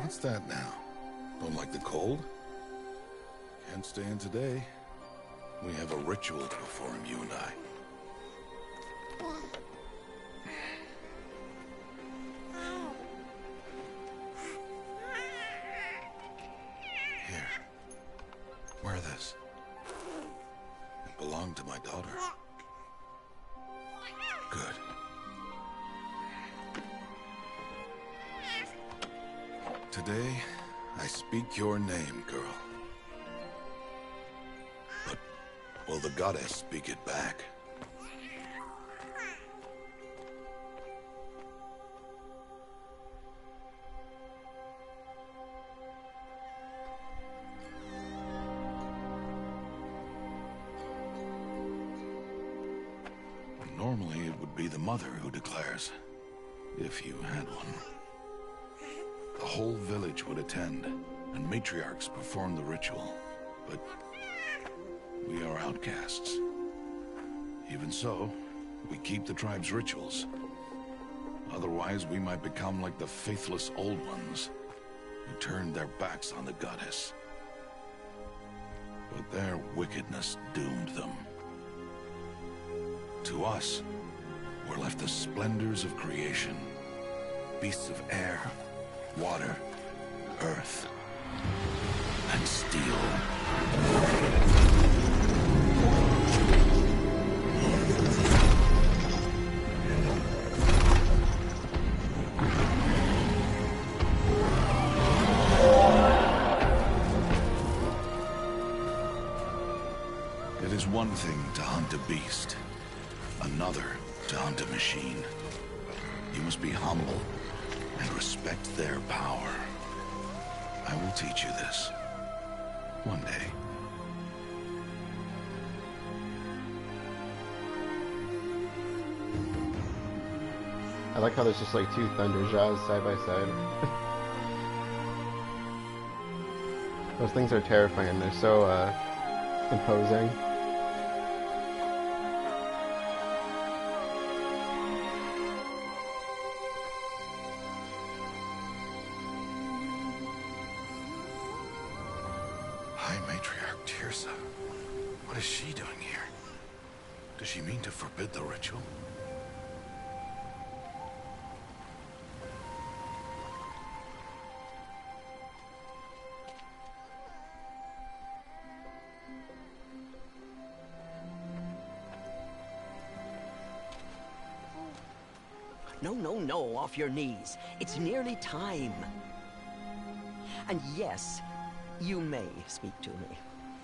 What's that now? Don't like the cold? Can't stay in today. We have a ritual to perform, you and I. Here. Wear this. It belonged to my daughter. Good. Today, I speak your name, girl. But will the goddess speak it back? Normally, it would be the mother who declares, if you had one. The whole village would attend, and matriarchs perform the ritual. But we are outcasts. Even so, we keep the tribe's rituals. Otherwise, we might become like the faithless old ones, who turned their backs on the goddess. But their wickedness doomed them. To us, were left the splendors of creation. Beasts of air, water, earth, and steel. It is one thing to hunt a beast, another to hunt a machine. You must be humble and respect their power. I will teach you this. One day. I like how there's just like two thunder jaws side by side. Those things are terrifying. They're so imposing. What is she doing here? Does she mean to forbid the ritual? No, off your knees. It's nearly time. And yes, you may speak to me.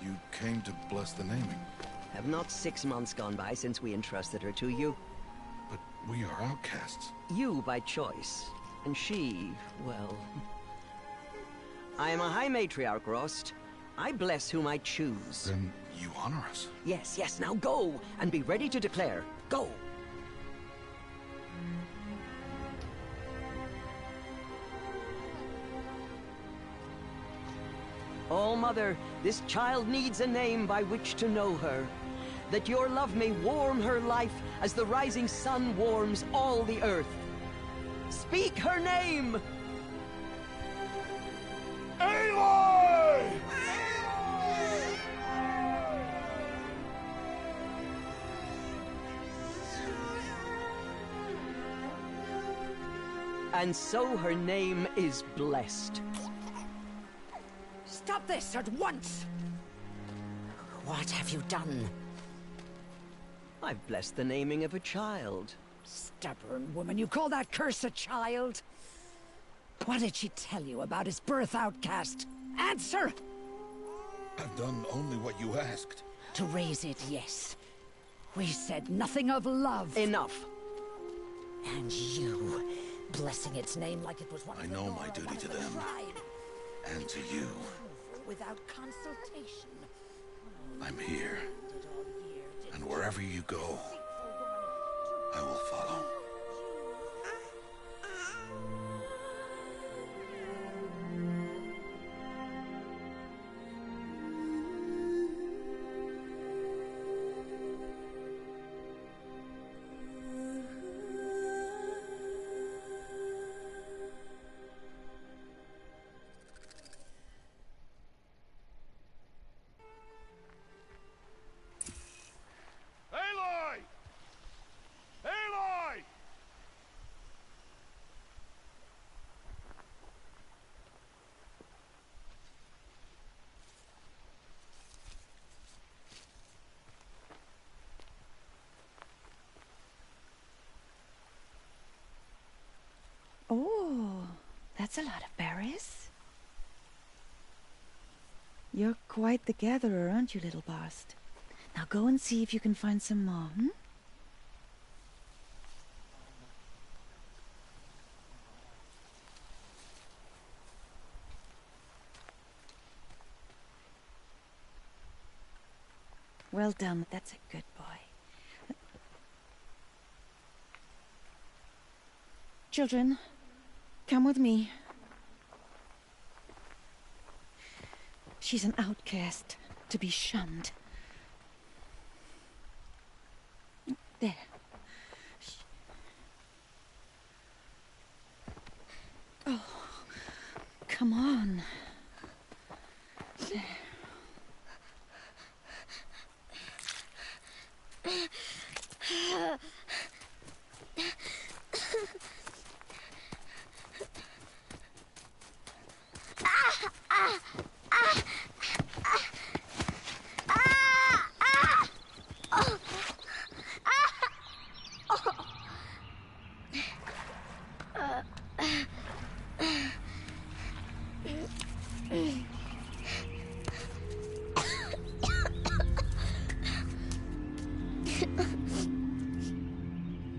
You came to bless the naming. Have not 6 months gone by since we entrusted her to you? But we are outcasts. You by choice, and she, well... I am a High Matriarch, Rost. I bless whom I choose. Then you honor us. Yes, now go, and be ready to declare. Go! Oh, Mother, this child needs a name by which to know her. That your love may warm her life as the rising sun warms all the earth. Speak her name! Aloy! And so her name is blessed. Stop this at once! What have you done? I've blessed the naming of a child. Stubborn woman, you call that curse a child? What did she tell you about his birth, outcast? Answer! I've done only what you asked. To raise it, yes. We said nothing of love. Enough. And you, blessing its name like it was one I know my duty to them. And to you. Without consultation. I'm here. And wherever you go, I will follow. that's a lot of berries. You're quite the gatherer, aren't you, little Bast? Now go and see if you can find some more, hmm? Well done, that's a good boy. Children, come with me. She's an outcast, to be shunned. There. Oh, come on. There.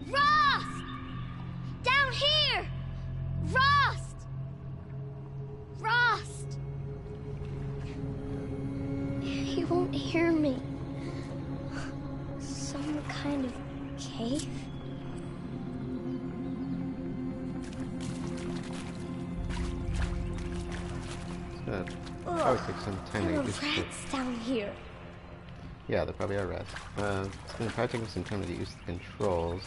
Rost! Down here! Rost! Rost! He won't hear me. Some kind of cave? It's gonna probably take some time to There are get used to. rats down here. Yeah, there probably are rats. It's gonna probably take some time to get used to the controls.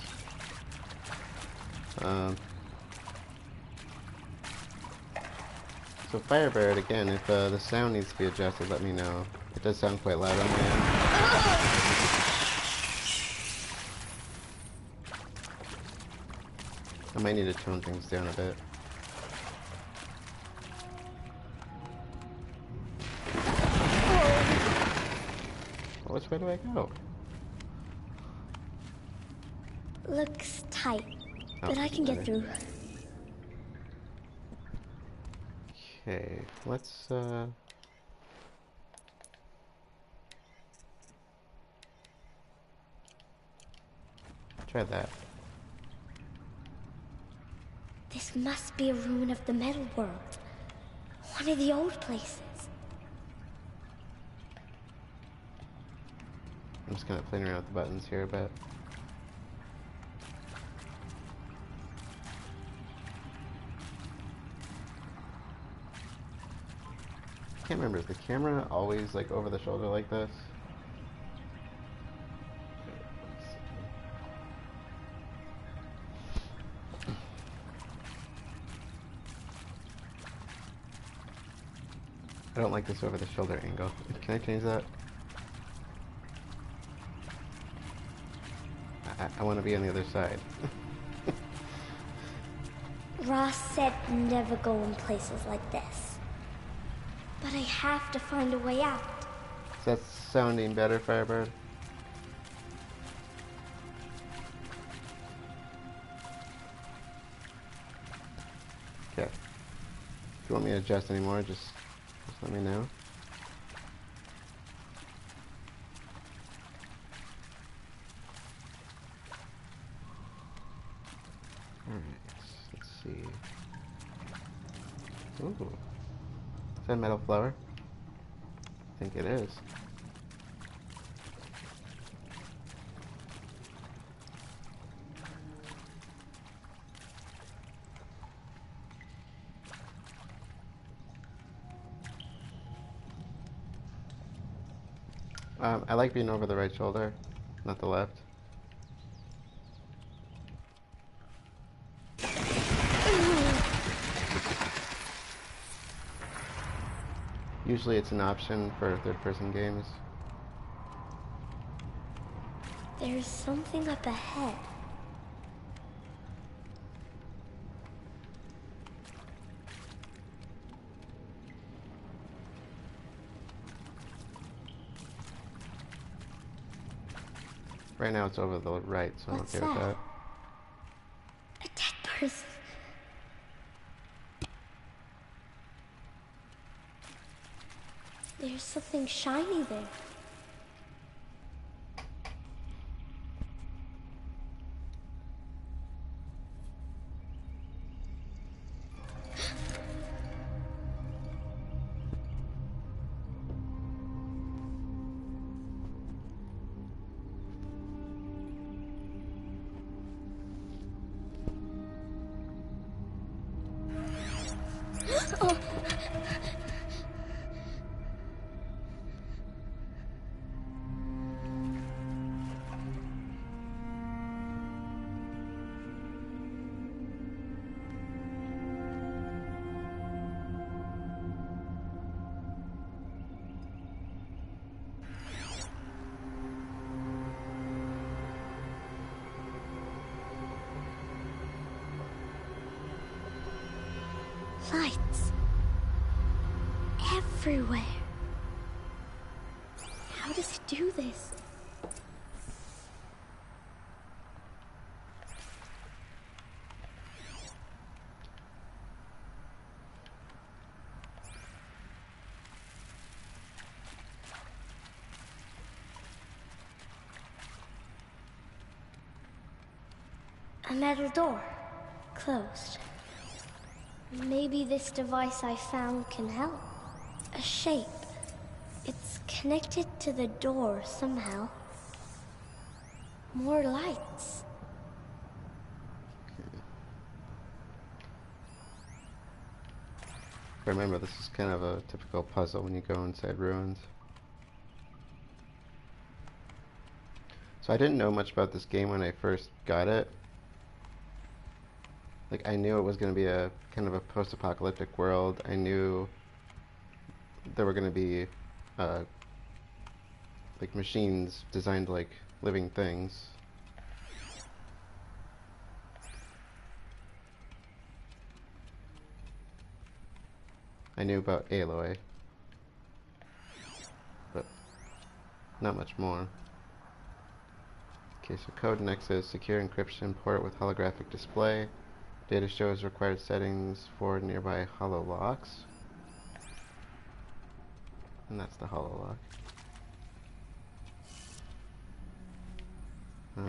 So Firebird, again, if the sound needs to be adjusted, let me know. It does sound quite loud on my end. I might need to tone things down a bit. Which way do I go? Looks tight, Oh, but I can get better. through. Okay, let's try that. This must be a ruin of the metal world. One of the old places. I'm just kind of playing around with the buttons here a bit. I can't remember, is the camera always like over the shoulder like this? I don't like this over the shoulder angle. Can I change that? I want to be on the other side. Rost said never go in places like this. But I have to find a way out. Is that sounding better, Firebird? Okay. If you want me to adjust anymore, just let me know. Alright, let's see. Ooh. Is that a metal flower? I think it is. I like being over the right shoulder, not the left. Usually it's an option for third-person games. There's something up ahead. Right now it's over the right, so What's I'm okay with that? that. A dead person. There's something shiny there. Oh. Lights. Everywhere. How does he do this? A metal door. Closed. Maybe this device I found can help. A shape. It's connected to the door somehow. More lights. Remember, this is kind of a typical puzzle when you go inside ruins. So I didn't know much about this game when I first got it. Like, I knew it was going to be a kind of a post-apocalyptic world. I knew there were going to be like machines designed like living things. I knew about Aloy, but not much more. Okay, so code next is secure encryption port with holographic display. Data shows required settings for nearby holo locks. And that's the holo lock.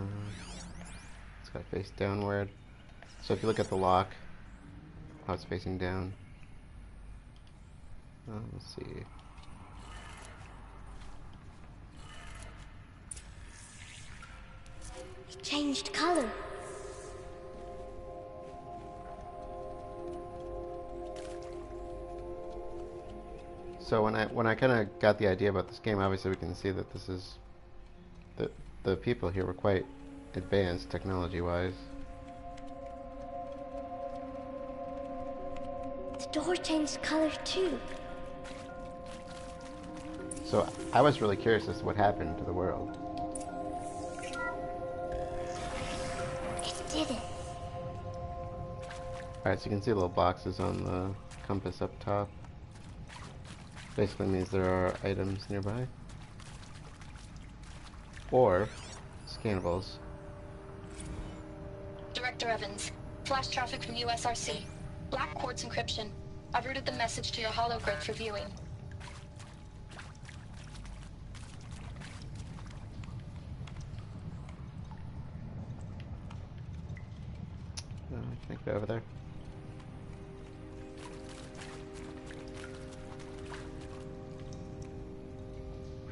It's got to face downward. So if you look at the lock, how it's facing down. Let's see. It changed color. So when I kind of got the idea about this game, obviously we can see that this is the people here were quite advanced technology-wise. The door changed color too. So I was really curious as to what happened to the world. It did it. Alright, so you can see little boxes on the compass up top. Basically means there are items nearby. Or scannables. Director Evans, flash traffic from USRC. Black quartz encryption. I've routed the message to your hologrid for viewing. I think over there.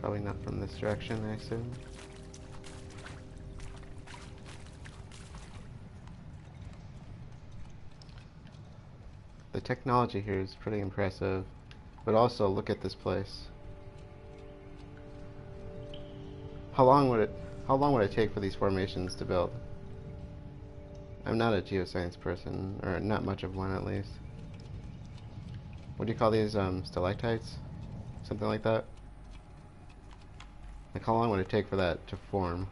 Probably not from this direction, I assume. The technology here is pretty impressive, but also look at this place. How long would it take for these formations to build? I'm not a geoscience person, or not much of one at least. What do you call these, stalactites? Something like that? Like, how long would it take for that to form?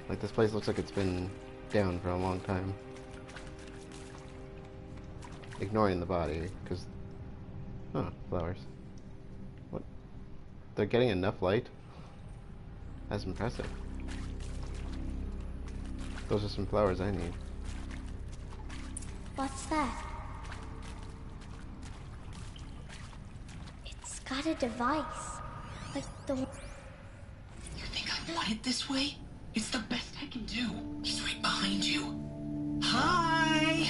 Like, this place looks like it's been down for a long time. Ignoring the body, because... Oh, flowers. What? They're getting enough light? That's impressive. Those are some flowers I need. What's that? It's got a device. Like the one... You think I want it this way? It's the best I can do. He's right behind you. Hi!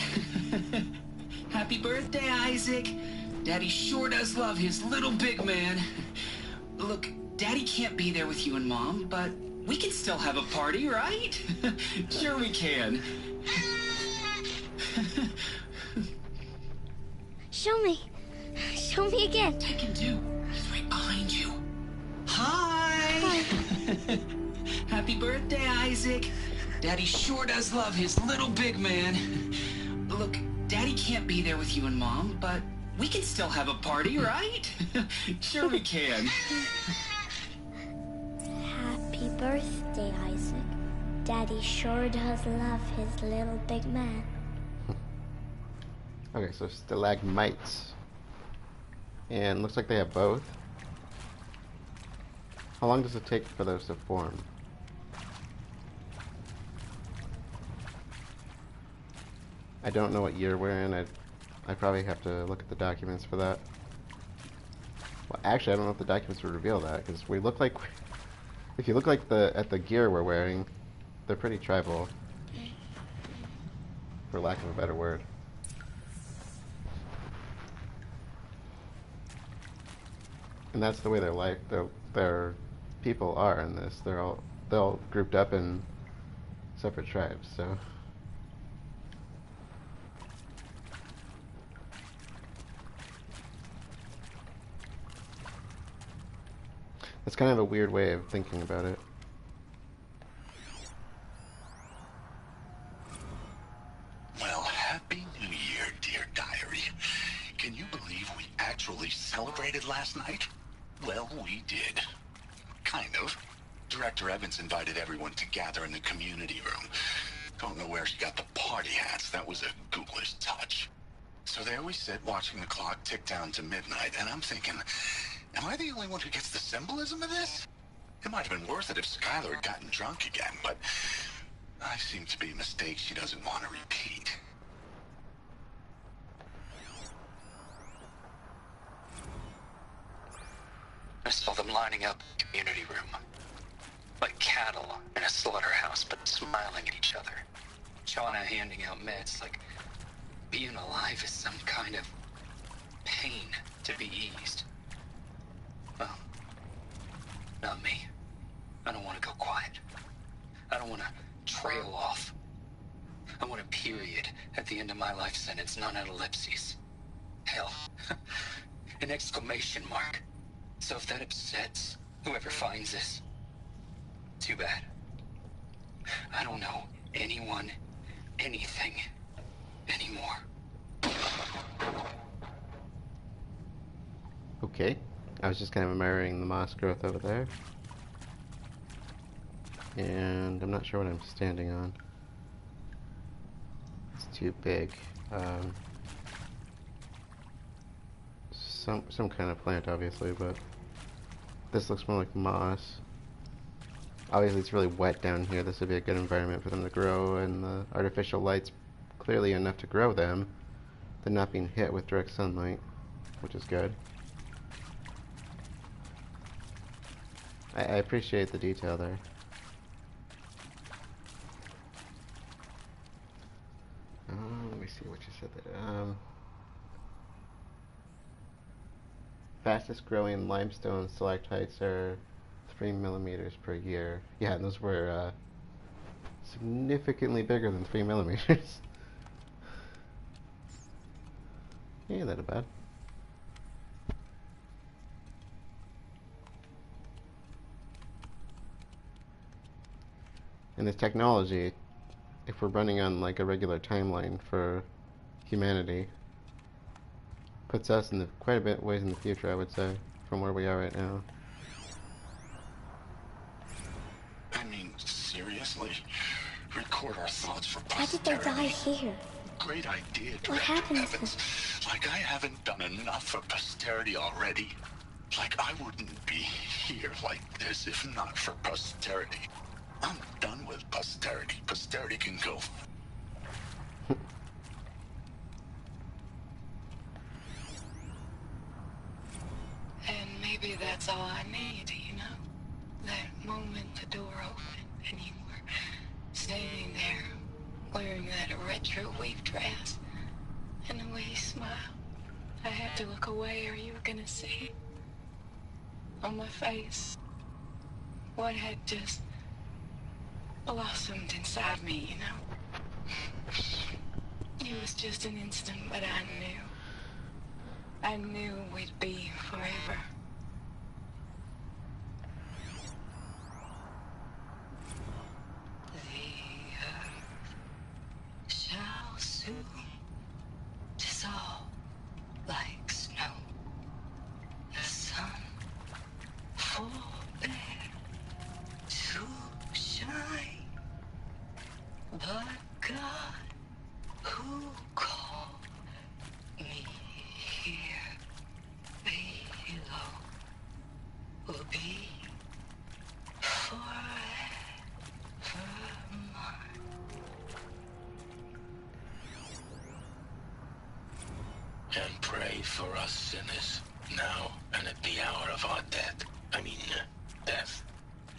Happy birthday, Isaac. Daddy sure does love his little big man. Look, Daddy can't be there with you and Mom, but we can still have a party, right? Sure we can. Show me. Show me again. I can do. He's right behind you. Hi! Happy birthday, Isaac. Daddy sure does love his little big man. Look, Daddy can't be there with you and Mom, but we can still have a party, right? Sure we can. Happy birthday, Isaac. Daddy sure does love his little big man. Okay, so stalagmites. And looks like they have both. How long does it take for those to form? I don't know what year we're in. I probably have to look at the documents for that. Well, actually, I don't know if the documents would reveal that, because we look like... If you look like at the gear we're wearing, they're pretty tribal. For lack of a better word. And that's the way their people are in this. They're all grouped up in separate tribes, so... It's kind of a weird way of thinking about it. Well, Happy New Year, dear diary. Can you believe we actually celebrated last night? Well, we did. Kind of. Director Evans invited everyone to gather in the community room. Don't know where she got the party hats. That was a ghoulish touch. So there we sit, watching the clock tick down to midnight, and I'm thinking... Am I the only one who gets the symbolism of this? It might have been worth it if Skylar had gotten drunk again, but I seem to be a mistake she doesn't want to repeat. I saw them lining up in the community room. Like cattle in a slaughterhouse, but smiling at each other. Shauna handing out meds like being alive is some kind of pain to be eased. Well, not me. I don't want to go quiet. I don't want to trail off. I want a period at the end of my life sentence, not an ellipses. Hell, an exclamation mark. So if that upsets whoever finds this, too bad. I don't know anyone, anything, anymore. Okay. I was just kind of admiring the moss growth over there. And I'm not sure what I'm standing on. It's too big. Some kind of plant, obviously, but this looks more like moss. Obviously, it's really wet down here. This would be a good environment for them to grow, and the artificial light's clearly enough to grow them. They're not being hit with direct sunlight, which is good. I appreciate the detail there. Let me see what you said there. Fastest growing limestone stalactites are 3 millimeters per year. Yeah, and those were significantly bigger than 3 millimeters. Yeah, not bad. And this technology, if we're running on like a regular timeline for humanity, puts us in quite a bit ways in the future, I would say, from where we are right now. I mean, seriously? Record our thoughts for Why did posterity. they die here? Great idea, What Director happened to Evans. Like I haven't done enough for posterity already. Like I wouldn't be here like this if not for posterity. I'm done with posterity. Posterity can go. And retro wave dress. And the way he smiled. I had to look away or you were gonna see on my face what had just blossomed inside me, you know? It was just an instant, but I knew we'd be forever. The earth shall soon dissolve like snow. The sun forbear to shine. But God, who called me here below, will be forever mine. And pray for us sinners, now and at the hour of our death. Death.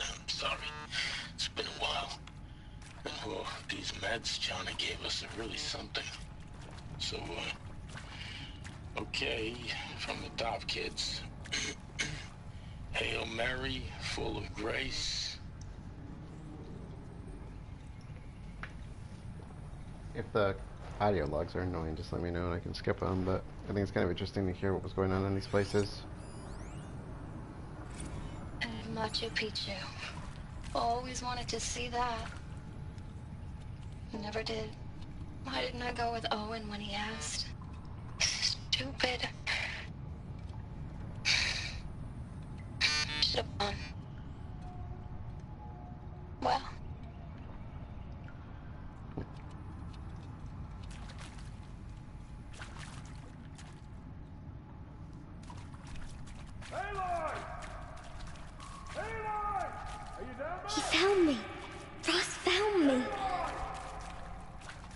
I'm sorry. It's been a while. And well, these meds Johnny gave us are really something. So, okay, from the top, kids. Hail Mary, full of grace. If the audio logs are annoying, just let me know and I can skip them, but I think it's kind of interesting to hear what was going on in these places. And Machu Picchu. Always wanted to see that. Never did. Why didn't I go with Owen when he asked? Stupid. Should have gone. Well. He found me. Rost found me.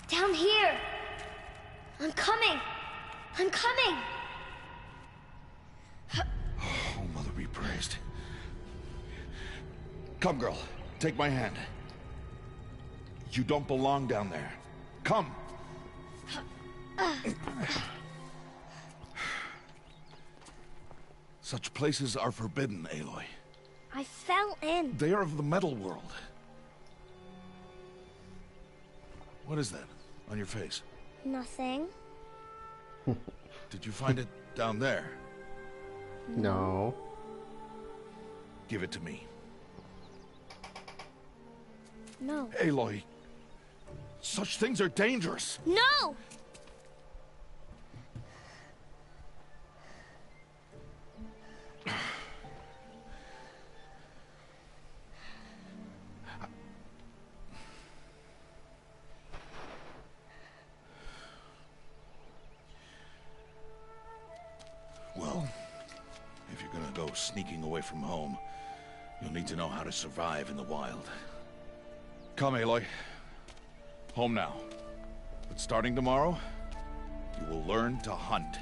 Down here. I'm coming. I'm coming. Oh, Mother be praised. Come, girl. Take my hand. You don't belong down there. Come. Such places are forbidden, Aloy. I fell in. They are of the metal world. What is that on your face? Nothing. Did you find it down there? No. Give it to me. No. Aloy, such things are dangerous. No! Well, if you're gonna go sneaking away from home, you'll need to know how to survive in the wild. Come, Aloy. Home now. But starting tomorrow, you will learn to hunt.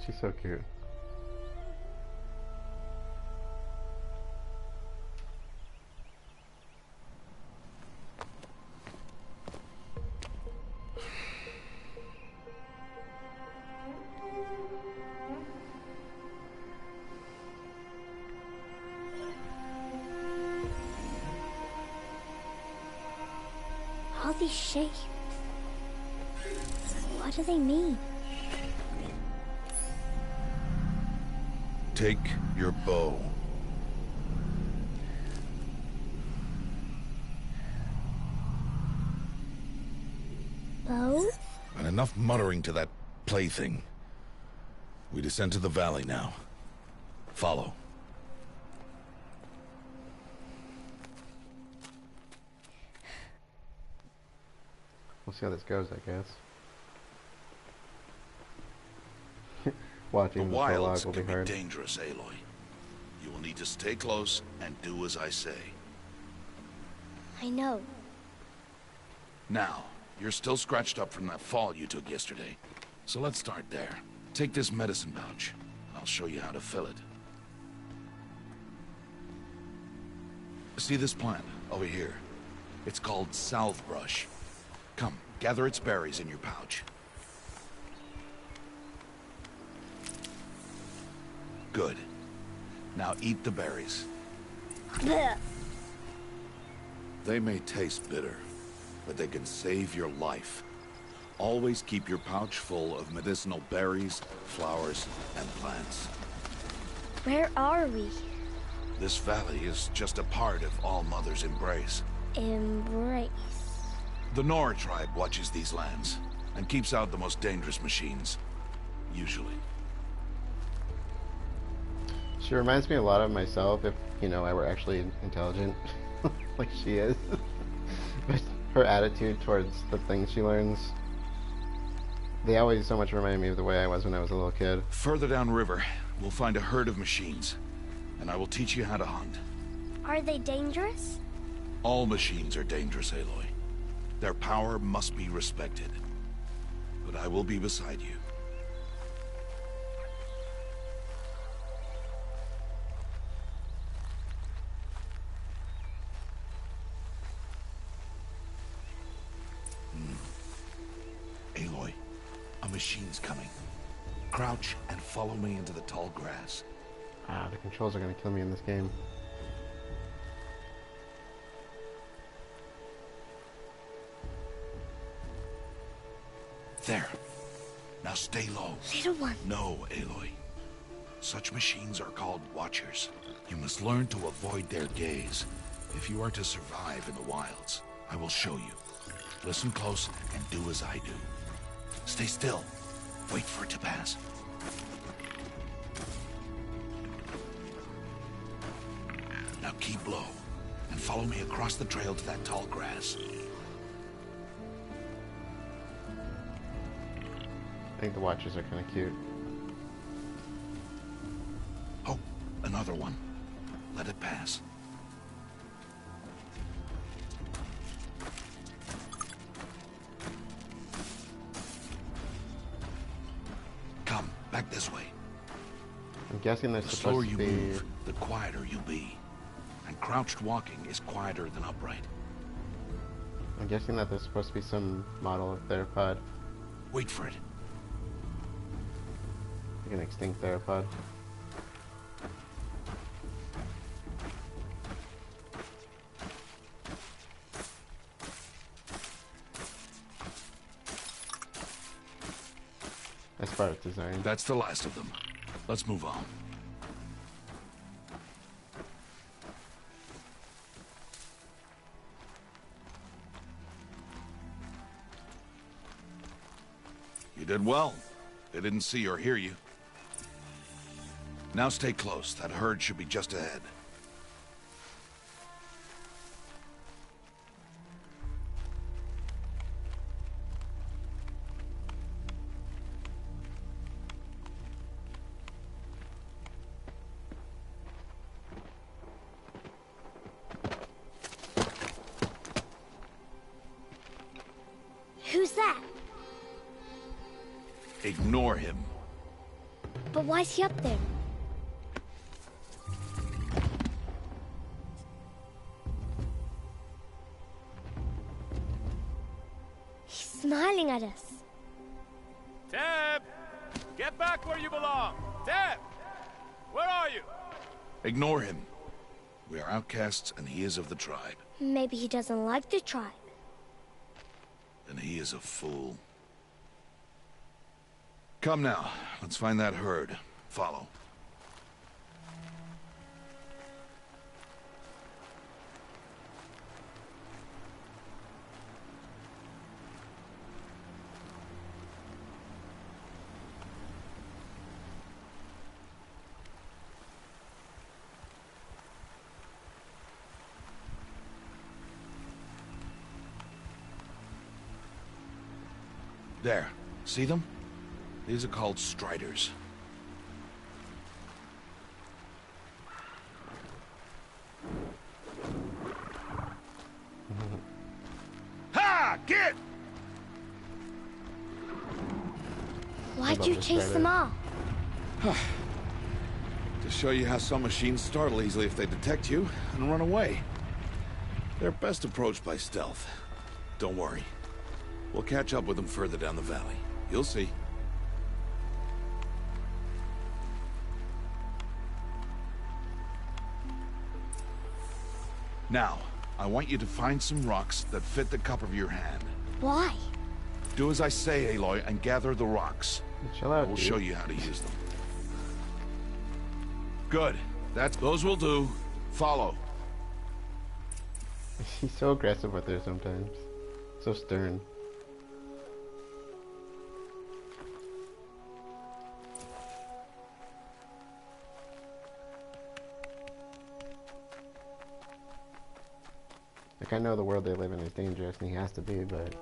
She's so cute. All these shapes. What do they mean? Take your bow. Bow? And enough muttering to that plaything. We descend to the valley now. Follow. We'll see how this goes, I guess. Watching the prologue wilds will be can hard. be dangerous, Aloy. You will need to stay close and do as I say. I know. Now, you're still scratched up from that fall you took yesterday. So let's start there. Take this medicine pouch. I'll show you how to fill it. See this plant over here? It's called salvebrush. Come, gather its berries in your pouch. Good. Now eat the berries. Blech. They may taste bitter, but they can save your life. Always keep your pouch full of medicinal berries, flowers, and plants. Where are we? This valley is just a part of All Mother's embrace. Embrace. The Nora tribe watches these lands, and keeps out the most dangerous machines. Usually. She reminds me a lot of myself if, you know, I were actually intelligent, like she is. But her attitude towards the things she learns, they always so much remind me of the way I was when I was a little kid. Further downriver, we'll find a herd of machines, and I will teach you how to hunt. Are they dangerous? All machines are dangerous, Aloy. Their power must be respected. But I will be beside you. Aloy, a machine's coming. Crouch and follow me into the tall grass. Ah, the controls are gonna kill me in this game. There. Now stay low. Little one. No, Aloy. Such machines are called Watchers. You must learn to avoid their gaze if you are to survive in the wilds. I will show you. Listen close and do as I do. Stay still. Wait for it to pass. Now keep low and follow me across the trail to that tall grass. I think the Watchers are kind of cute. Oh, another one. Let it pass. Come, back this way. I'm guessing they're The slower supposed you to be... move, the quieter you'll be. And crouched walking is quieter than upright. I'm guessing that there's supposed to be some model of theropod. Wait for it. Like an extinct theropod. As far as design. That's the last of them. Let's move on. You did well. They didn't see or hear you. Now stay close. That herd should be just ahead. Who's that? Ignore him. But why's he up there? He's smiling at us. Teb! Get back where you belong! Teb! Where are you? Ignore him. We are outcasts and he is of the tribe. Maybe he doesn't like the tribe. And he is a fool. Come now, let's find that herd. Follow. There. See them? These are called striders. Ha! Get! Why'd you chase them off? To show you how some machines startle easily if they detect you and run away. They're best approached by stealth. Don't worry. We'll catch up with them further down the valley. You'll see. Now, I want you to find some rocks that fit the cup of your hand. Why? Do as I say, Aloy, and gather the rocks. Chill out, We'll dude. show you how to use them. Good. Those will do. Follow. He's so aggressive with her sometimes. So stern. Like, I know the world they live in is dangerous and he has to be, but...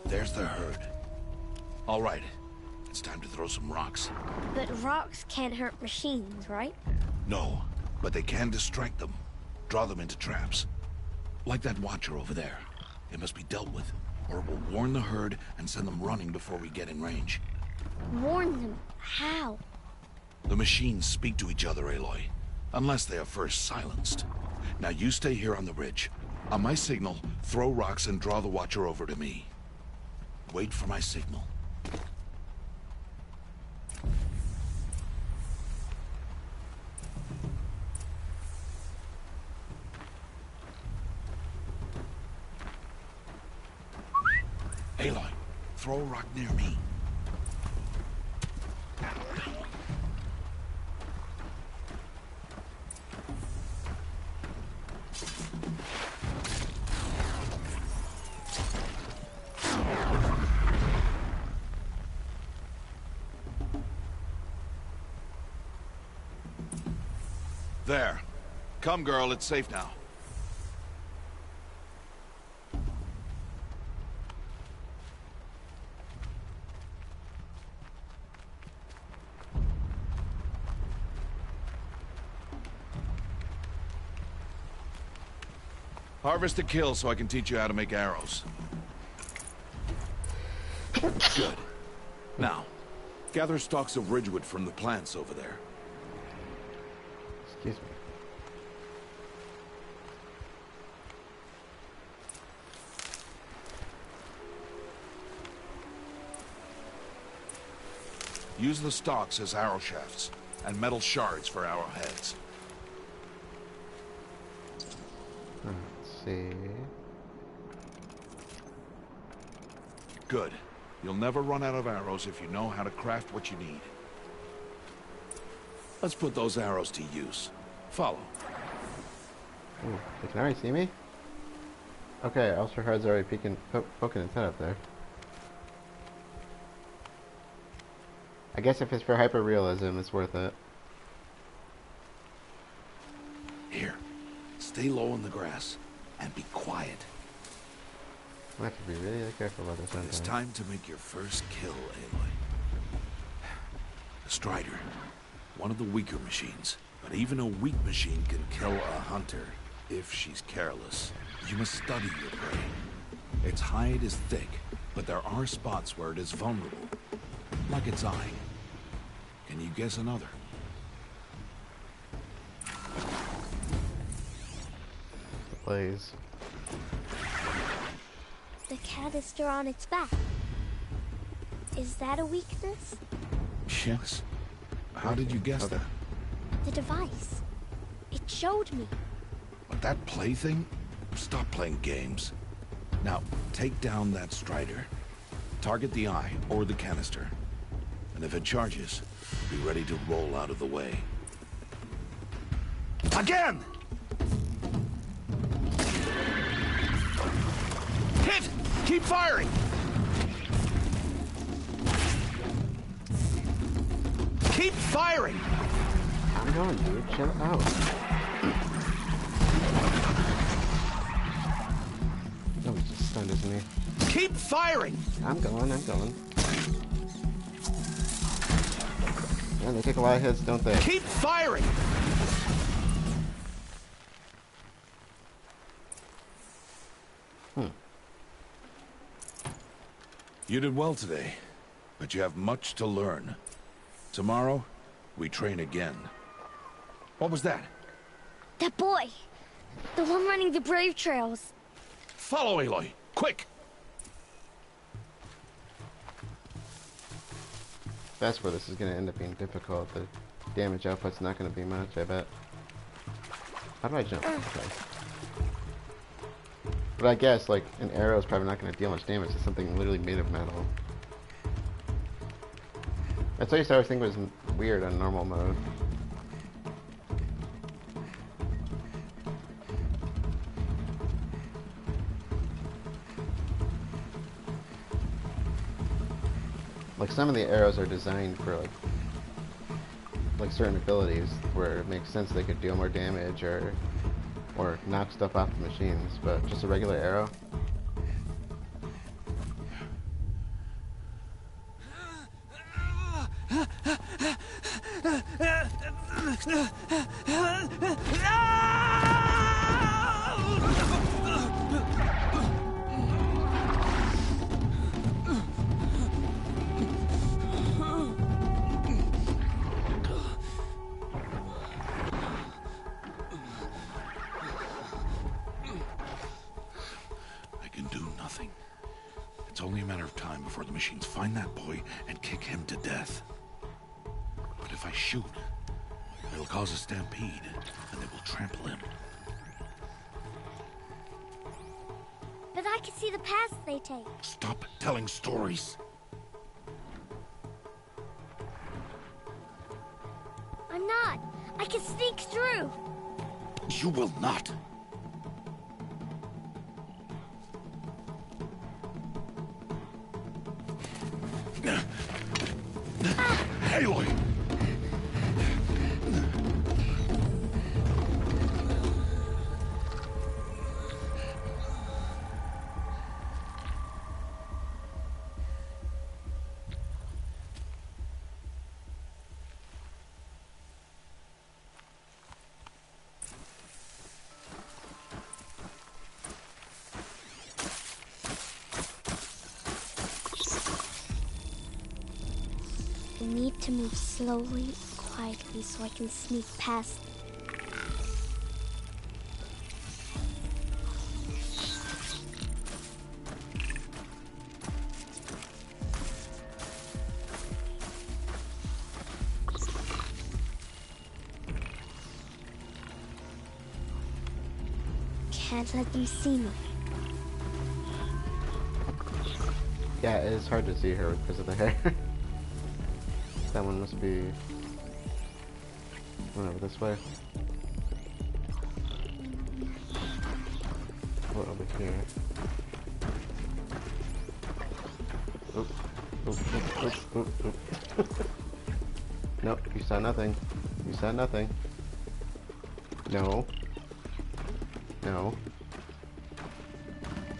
There's the herd. All right. It's time to throw some rocks. But rocks can't hurt machines, right? No, but they can distract them. Draw them into traps. Like that watcher over there. It must be dealt with, or it will warn the herd and send them running before we get in range. Warn them? How? The machines speak to each other, Aloy. Unless they are first silenced. Now you stay here on the ridge. On my signal, throw rocks and draw the watcher over to me. Wait for my signal. Aloy, throw a rock near me. There. Come, girl, it's safe now. Harvest a kill so I can teach you how to make arrows. Good. Now, gather stalks of ridgewood from the plants over there. Excuse me. Use the stalks as arrow shafts, and metal shards for arrowheads. Let's see. Good. You'll never run out of arrows if you know how to craft what you need. Let's put those arrows to use. Follow. Ooh, they can already see me? Okay, Ulster Hard's already poking its head up there. I guess if it's for hyper-realism, it's worth it. Here. Stay low in the grass, and be quiet. I have to be really careful about this one. It's time to make your first kill, Aloy. The Strider. One of the weaker machines. But even a weak machine can kill a hunter, if she's careless. You must study your prey. Its hide is thick, but there are spots where it is vulnerable. Like its eye. Can you guess another? Blaze. The canister on its back. Is that a weakness? Yes. How did you guess that? The device. It showed me. But that plaything? Stop playing games. Now, take down that Strider. Target the eye or the canister. And if it charges, be ready to roll out of the way. Again! Hit! Keep firing! Keep firing! I'm going, dude. Chill out. Oh, he's just stunned, isn't he? Keep firing! I'm going. Man, they take a lot of hits, don't they? Keep firing! You did well today, but you have much to learn. Tomorrow, we train again. What was that? That boy! The one running the brave trails. Follow, Aloy! Quick! That's where this is going to end up being difficult. The damage output's not going to be much, I bet. How do I jump? Okay. But I guess, like, an arrow is probably not going to deal much damage to something literally made of metal. That's what I used to always think was weird on normal mode. Like, some of the arrows are designed for, like certain abilities where it makes sense they could deal more damage or knock stuff off the machines, but just a regular arrow. It's only a matter of time before the machines find that boy and kick him to death. But if I shoot, it'll cause a stampede, and they will trample him. But I can see the paths they take. Stop telling stories. I'm not. I can sneak through. You will not. Aloy! I need to move slowly, quietly, so I can sneak past. Can't let them see me. Yeah, it is hard to see her because of the hair. That one must be over this way. What over here? Oop, oop, oop, oop, oop, oop. Nope, you saw nothing. You saw nothing. No. No.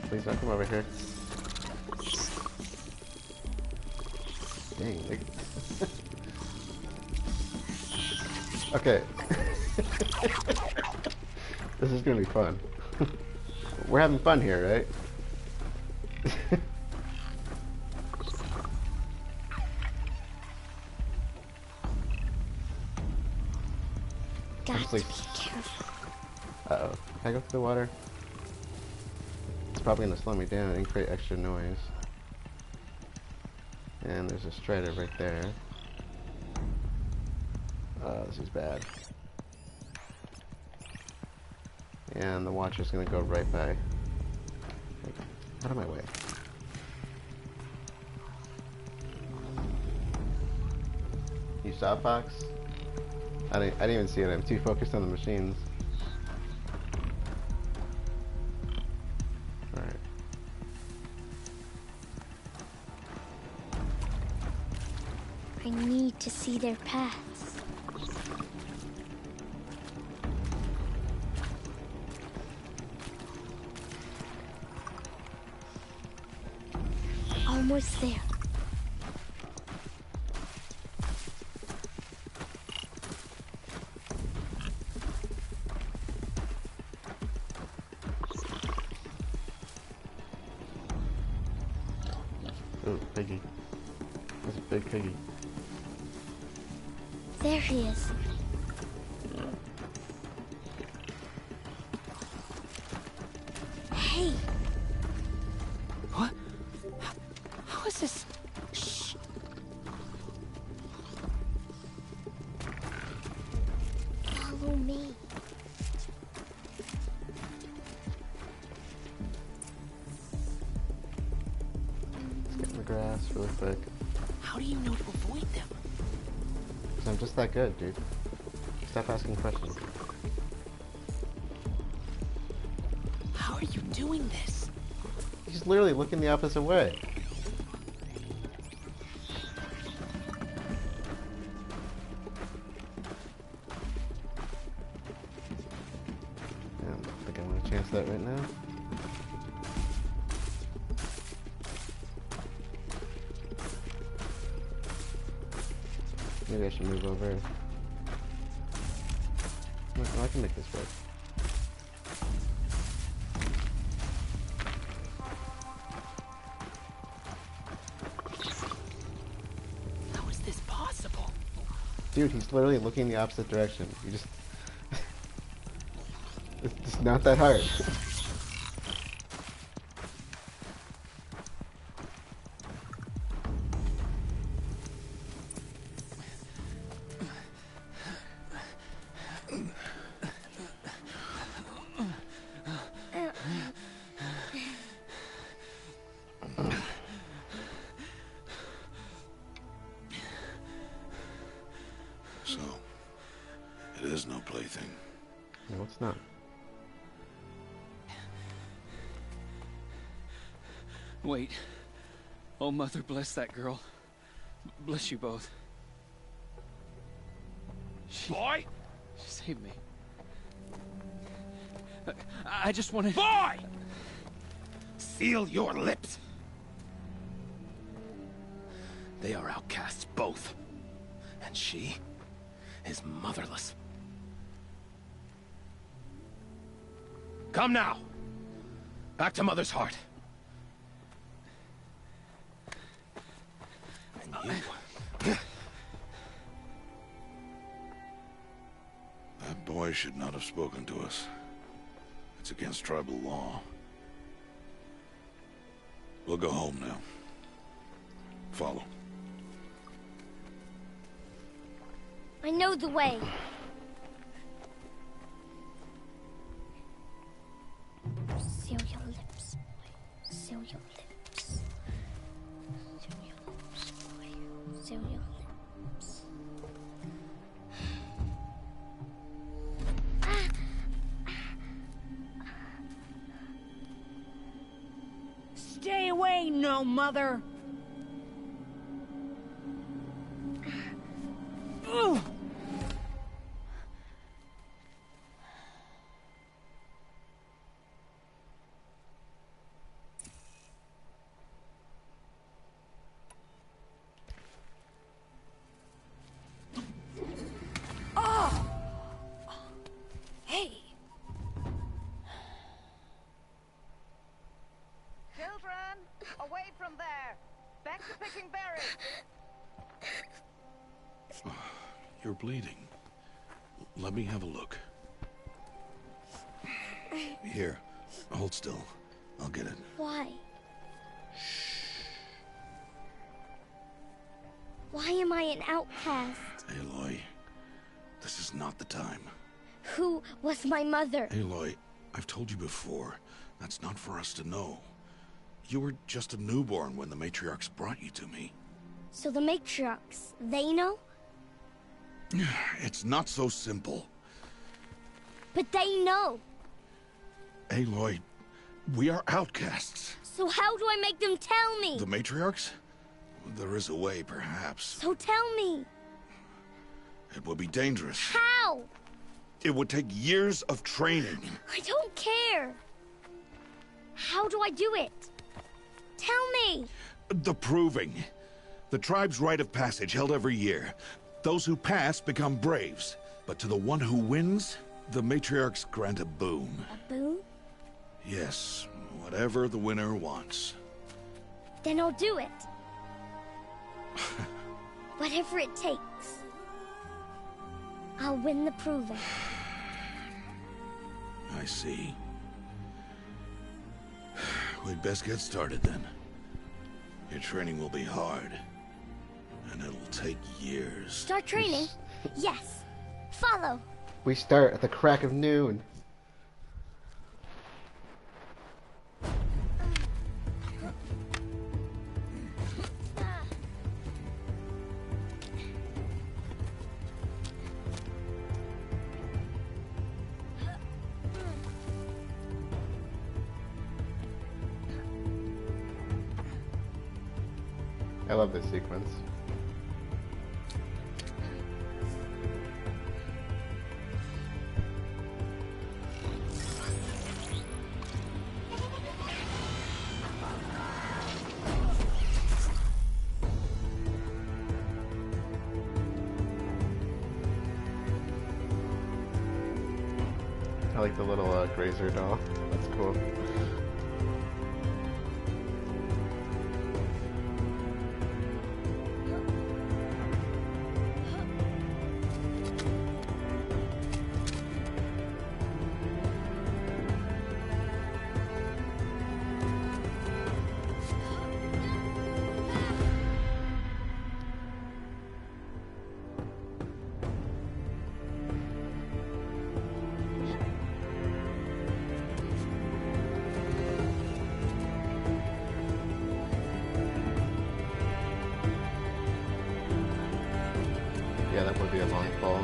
Please don't come over here. Dang, nigga. Okay. This is gonna be fun. We're having fun here, right? Got to be careful. Uh-oh. Can I go through the water? It's probably gonna slow me down and create extra noise. And there's a strider right there. This is bad. And the watcher's gonna go right by. Out of my way. You saw Fox? I didn't even see it. I'm too focused on the machines. Alright. I need to see their paths. Almost there. Oh, piggy. That's a big piggy. There he is. Hey. What? How is this? Shh. Follow me. Let's get in the grass really quick. How do you know to avoid them? Because I'm just that good, dude. Stop asking questions. How are you doing this? He's literally looking the opposite way. I don't think I want to chance that right now. Maybe I should move over. No, I can make this work. How is this possible? Dude, he's literally looking the opposite direction. You just... it's just not that hard. So, it is no plaything. No, it's not. Wait. Oh, Mother, bless that girl. Bless you both. Boy! She saved me. I just wanted... Boy! Seal your lips! They are outcasts, both. And she is motherless. Come now! Back to Mother's heart. And you... That boy should not have spoken to us. It's against tribal law. We'll go home now. Follow. I know the way. Seal your lips, boy. Seal your lips. Seal your lips, boy. Seal your lips. Stay away, no mother. Ugh. Hey. Children, away from there. Back to picking berries. You're bleeding. Let me have a look. Here, hold still. I'll get it. Why? Why am I an outcast? Aloy, this is not the time. Who was my mother? Aloy, I've told you before, that's not for us to know. You were just a newborn when the matriarchs brought you to me. So the matriarchs, they know? It's not so simple. But they know. Aloy, we are outcasts. So how do I make them tell me? The matriarchs? There is a way, perhaps. So tell me. It would be dangerous. How? It would take years of training. I don't care. How do I do it? Tell me. The proving. The tribe's rite of passage held every year. Those who pass become braves. But to the one who wins, the matriarchs grant a boon. A boon? Yes, whatever the winner wants. Then I'll do it. Whatever it takes. I'll win the proving. I see. We'd best get started then. Your training will be hard. And it'll take years. Start training? Yes. Follow. We start at the crack of noon. I love this sequence. I like the little grazer doll. That's cool. Yeah, that would be a long fall.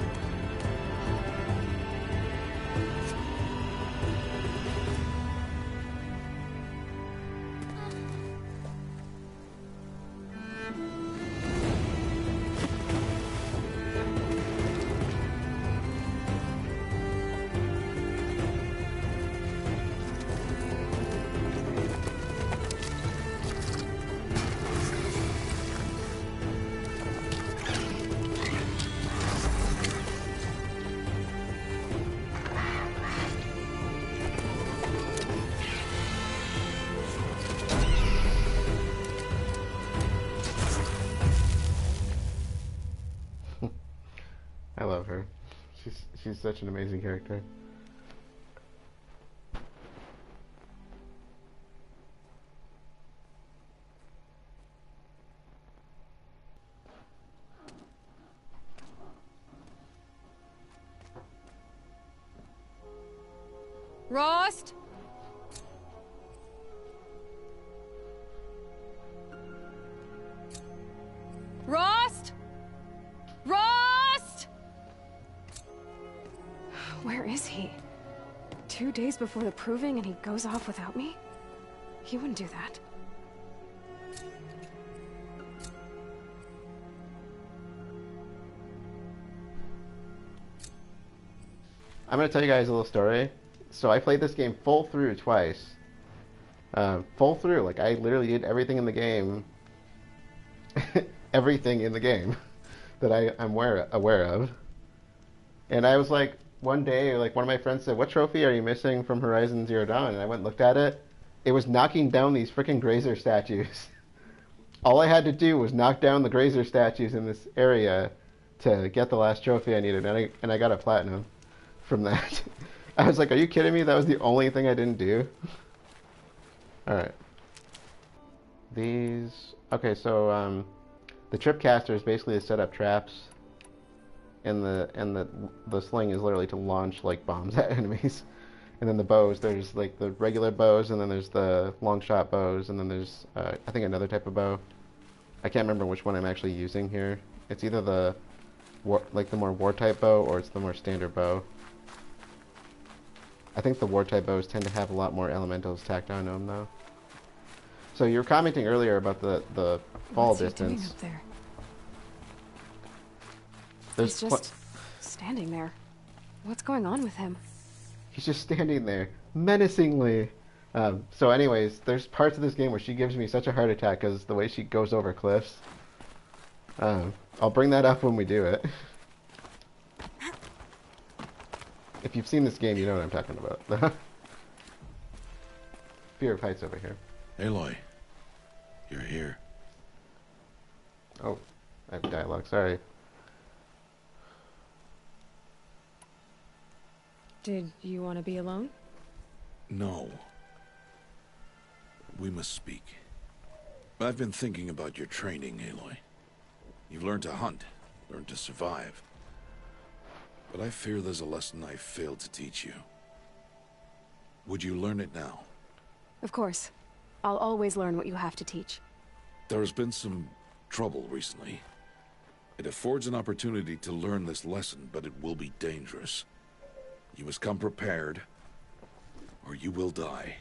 I love her. She's such an amazing character. Rost? Rost? Rost? Where is he? 2 days before the proving and he goes off without me? He wouldn't do that. I'm going to tell you guys a little story. So I played this game full through twice. Full through. Like, I literally did everything in the game. Everything in the game that I'm aware of. And I was like, one day, like, one of my friends said, "What trophy are you missing from Horizon Zero Dawn?" And I went and looked at it. It was knocking down these freaking Grazer statues. All I had to do was knock down the Grazer statues in this area to get the last trophy I needed. And I got a platinum from that. I was like, are you kidding me? That was the only thing I didn't do? Alright. These... Okay, so, the tripcaster is basically to set up traps. And the sling is literally to launch, like, bombs at enemies. And then the bows, there's, like, the regular bows, and then there's the long shot bows, and then there's, I think, another type of bow. I can't remember which one I'm actually using here. It's either the more war-type bow, or it's the more standard bow. I think the war-type bows tend to have a lot more elementals tacked onto them, though. So you were commenting earlier about the fall distance. What's he doing up there? He's just standing there. What's going on with him? He's just standing there, menacingly. So anyways, there's parts of this game where she gives me such a heart attack because the way she goes over cliffs. I'll bring that up when we do it. If you've seen this game, you know what I'm talking about. Fear of heights over here. Aloy, you're here. Oh, I have dialogue, sorry. Did you want to be alone? No. We must speak. I've been thinking about your training, Aloy. You've learned to hunt, learned to survive. But I fear there's a lesson I failed to teach you. Would you learn it now? Of course. I'll always learn what you have to teach. There has been some trouble recently. It affords an opportunity to learn this lesson, but it will be dangerous. You must come prepared, or you will die.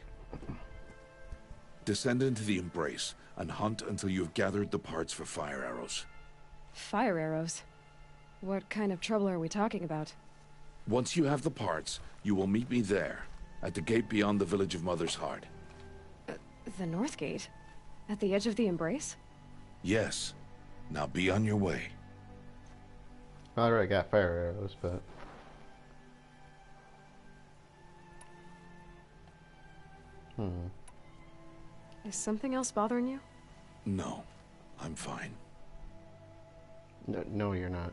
Descend into the Embrace, and hunt until you have gathered the parts for fire arrows. Fire arrows? What kind of trouble are we talking about? Once you have the parts, you will meet me there, at the gate beyond the village of Mother's Heart. The North Gate? At the edge of the Embrace? Yes. Now be on your way. Well, I already got fire arrows, but... Is something else bothering you? No. I'm fine. No, you're not.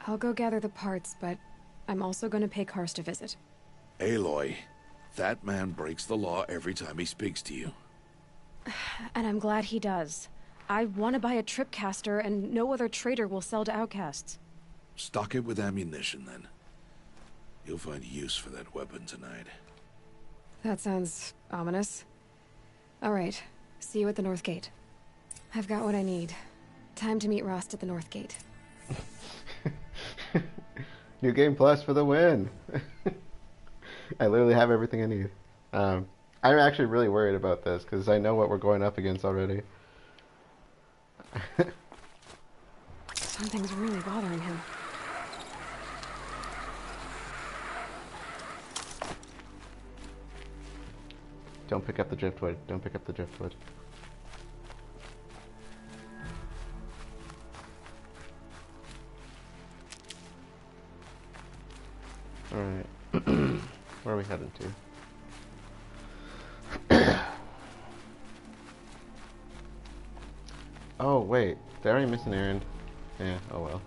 I'll go gather the parts, but I'm also going to pay Karst a visit. Aloy, that man breaks the law every time he speaks to you. And I'm glad he does. I want to buy a tripcaster, and no other trader will sell to outcasts. Stock it with ammunition, then. You'll find use for that weapon tonight. That sounds ominous. All right, see you at the North Gate. I've got what I need. Time to meet Rost at the North Gate. New Game Plus for the win! I literally have everything I need. I'm actually really worried about this, because I know what we're going up against already. Something's really bothering him. Don't pick up the driftwood. Don't pick up the driftwood. Alright. Where are we heading to? Oh, wait. Did I already miss an errand? Yeah, oh well.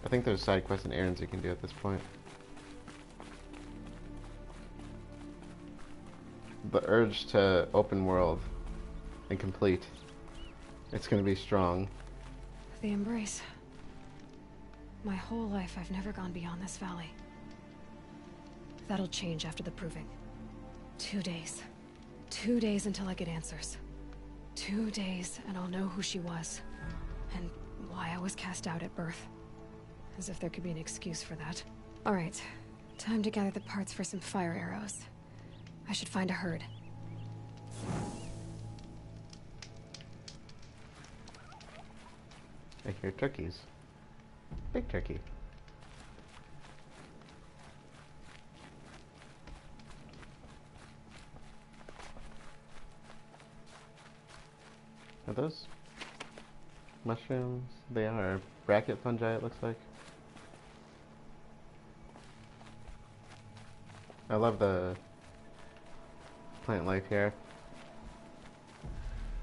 I think there's side quests and errands you can do at this point. The urge to open world and complete. It's gonna be strong. The Embrace. My whole life I've never gone beyond this valley. That'll change after the proving. 2 days. 2 days until I get answers. 2 days and I'll know who she was. And why I was cast out at birth. As if there could be an excuse for that. Alright, time to gather the parts for some fire arrows. I should find a herd. I hear turkeys. Big turkey. Are those mushrooms? They are. Bracket fungi, it looks like. I love the plant life here.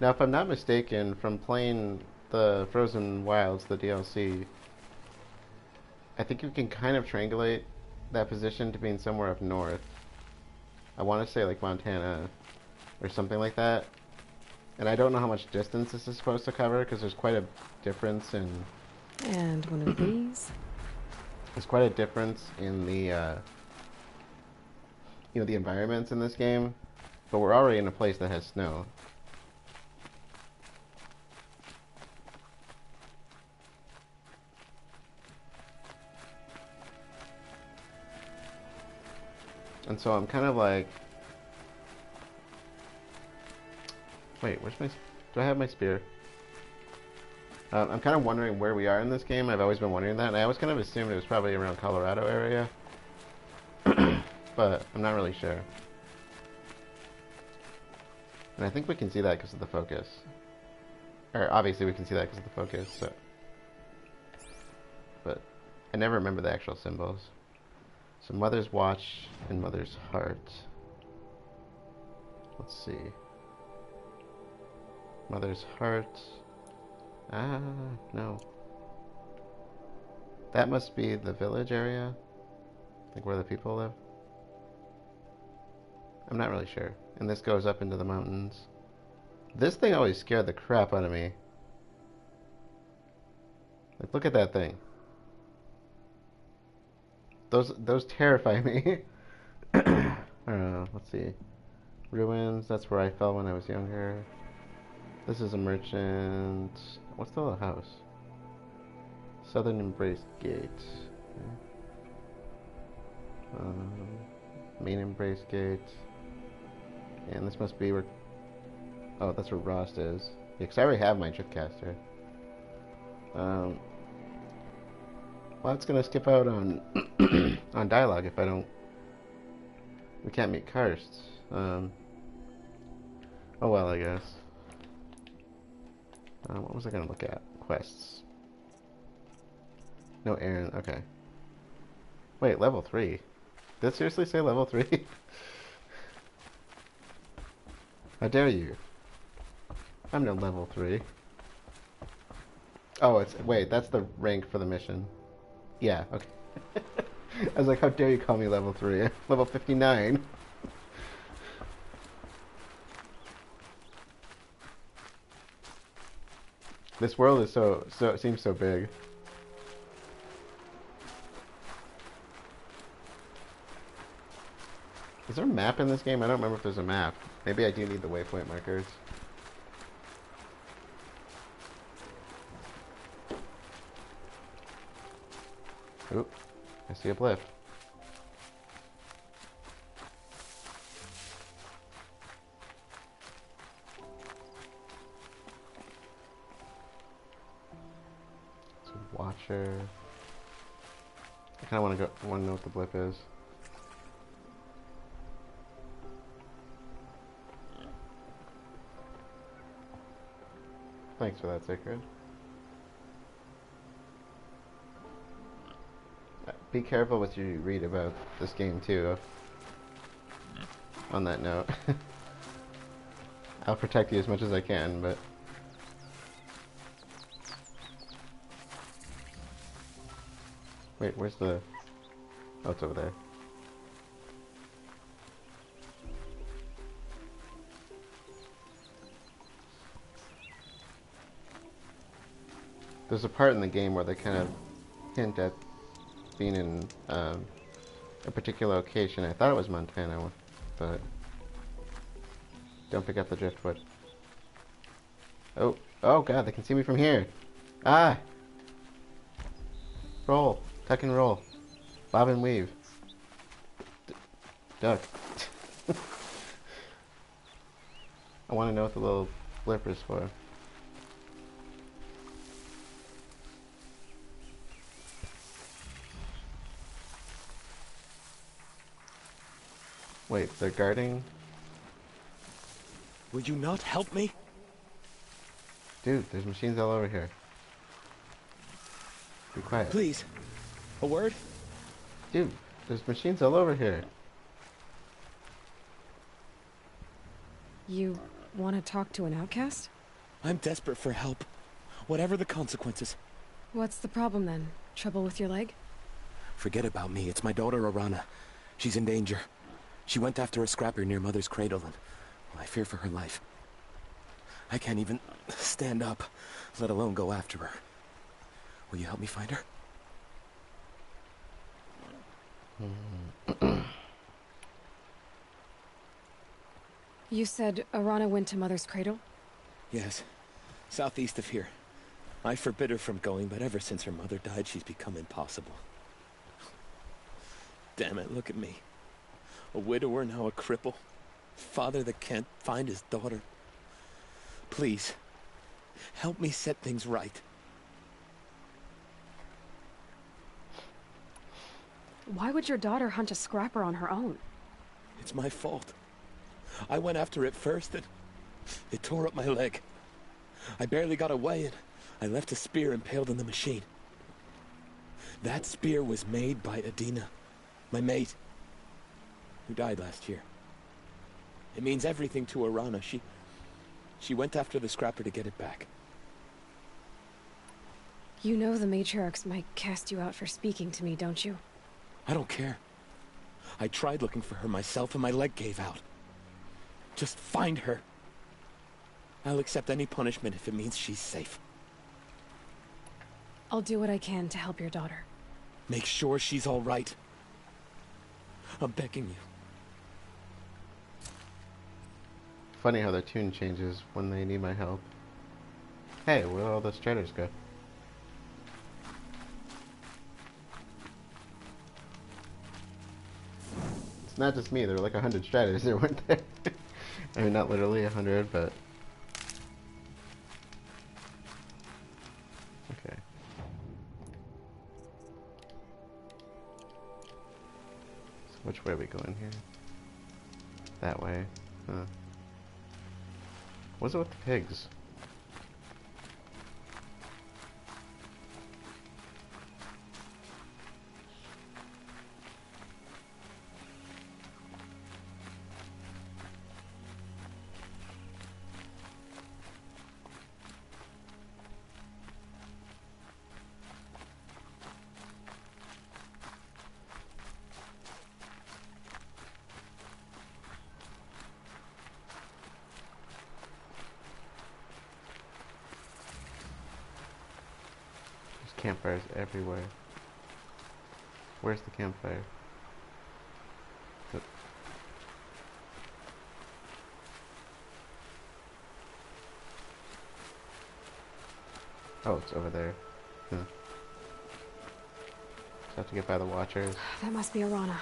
Now, if I'm not mistaken, from playing the Frozen Wilds, the DLC, I think you can kind of triangulate that position to being somewhere up north. I want to say like Montana or something like that. And I don't know how much distance this is supposed to cover because there's quite a difference in... And one of these. There's quite a difference in the, the environments in this game. But we're already in a place that has snow. And so I'm kind of like... Wait, where's my... Do I have my spear? I'm kind of wondering where we are in this game. I've always been wondering that. And I always kind of assumed it was probably around Colorado area. But I'm not really sure. And I think we can see that because of the focus. Or obviously we can see that because of the focus. So. But I never remember the actual symbols. So Mother's Watch and Mother's Heart. Let's see. Mother's Heart. Ah, no. That must be the village area, like where the people live. I'm not really sure. And this goes up into the mountains. This thing always scared the crap out of me. Like, look at that thing. Those terrify me. Let's see. Ruins, that's where I fell when I was younger. This is a merchant. What's the little house? Southern Embrace Gate. Okay. Main Embrace Gate. And this must be where... Oh, that's where Rost is. Yeah, because I already have my Driftcaster. Well, it's gonna skip out on on dialogue if I don't... We can't meet Karst. Oh well, I guess. What was I gonna look at? Quests. No errand. Okay. Wait, level 3. Did it seriously say level 3? How dare you? I'm no level 3. Oh, it's... Wait, that's the rank for the mission. Yeah, okay. I was like, how dare you call me level 3? Level 59. This world is so it seems so big. Is there a map in this game? I don't remember if there's a map. Maybe I do need the waypoint markers. Oop, I see a blip. It's a watcher. I kind of want to know what the blip is. Thanks for that, Sacred. Be careful what you read about this game, too. On that note. I'll protect you as much as I can, but... Wait, where's the... Oh, it's over there. There's a part in the game where they kind of hint at being in a particular location. I thought it was Montana, but don't pick up the driftwood. Oh god, they can see me from here. Ah! Roll. Tuck and roll. Bob and weave. Duck. I want to know what the little blip is for. Wait, they're guarding? Will you not help me? Dude, there's machines all over here. Be quiet. Please. A word? Dude, there's machines all over here. You want to talk to an outcast? I'm desperate for help. Whatever the consequences. What's the problem then? Trouble with your leg? Forget about me. It's my daughter, Arana. She's in danger. She went after a scrapper near Mother's cradle, and I fear for her life. I can't even stand up, let alone go after her. Will you help me find her? You said Arana went to Mother's cradle? Yes, southeast of here. I forbid her from going, but ever since her mother died, she's become impossible. Damn it, look at me. A widower, now a cripple. Father that can't find his daughter. Please, help me set things right. Why would your daughter hunt a scrapper on her own? It's my fault. I went after it first, and it tore up my leg. I barely got away, and I left a spear impaled in the machine. That spear was made by Adina, my mate, who died last year. It means everything to Arana. She went after the scrapper to get it back. You know the matriarchs might cast you out for speaking to me, don't you? I don't care. I tried looking for her myself and my leg gave out. Just find her. I'll accept any punishment if it means she's safe. I'll do what I can to help your daughter. Make sure she's all right. I'm begging you. Funny how the tune changes when they need my help. Hey, where'd all the striders go? It's not just me, there were like 100 striders that weren't there. I mean, not literally 100, but... Okay. So which way are we going here? That way. Huh. What's it with the pigs? Campfires everywhere. Where's the campfire? Oh, it's over there. Huh. Just have to get by the watchers. That must be Arana.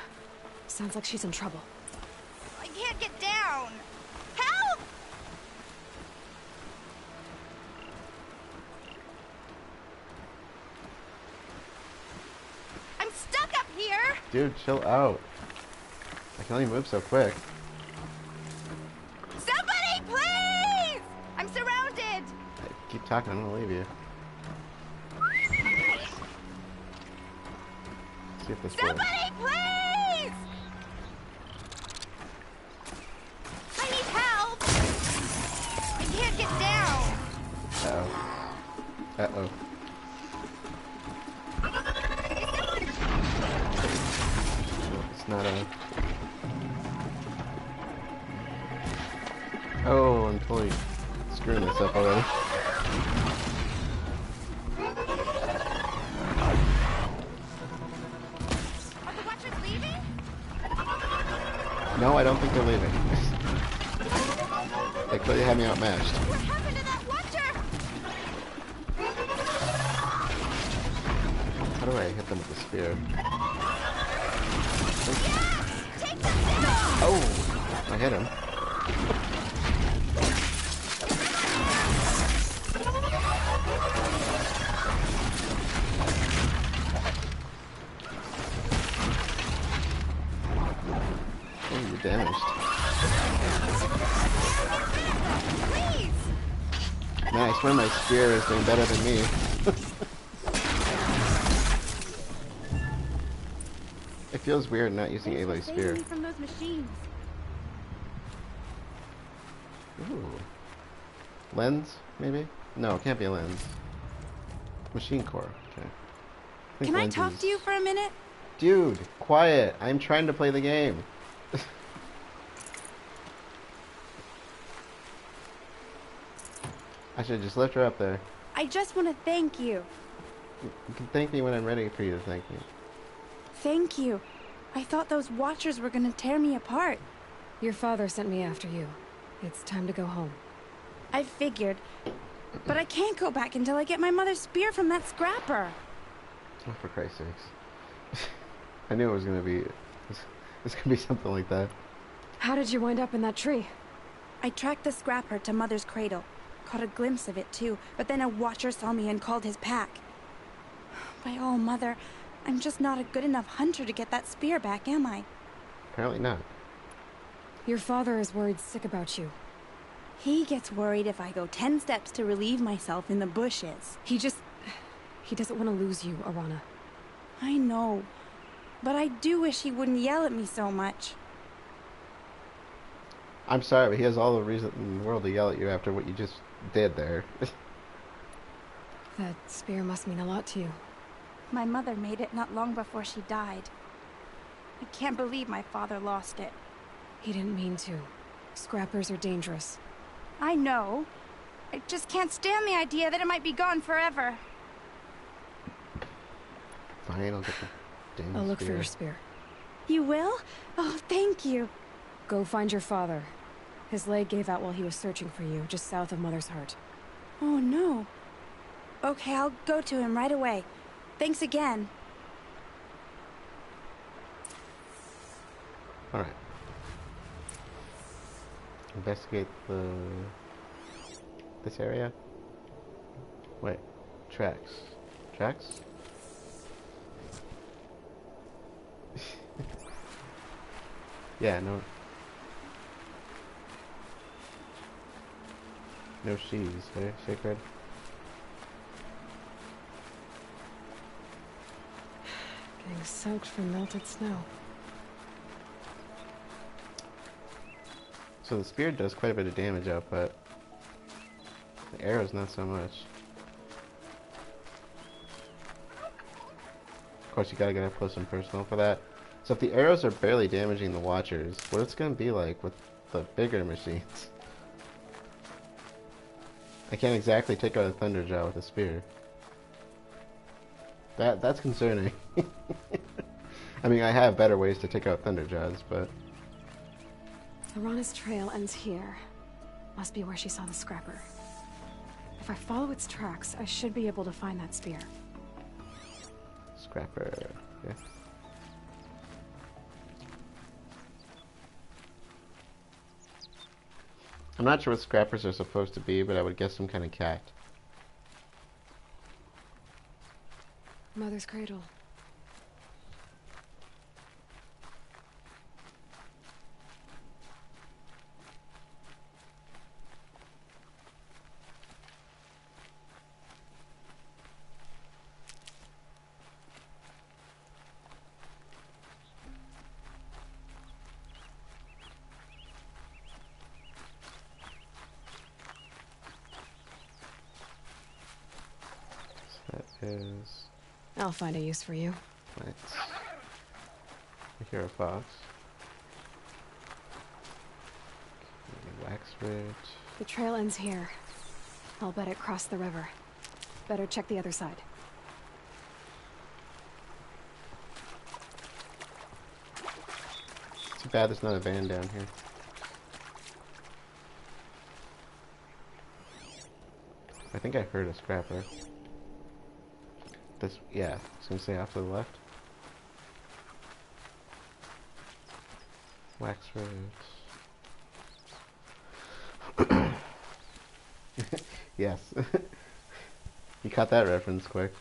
Sounds like she's in trouble. I can't get down! Help! I'm stuck up here! Dude, chill out. I can only move so quick. Somebody, please! I'm surrounded! Keep talking, I'm gonna leave you. See if this works. Somebody, please! I need help! I can't get down! Uh-oh. Uh-oh. It's not a... Oh, I'm totally screwing this up already. Are the Watchers leaving? No, I don't think they're leaving. They clearly have me outmatched. What happened to that Watcher? How do I hit them with the spear? Take them down! Oh! I hit him. Oh, you're damaged. Please! Man, I swear my spear is doing better than me. It feels weird not using Aloy's spear. From those machines. Ooh. Lens, maybe? No, it can't be a lens. Machine core. Okay. Can I talk to you for a minute? Dude, quiet. I'm trying to play the game. I should just lift her up there. I just want to thank you. You can thank me when I'm ready for you to thank me. Thank you. I thought those Watchers were gonna tear me apart. Your father sent me after you. It's time to go home. I figured. But I can't go back until I get my mother's spear from that scrapper. Oh, for Christ's sakes. I knew it was gonna be... It's gonna be something like that. How did you wind up in that tree? I tracked the scrapper to Mother's cradle. Caught a glimpse of it too, but then a Watcher saw me and called his pack. By all, Mother, I'm just not a good enough hunter to get that spear back, am I? Apparently not. Your father is worried sick about you. He gets worried if I go 10 steps to relieve myself in the bushes. He doesn't want to lose you, Arana. I know, but I do wish he wouldn't yell at me so much. I'm sorry, but he has all the reason in the world to yell at you after what you just did there. That spear must mean a lot to you. My mother made it not long before she died. I can't believe my father lost it. He didn't mean to. Scrappers are dangerous. I know. I just can't stand the idea that it might be gone forever. Fine, I'll get the damn I'll look spear. for your spear. You will? Oh, thank you. Go find your father. His leg gave out while he was searching for you, just south of Mother's Heart. Oh, no. Okay, I'll go to him right away. Thanks again. Alright. Investigate this area. Wait. Tracks. Tracks? Yeah, no. No sheaves, eh? Sacred. Getting soaked from melted snow. So the spear does quite a bit of damage output. The arrows not so much. Of course you gotta get up close and personal for that. So if the arrows are barely damaging the Watchers, what it's gonna be like with the bigger machines? I can't exactly take out a Thunderjaw with a spear. That's concerning. I mean, I have better ways to take out Thunderjaws, but... Lorana's trail ends here. Must be where she saw the scrapper. If I follow its tracks, I should be able to find that spear. Scrapper, yeah. I'm not sure what scrappers are supposed to be, but I would guess some kind of cat. Mother's cradle. That is... I'll find a use for you. Right. I hear a fox. Okay, Wax Ridge. The trail ends here. I'll bet it crossed the river. Better check the other side. Too bad there's not a van down here. I think I heard a scrapper. This, yeah, I was gonna say off to the left. Wax Ridge. Yes. You caught that reference quick.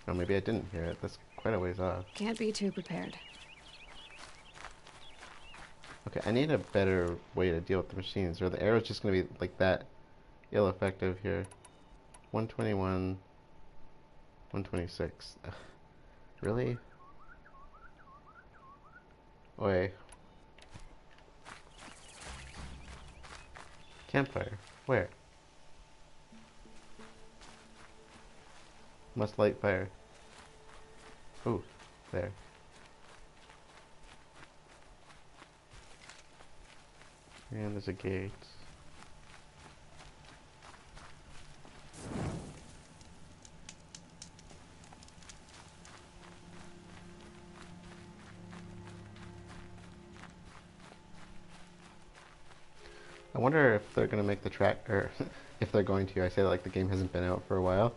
Or maybe I didn't hear it. That's quite a ways off. Can't be too prepared. Okay, I need a better way to deal with the machines, or the arrow's just gonna be like that ill-effective here. 121, 126. Ugh. Really? Oi. Campfire. Where? Must light fire. Ooh, there. And there's a gate. I wonder if they're going to make the track, or if they're going to, I say like the game hasn't been out for a while.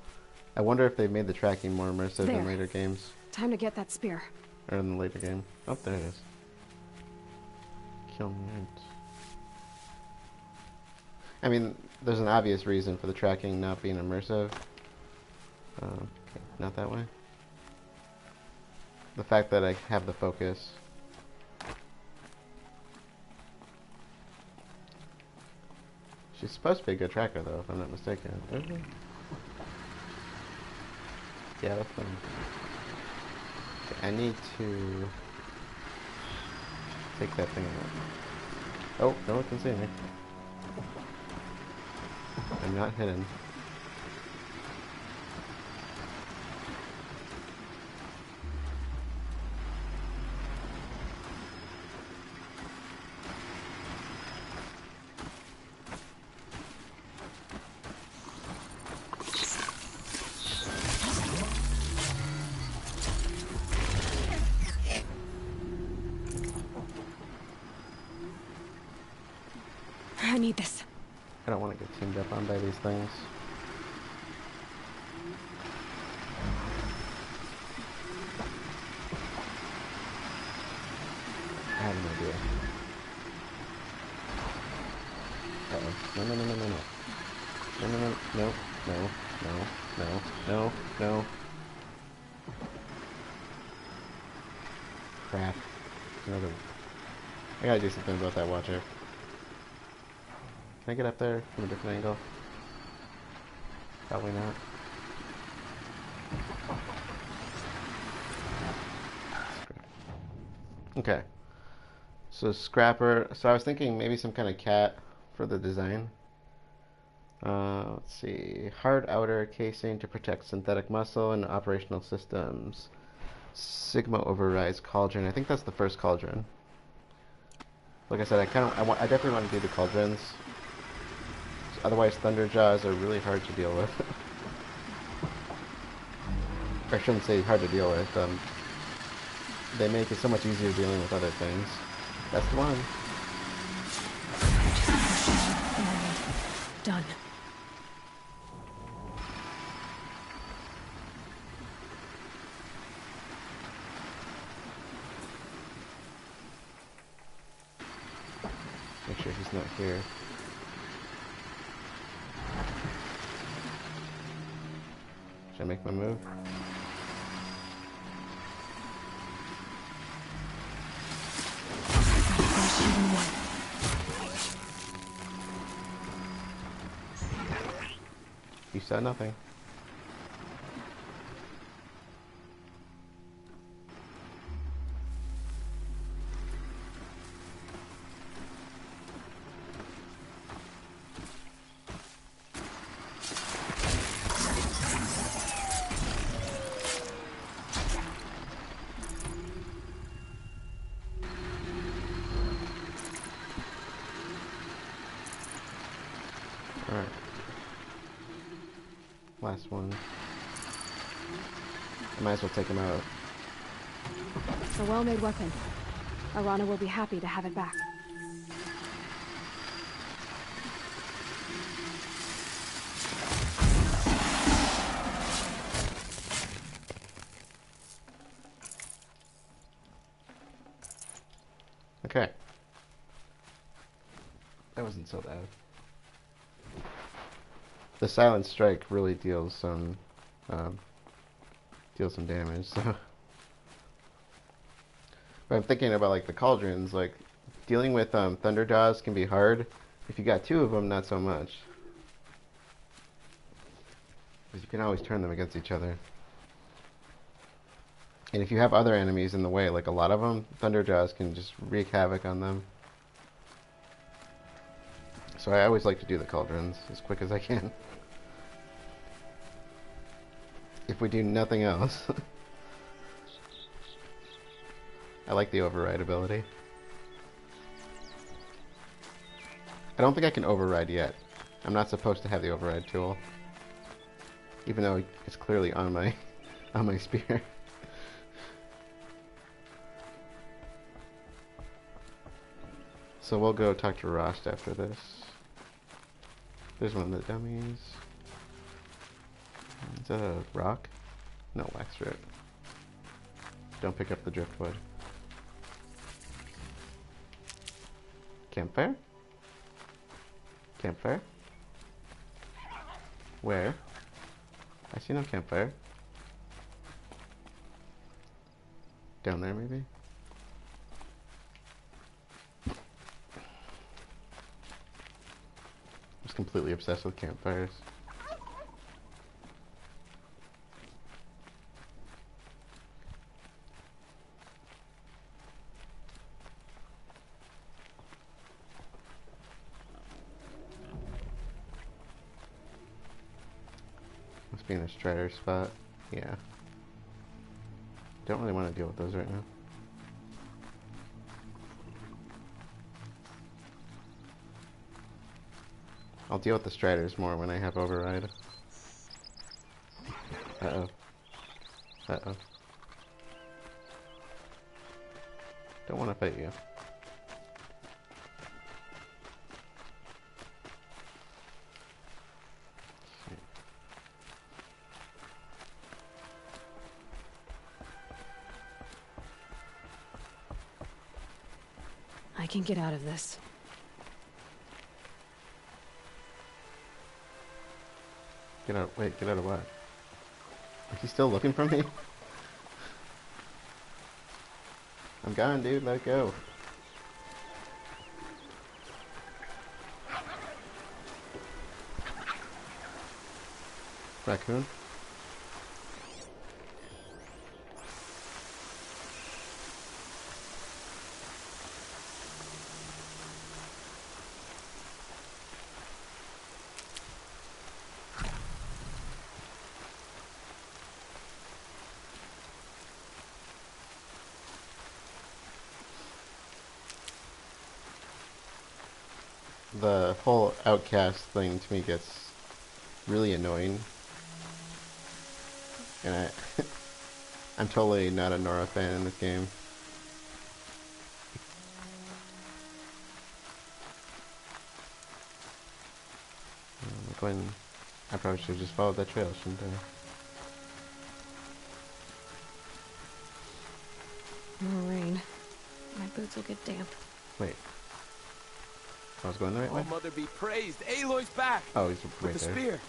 I wonder if they've made the tracking more immersive There. in later games. Time to get that spear. Or in the later game. Oh, there it is. Kill Mint. I mean, there's an obvious reason for the tracking not being immersive. Okay, not that way. The fact that I have the focus. She's supposed to be a good tracker, though, if I'm not mistaken. Yeah, that's fine. Okay, I need to Take that thing out. Oh, no one can see me. I'm not hidden. I need this. I don't want to get teamed up on by these things. I have an idea. Uh-oh. No, no, no, no, no, no. No, no, no, no, no, no, no, no, no. Crap. Another... I gotta do something about that watcher. Can I get up there from a different angle? Probably not. Okay. So scrapper. So I was thinking maybe some kind of cat for the design. Let's see. Hard outer casing to protect synthetic muscle and operational systems. Sigma overrides cauldron. I think that's the first cauldron. Like I said, I definitely want to do the cauldrons. Otherwise, Thunderjaws are really hard to deal with. I shouldn't say hard to deal with. They make it so much easier dealing with other things. That's the one. Done. Make sure he's not here. Should I make my move? You said nothing. Alright. Last one. I might as well take him out. It's a well-made weapon. Arana will be happy to have it back. Okay. That wasn't so bad. The Silent Strike really deals some damage, so. But I'm thinking about like the cauldrons, like dealing with Thunderjaws can be hard. If you got two of them, not so much. Because you can always turn them against each other. And if you have other enemies in the way, like a lot of them, Thunderjaws can just wreak havoc on them. So I always like to do the cauldrons as quick as I can. If we do nothing else. I like the override ability. I don't think I can override yet. I'm not supposed to have the override tool. Even though it's clearly on my spear. So we'll go talk to Rost after this. There's one of the dummies. Is that a rock? No, wax strip. Don't pick up the driftwood. Campfire? Campfire? Where? I see no campfire. Down there, maybe? I'm just completely obsessed with campfires. being a Strider spot. Yeah. Don't really want to deal with those right now. I'll deal with the Striders more when I have Override. Uh-oh. Uh-oh. Don't want to fight you. I can get out of this. Get out, wait, get out of what? Is he still looking for me? I'm gone, dude, let it go. Raccoon? The whole outcast thing to me gets really annoying. And I'm totally not a Nora fan in this game. I probably should have just followed that trail, shouldn't I? More rain. My boots will get damp. Wait. I was going the right way? Oh, Mother be praised! Aloy's back! Oh, he's right with the there. spear.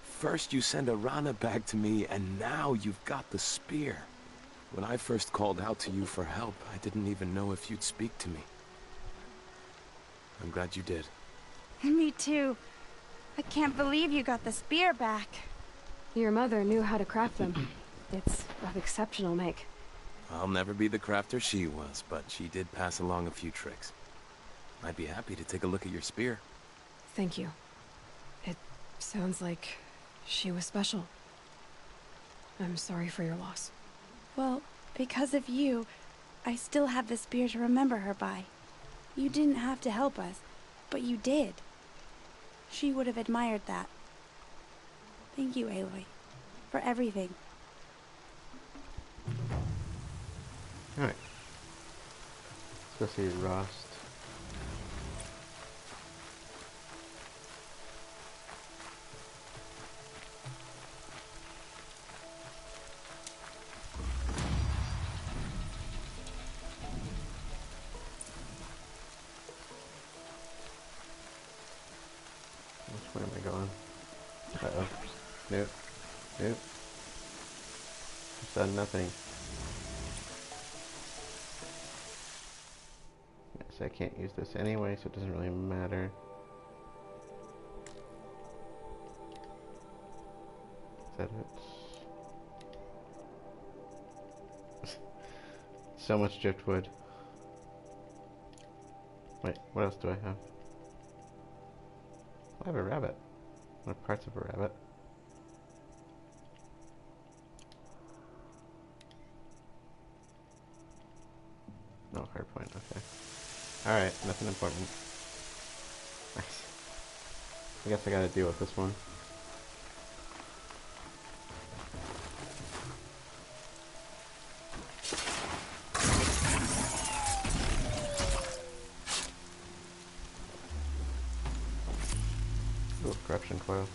First you send Arana back to me, and now you've got the spear. When I first called out to you for help, I didn't even know if you'd speak to me. I'm glad you did. Me too. I can't believe you got the spear back. Your mother knew how to craft them. It's of exceptional make. I'll never be the crafter she was, but she did pass along a few tricks. I'd be happy to take a look at your spear. Thank you. It sounds like she was special. I'm sorry for your loss. Well, because of you, I still have the spear to remember her by. You didn't have to help us, but you did. She would have admired that. Thank you, Aloy, for everything. Alright. Let's go see Rost. Which way am I going? Uh-oh. Nope. Nope. I've done nothing. Yes, I can't use this anyway, so it doesn't really matter. Is that it? So much driftwood. Wait, what else do I have? I have a rabbit. What parts of a rabbit? No, hard point, okay. Alright, nothing important. Nice. I guess I gotta deal with this one. Ooh, corruption coil.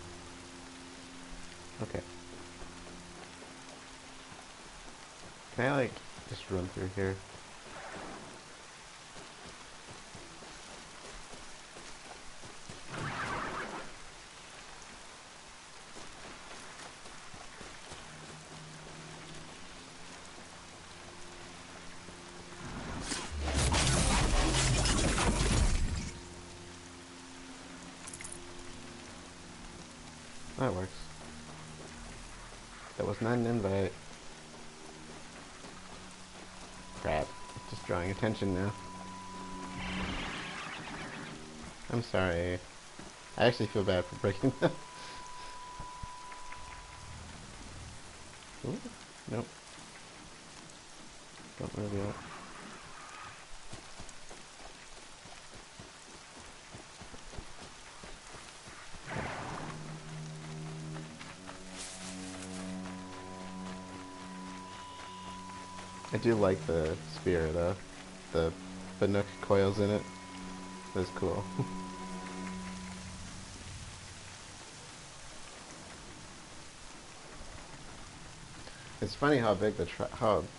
Okay. Can I, like, just run through here? That works. That was not an invite. Crap. It's just drawing attention now. I'm sorry. I actually feel bad for breaking them. Ooh, nope. Don't move yet. I do like the spear though. The Bannock coils in it. That's cool. It's funny how big the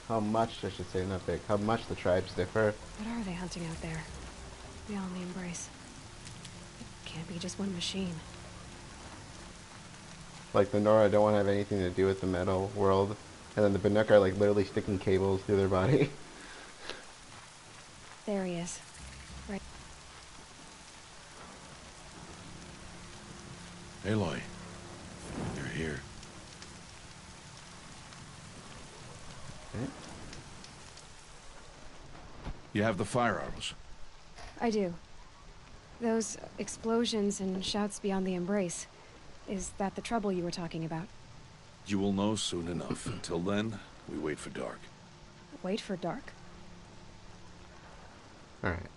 how much, I should say, not big, how much the tribes differ. What are they hunting out there? Beyond the Embrace. It can't be just one machine. Like the Nora don't want to have anything to do with the metal world, and then the Bannock are like literally sticking cables through their body. There he is. Right. Aloy, you're here. Okay. You have the fire arrows. I do. Those explosions and shouts beyond the Embrace. Is that the trouble you were talking about? You will know soon enough. Until then, we wait for dark. Wait for dark? Alright.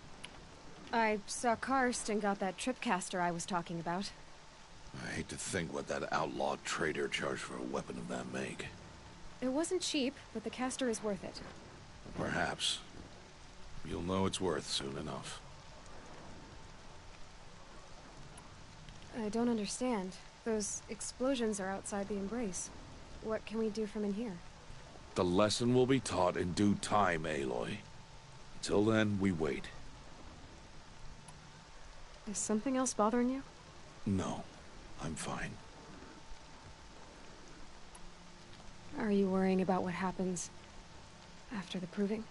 I saw Karst and got that tripcaster I was talking about. I hate to think what that outlawed trader charged for a weapon of that make. It wasn't cheap, but the caster is worth it. Perhaps. You'll know it's worth soon enough. I don't understand. Those explosions are outside the Embrace. What can we do from in here? The lesson will be taught in due time, Aloy. Until then, we wait. Is something else bothering you? No, I'm fine. Are you worrying about what happens after the proving?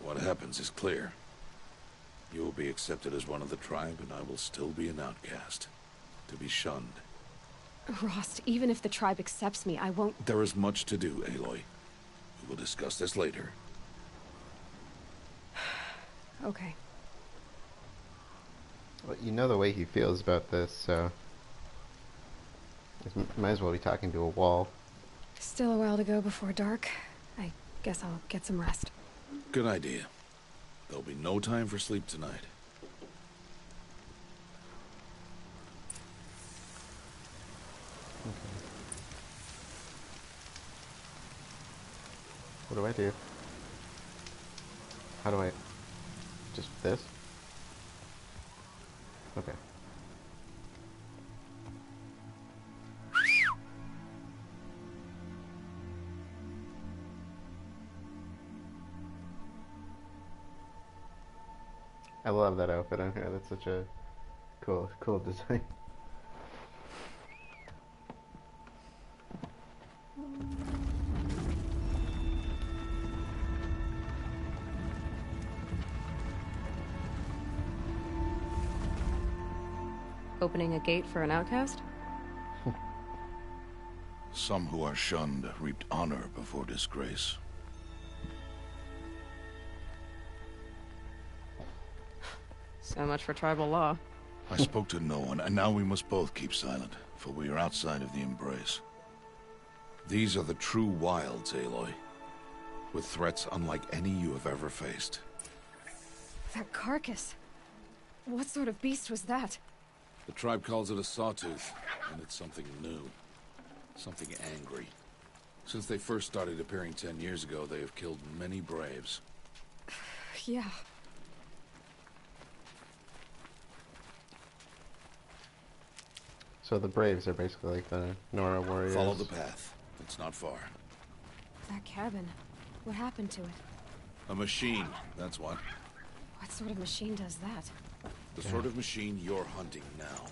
What happens is clear. You will be accepted as one of the tribe, and I will still be an outcast. To be shunned. Rost, even if the tribe accepts me, I won't— There is much to do, Aloy. We will discuss this later. Okay. Well, you know the way he feels about this, so... might as well be talking to a wall. Still a while to go before dark. I guess I'll get some rest. Good idea. There'll be no time for sleep tonight. What do I do? How do I... just this? Okay. I love that outfit on here. That's such a cool design. Opening a gate for an outcast? Some who are shunned reaped honor before disgrace. So much for tribal law. I spoke to no one, and now we must both keep silent, for we are outside of the Embrace. These are the true wilds, Aloy, with threats unlike any you have ever faced. That carcass. What sort of beast was that? The tribe calls it a Sawtooth, and it's something new. Something angry. Since they first started appearing 10 years ago, they have killed many braves. Yeah. So the Braves are basically like the Nora warriors. Follow the path. It's not far. That cabin. What happened to it? A machine, that's what. What sort of machine does that? The sort of machine you're hunting now.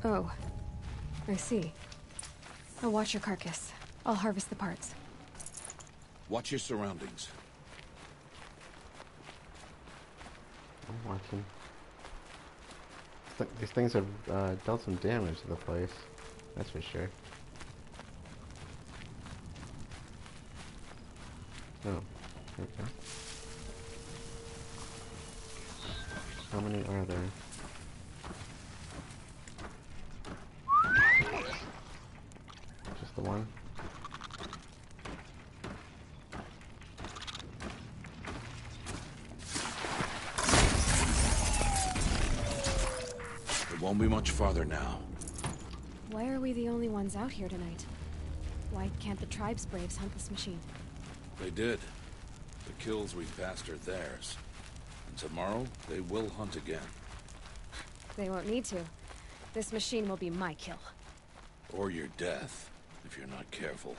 Oh. I see. I'll watch your carcass. I'll harvest the parts. Watch your surroundings. I'm watching. These things have dealt some damage to the place. That's for sure. Oh, there we go. How many are there? the one. It won't be much farther now. Why are we the only ones out here tonight? Why can't the tribe's braves hunt this machine? They did. The kills we passed are theirs. And tomorrow, they will hunt again. They won't need to. This machine will be my kill. Or your death, if you're not careful.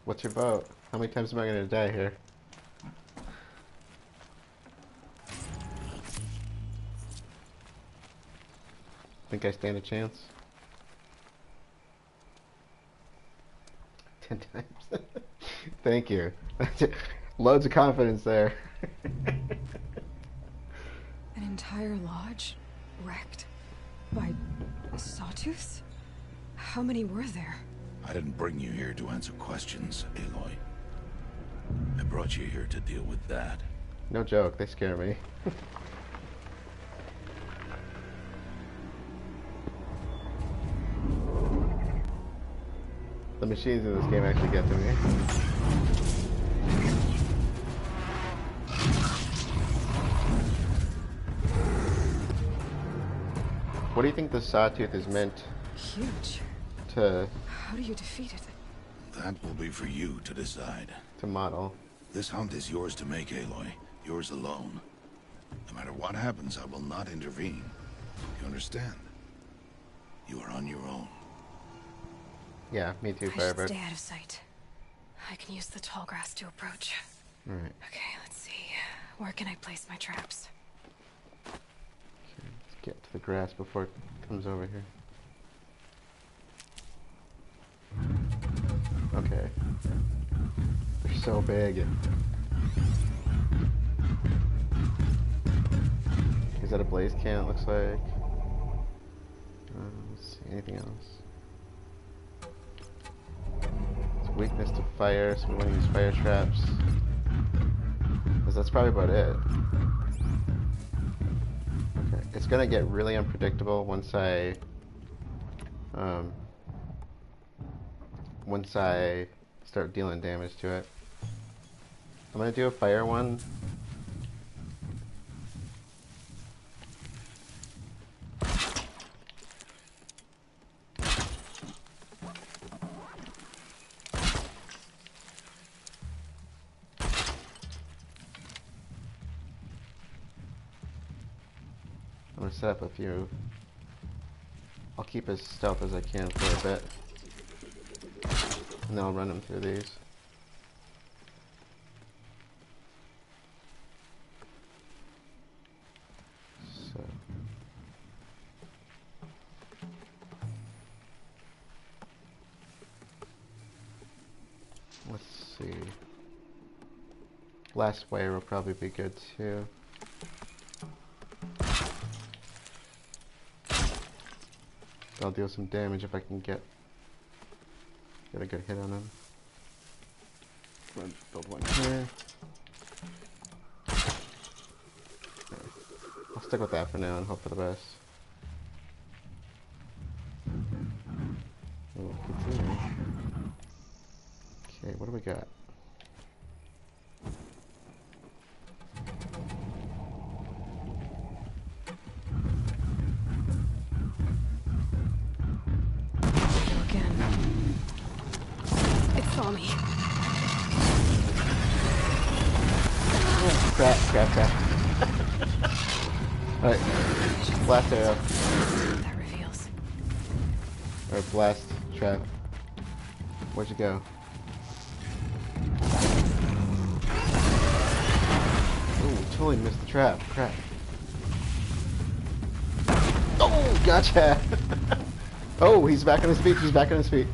What's your vote? How many times am I gonna die here? Think I stand a chance? 10 times. Thank you. Loads of confidence there. An entire lodge wrecked by Sawtooths? How many were there? I didn't bring you here to answer questions, Aloy. I brought you here to deal with that. No joke, they scare me. The machines in this game actually get to me. What do you think the Sawtooth is meant Huge. to... How do you defeat it? That will be for you to decide. To model. This hunt is yours to make, Aloy. Yours alone. No matter what happens, I will not intervene. You understand? You are on your own. Yeah, me too, I should Firebird. stay out of sight. I can use the tall grass to approach. Alright. Okay, let's see. Where can I place my traps? Let's get to the grass before it comes over here. Okay. They're so big. Is that a blaze can, it looks like? Let's see, anything else? It's weakness to fire, so we want to use fire traps. Because that's probably about it. Okay, it's gonna get really unpredictable once I start dealing damage to it. I'm gonna do a fire one. I'm gonna set up a few. I'll keep as stealth as I can for a bit. And then I'll run them through these. So. Let's see. Last wire will probably be good too. I'll deal some damage if I can get a good hit on him. Build one here. Okay. I'll stick with that for now and hope for the best. We'll continue. Okay, what do we got? Crap. Alright. Blast arrow. That reveals. Or blast trap. Where'd you go? Ooh, totally missed the trap. Crap. Oh, gotcha! Oh, he's back on his feet. He's back on his feet.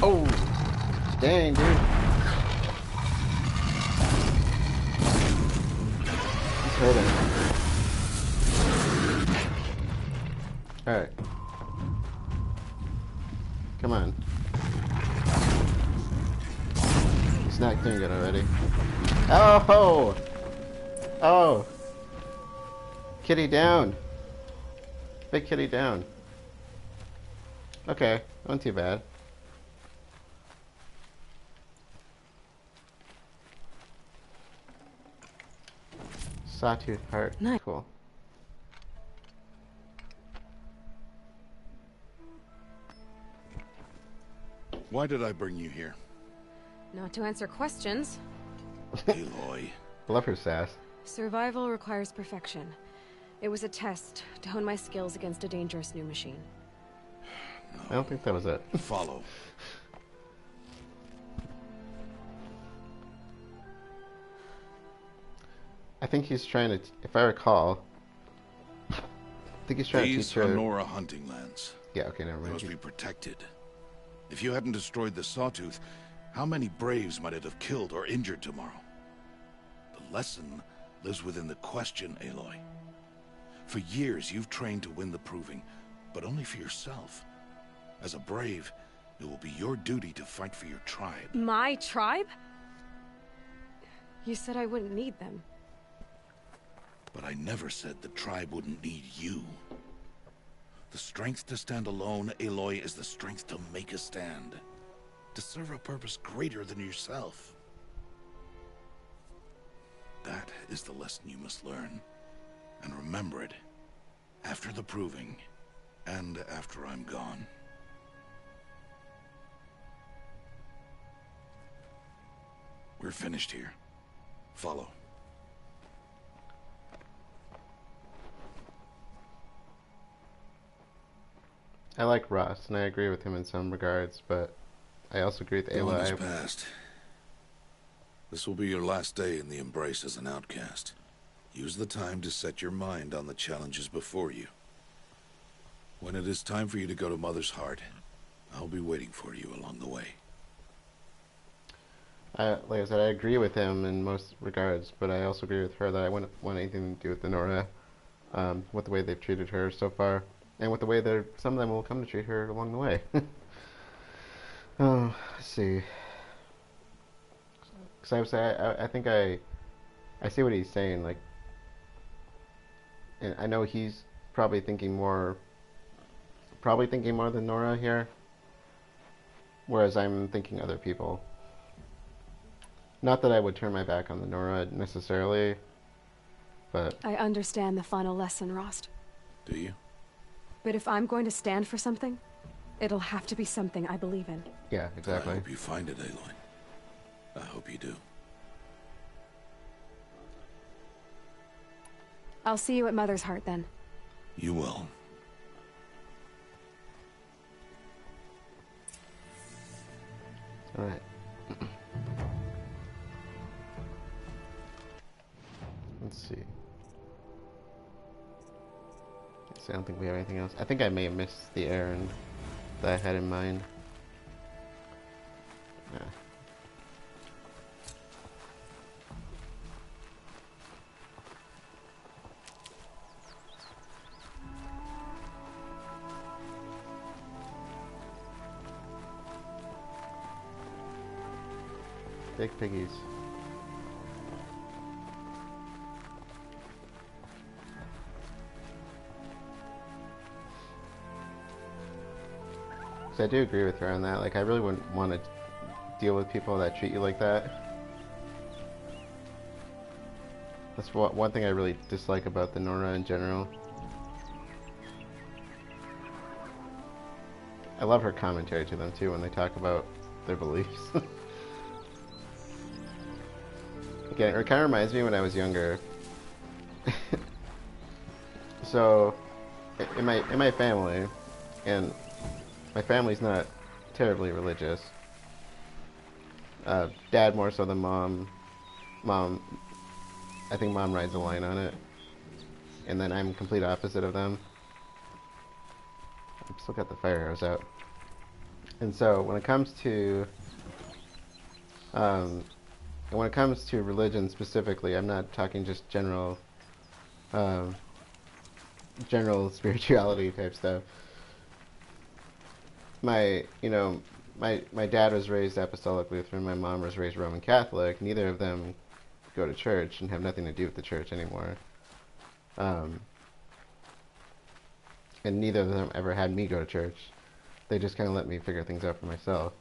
Oh, dang, dude. He's hurting. Alright. Come on. He's not doing it already. Oh! Oh! Kitty down! Big kitty down. Okay, not too bad. Sawtooth heart. Nice. Cool. Why did I bring you here? Not to answer questions. Aloy. Love her sass. Survival requires perfection. It was a test to hone my skills against a dangerous new machine. No. I don't think that was it. Follow. I think he's trying to, if I recall, I think he's trying to teach her. These are Nora hunting lands. Yeah, okay, never mind. They must be protected. If you hadn't destroyed the Sawtooth, how many Braves might it have killed or injured tomorrow? The lesson lives within the question, Aloy. For years, you've trained to win the Proving, but only for yourself. As a Brave, it will be your duty to fight for your tribe. My tribe? You said I wouldn't need them. But I never said the tribe wouldn't need you. The strength to stand alone, Aloy, is the strength to make a stand. To serve a purpose greater than yourself. That is the lesson you must learn. And remember it. After the Proving. And after I'm gone. We're finished here. Follow. I like Rost, and I agree with him in some regards, but I also agree with Dawn has Aloy. passed. This will be your last day in the Embrace as an outcast. Use the time to set your mind on the challenges before you. When it is time for you to go to Mother's Heart, I'll be waiting for you along the way. Like I said, I agree with him in most regards, but I also agree with her that I wouldn't want anything to do with the Nora, with the way they've treated her so far, and with the way that some of them will come to treat her along the way. Oh, let's see. Because I think I see what he's saying. Like, and I know he's probably thinking more than Nora here, whereas I'm thinking other people. Not that I would turn my back on the Nora necessarily, but I understand the final lesson, Rost. Do you? But if I'm going to stand for something, it'll have to be something I believe in. Yeah, exactly. I hope you find it, Aloy. I hope you do. I'll see you at Mother's Heart then. You will. Alright. Let's see. I don't think we have anything else. I think I may have missed the errand that I had in mind. Yeah. Big piggies. So I do agree with her on that. Like, I really wouldn't want to deal with people that treat you like that. That's one thing I really dislike about the Nora in general. I love her commentary to them too when they talk about their beliefs. Again, it kind of reminds me when I was younger. So, in my family, and my family's not terribly religious. Dad more so than mom. I think mom rides the line on it. And then I'm complete opposite of them. I've still got the fire arrows out. And so when it comes to religion specifically, I'm not talking just general spirituality type stuff. my, my dad was raised Apostolic Lutheran, my mom was raised Roman Catholic. Neither of them go to church and have nothing to do with the church anymore. And neither of them ever had me go to church. They just kind of let me figure things out for myself.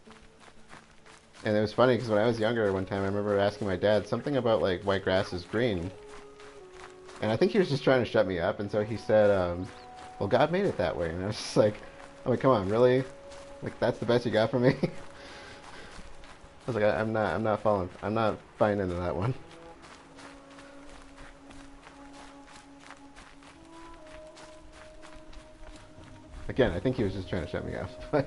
And it was funny because when I was younger, one time I remember asking my dad something about like white grass is green. And I think he was just trying to shut me up. And so he said, well, God made it that way. And I was just like, I'm like, come on, really? Like, that's the best you got for me? I was like, I'm not buying into that one. Again, I think he was just trying to shut me up. But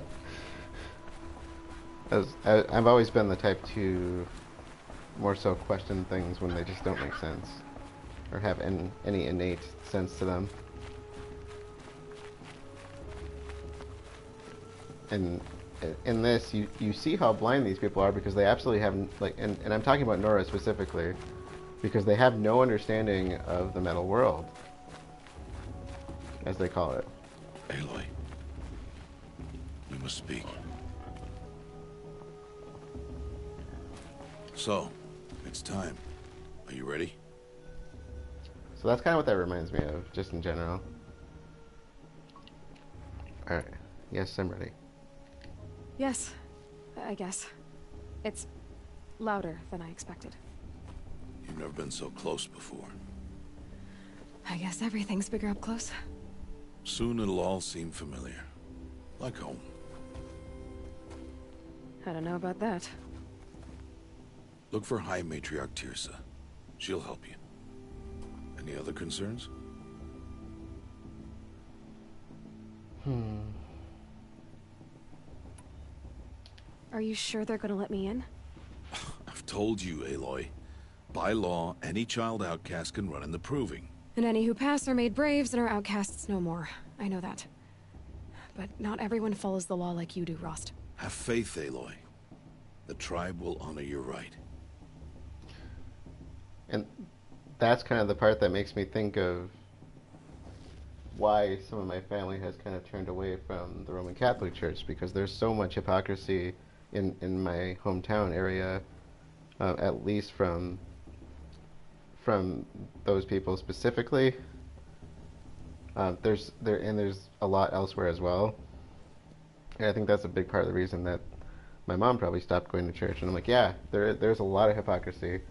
I've always been the type to more so question things when they just don't make sense or have any innate sense to them. And in this, you see how blind these people are because they absolutely have, like, and I'm talking about Nora specifically, because they have no understanding of the metal world, as they call it. Aloy, you must speak. So, it's time. Are you ready? So that's kind of what that reminds me of, just in general. Alright. Yes, I'm ready. Yes, I guess. It's louder than I expected. You've never been so close before. I guess everything's bigger up close. Soon it'll all seem familiar. Like home. I don't know about that. Look for High Matriarch Tirsa. She'll help you. Any other concerns? Are you sure they're gonna let me in? I've told you, Aloy. By law, any child outcast can run in the Proving. And any who pass are made braves and are outcasts no more. I know that. But not everyone follows the law like you do, Rost. Have faith, Aloy. The tribe will honor your right. And that's kind of the part that makes me think of why some of my family has kind of turned away from the Roman Catholic Church, because there's so much hypocrisy in my hometown area, at least from those people specifically. There's a lot elsewhere as well. And I think that's a big part of the reason that my mom probably stopped going to church. And I'm like, yeah, there's a lot of hypocrisy.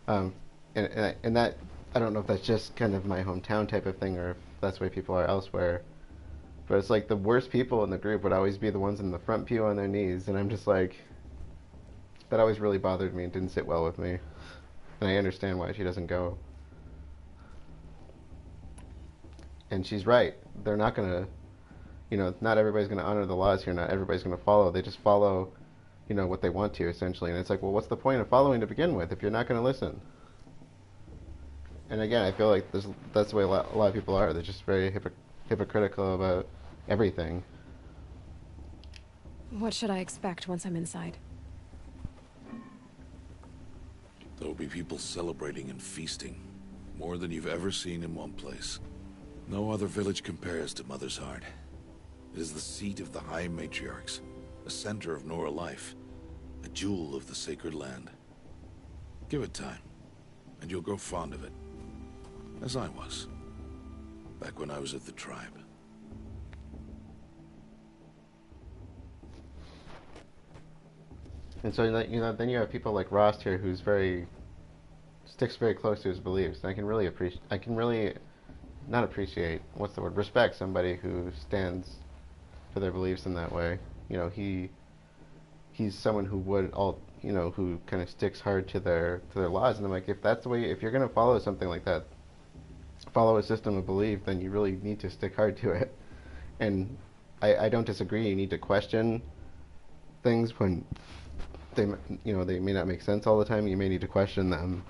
And that, I don't know if that's just kind of my hometown type of thing or if that's the way people are elsewhere. But it's like the worst people in the group would always be the ones in the front pew on their knees. And I'm just like, that always really bothered me and didn't sit well with me. And I understand why she doesn't go. And she's right. They're not going to, not everybody's going to honor the laws here. Not everybody's going to follow. They just follow, what they want to, essentially. And it's like, well, what's the point of following to begin with if you're not going to listen? And again, I feel like that's the way a lot of people are. They're just very hypocritical about everything. What should I expect once I'm inside? There will be people celebrating and feasting. More than you've ever seen in one place. No other village compares to Mother's Heart. It is the seat of the High Matriarchs, a center of Nora life, a jewel of the sacred land. Give it time, and you'll grow fond of it. As I was, back when I was at the tribe. And so, then you have people like Rost here, who's sticks very close to his beliefs. And I can really not appreciate, what's the word, respect somebody who stands for their beliefs in that way. He's someone who who kind of sticks hard to their laws. And I'm like, if that's the way, if you're going to follow something like that, follow a system of belief, then you really need to stick hard to it. And I don't disagree. You need to question things when they may not make sense all the time. You may need to question them.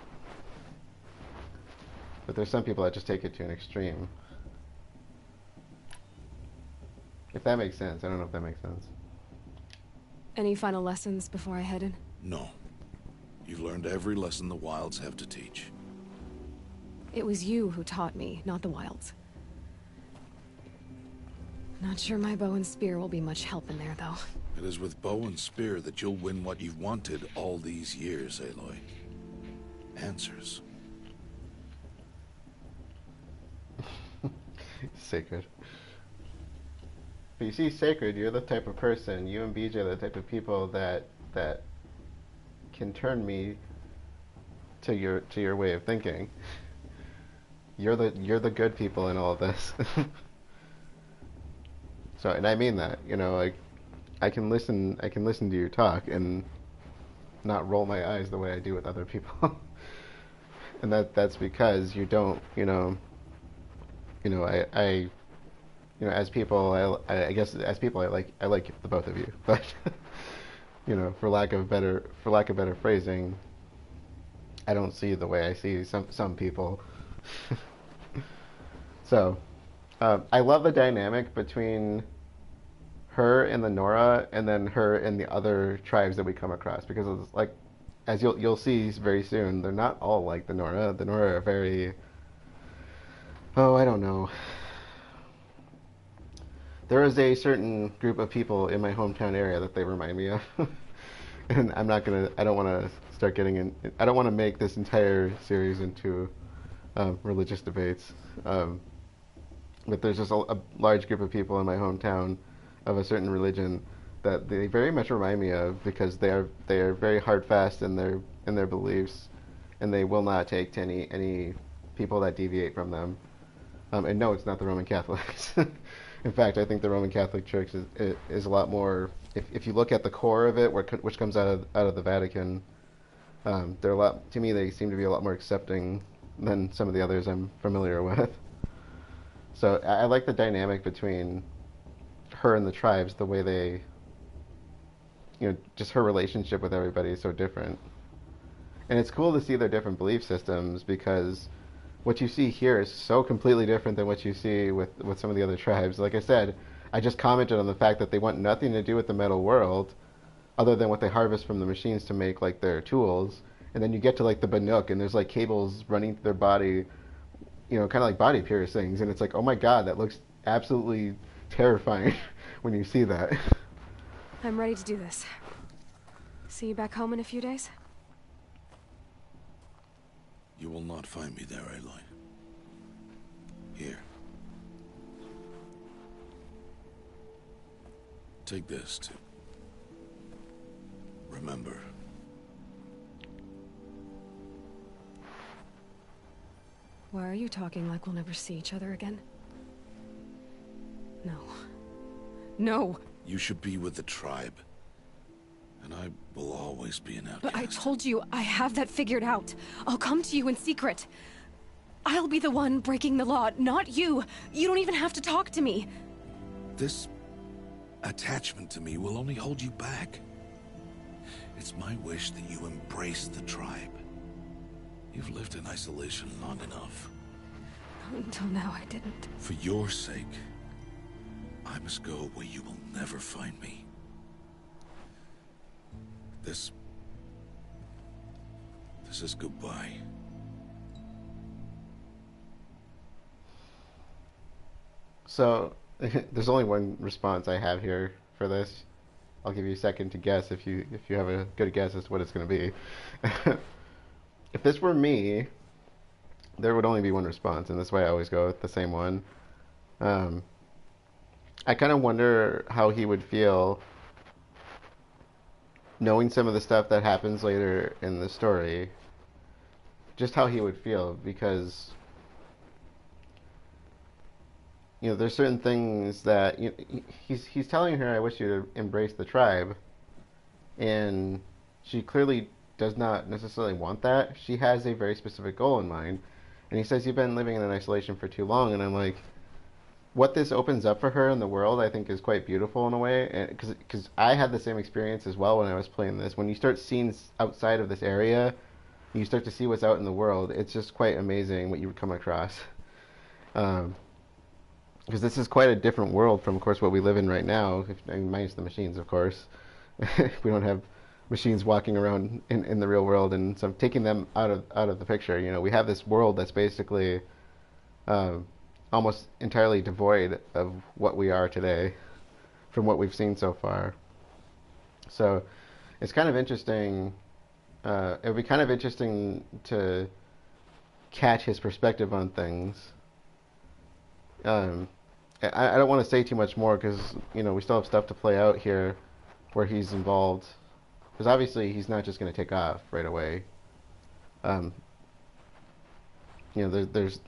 But there's some people that just take it to an extreme. If that makes sense. I don't know if that makes sense. Any final lessons before I head in? No. You've learned every lesson the Wilds have to teach. It was you who taught me, not the Wilds. Not sure my bow and spear will be much help in there, though. It is with bow and spear that you'll win what you've wanted all these years, Aloy. Answers. Sacred. But you see, Sacred, you're the type of person, you and BJ are the type of people that can turn me to your way of thinking. You're the good people in all of this. So, and I mean that, you know, like I can listen to you talk and not roll my eyes the way I do with other people. And that's because you don't, I as people, I guess as people, I like the both of you, but for lack of better phrasing, I don't see the way I see some people. So, I love the dynamic between her and the Nora, and then her and the other tribes that we come across, because it's like, as you'll see very soon, they're not all like the Nora. The Nora are very, I don't know. There is a certain group of people in my hometown area that they remind me of. And I don't want to start getting in, I don't want to make this entire series into religious debates. But there's just a large group of people in my hometown of a certain religion that they very much remind me of, because they are very hard fast in their beliefs, and they will not take to any people that deviate from them. And no, it's not the Roman Catholics. In fact, I think the Roman Catholic Church is a lot more. If you look at the core of it, which comes out of the Vatican, they're a lot. To me, they seem to be a lot more accepting than some of the others I'm familiar with. So I like the dynamic between her and the tribes, the way they, just her relationship with everybody is so different. And it's cool to see their different belief systems, because what you see here is so completely different than what you see with some of the other tribes. Like I said, I just commented on the fact that they want nothing to do with the metal world other than what they harvest from the machines to make like their tools. And then you get to like the Banuk, and there's like cables running through their body, kind of like body piercings, and it's like, oh my god, that looks absolutely terrifying when you see that. I'm ready to do this. See you back home in a few days? You will not find me there, Aloy. Here. Take this to remember. Why are you talking like we'll never see each other again? No. No! You should be with the tribe. And I will always be an outcast. But I told you, I have that figured out. I'll come to you in secret. I'll be the one breaking the law, not you. You don't even have to talk to me. This attachment to me will only hold you back. It's my wish that you embrace the tribe. You've lived in isolation long enough. Until now, I didn't. For your sake, I must go where you will never find me. This is goodbye. So, there's only one response I have here for this. I'll give you a second to guess if you have a good guess as to what it's going to be. If this were me, there would only be one response, and that's why I always go with the same one. I kind of wonder how he would feel knowing some of the stuff that happens later in the story, just how he would feel, because there's certain things that he's telling her, I wish you to embrace the tribe, and she clearly does not necessarily want that. She has a very specific goal in mind, and he says, you've been living in isolation for too long, and I'm like, what this opens up for her in the world, I think, is quite beautiful in a way, because I had the same experience as well when I was playing this. When you start seeing outside of this area, you start to see what's out in the world. It's just quite amazing what you would come across. Because this is quite a different world from, of course, what we live in right now, minus the machines, of course. We don't have machines walking around in the real world, and so taking them out of the picture. We have this world that's basically almost entirely devoid of what we are today from what we've seen so far. So it's kind of interesting. It would be kind of interesting to catch his perspective on things. I don't want to say too much more because, you know, we still have stuff to play out here where he's involved. Because obviously he's not just going to take off right away. You know, there's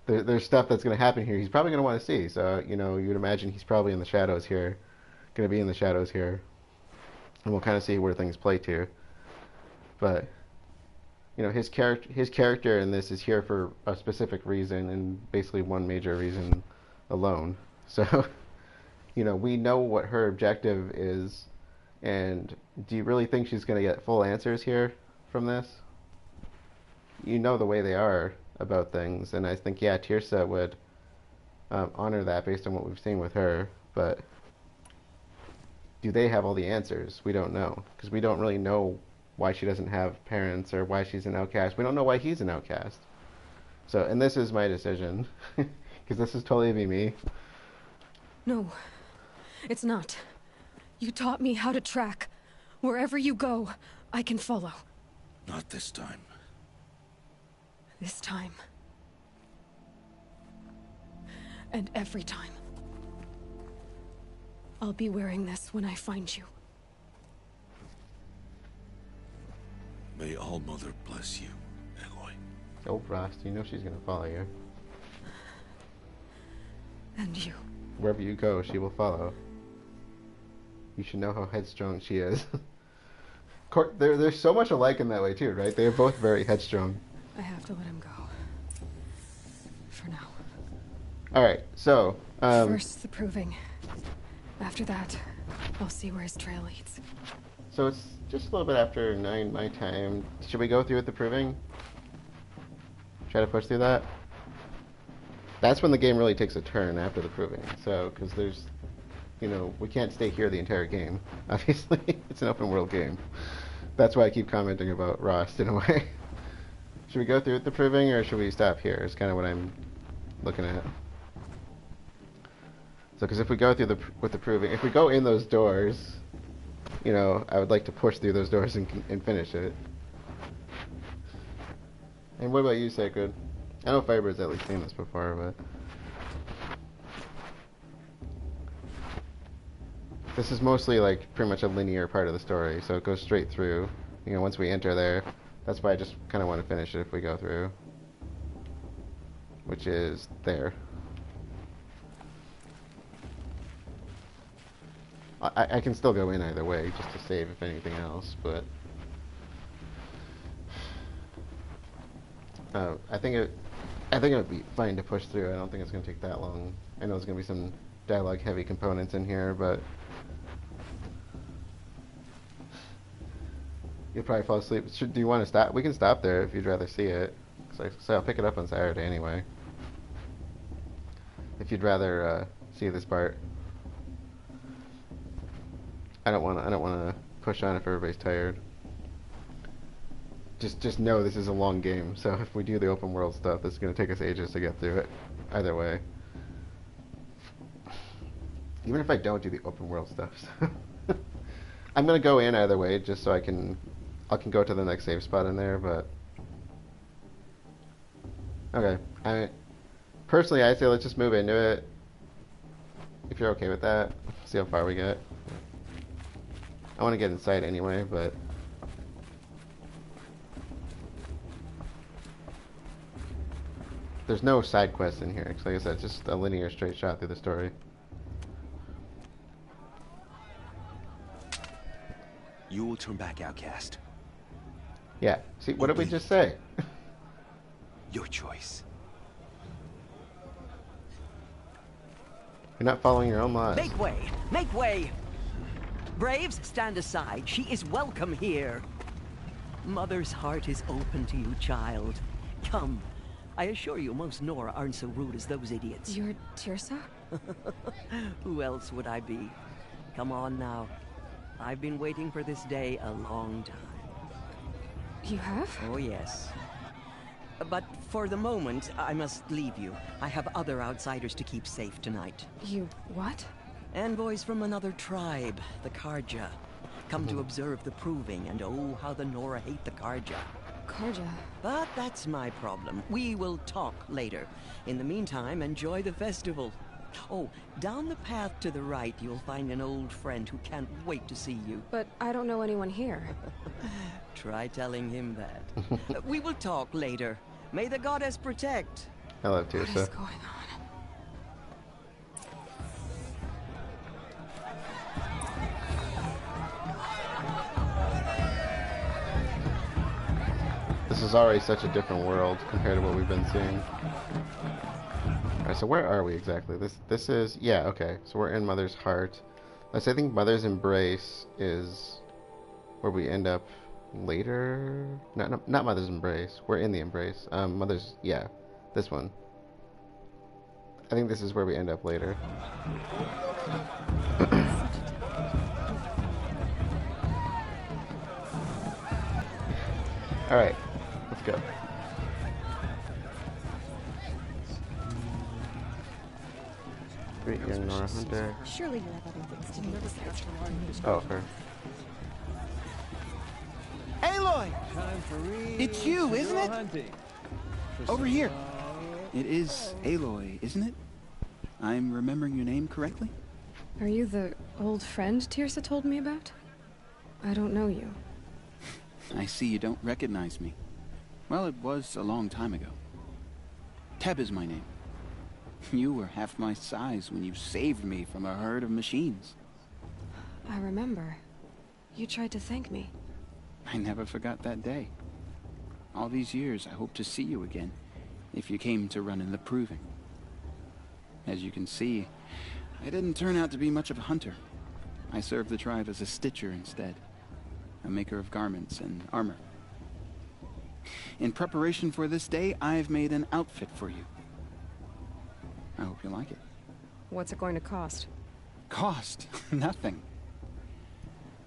there's stuff that's going to happen here he's probably going to want to see. So, you know, you would imagine he's probably in the shadows here, going to be in the shadows here. And we'll kind of see where things play to. But, you know, his character in this is here for a specific reason, and basically one major reason alone. So, you know, we know what her objective is, and do you really think she's going to get full answers here from this? You know the way they are about things, and I think, yeah, Tirsa would honor that based on what we've seen with her, but do they have all the answers? We don't know, because we don't really know why she doesn't have parents or why she's an outcast. We don't know why he's an outcast. So, and this is my decision, because this is totally be me. No, it's not. You taught me how to track. Wherever you go, I can follow. Not this time. This time. And every time. I'll be wearing this when I find you. May All-Mother bless you, Aloy. Oh, Rost, you know she's going to follow you. And you. Wherever you go, she will follow. You should know how headstrong she is. They're so much alike in that way, too, right? They're both very headstrong. I have to let him go. For now. Alright, so... First, the proving. After that, I'll see where his trail leads. So it's just a little bit after 9 my time. Should we go through with the proving? Try to push through that? That's when the game really takes a turn, after the proving. So, because there's, you know, we can't stay here the entire game. Obviously, it's an open world game. That's why I keep commenting about Rost in a way. Should we go through with the proving, or should we stop here? Is kind of what I'm looking at. So, because if we go through with the proving, if we go in those doors, you know, I would like to push through those doors and finish it. And what about you, Sacred? I know Firebird's at least seen this before, but... This is mostly, like, pretty much a linear part of the story, so it goes straight through. You know, once we enter there, that's why I just kind of want to finish it if we go through. Which is there. I can still go in either way, just to save if anything else, but... I think it would be fine to push through. I don't think it's going to take that long. I know there's going to be some dialogue-heavy components in here, but... You'll probably fall asleep. Do you want to stop? We can stop there if you'd rather see it. So I'll pick it up on Saturday anyway. If you'd rather see this part. I don't want to push on if everybody's tired. Just know this is a long game, so if we do the open world stuff, it's going to take us ages to get through it. Either way. Even if I don't do the open world stuff. I'm going to go in either way, just so I can go to the next save spot in there, but... Okay. Personally, I say let's just move into it. If you're okay with that. See how far we get. I want to get inside anyway, but... There's no side quests in here, because like I said, it's just a linear straight shot through the story. You will turn back, outcast. Yeah. See, what did we just say? Your choice. You're not following your own laws. Make way! Make way! Braves, stand aside. She is welcome here. Mother's heart is open to you, child. Come. I assure you, most Nora aren't so rude as those idiots. You're Tirsa? Who else would I be? Come on now. I've been waiting for this day a long time. You have? Oh, yes. But for the moment, I must leave you. I have other outsiders to keep safe tonight. You what? Envoys from another tribe, the Karja. Come to observe the proving, and oh, how the Nora hate the Karja. Karja? But that's my problem. We will talk later. In the meantime, enjoy the festival. Oh, down the path to the right, you'll find an old friend who can't wait to see you. But I don't know anyone here. Try telling him that. We will talk later. May the goddess protect. Hello, Tirsa. What is going on? This is already such a different world compared to what we've been seeing. Alright, so where are we exactly? This is... Yeah, okay. So we're in Mother's Heart. I think Mother's Embrace is where we end up later. Not Mother's Embrace. We're in the Embrace. Mother's... Yeah, this one. I think this is where we end up later. Alright, let's go. Great young Nora Hunter. Surely you have other things to do besides Oh, her. Aloy! It's you, isn't it? Over here. It is Aloy, isn't it? I'm remembering your name correctly? Are you the old friend Tirsa told me about? I don't know you. I see you don't recognize me. Well, it was a long time ago. Teb is my name. You were half my size when you saved me from a herd of machines. I remember. You tried to thank me. I never forgot that day. All these years, I hope to see you again, if you came to run in the proving. As you can see, I didn't turn out to be much of a hunter. I served the tribe as a stitcher instead, a maker of garments and armor. In preparation for this day, I've made an outfit for you. I hope you like it. What's it going to cost? Cost? Nothing.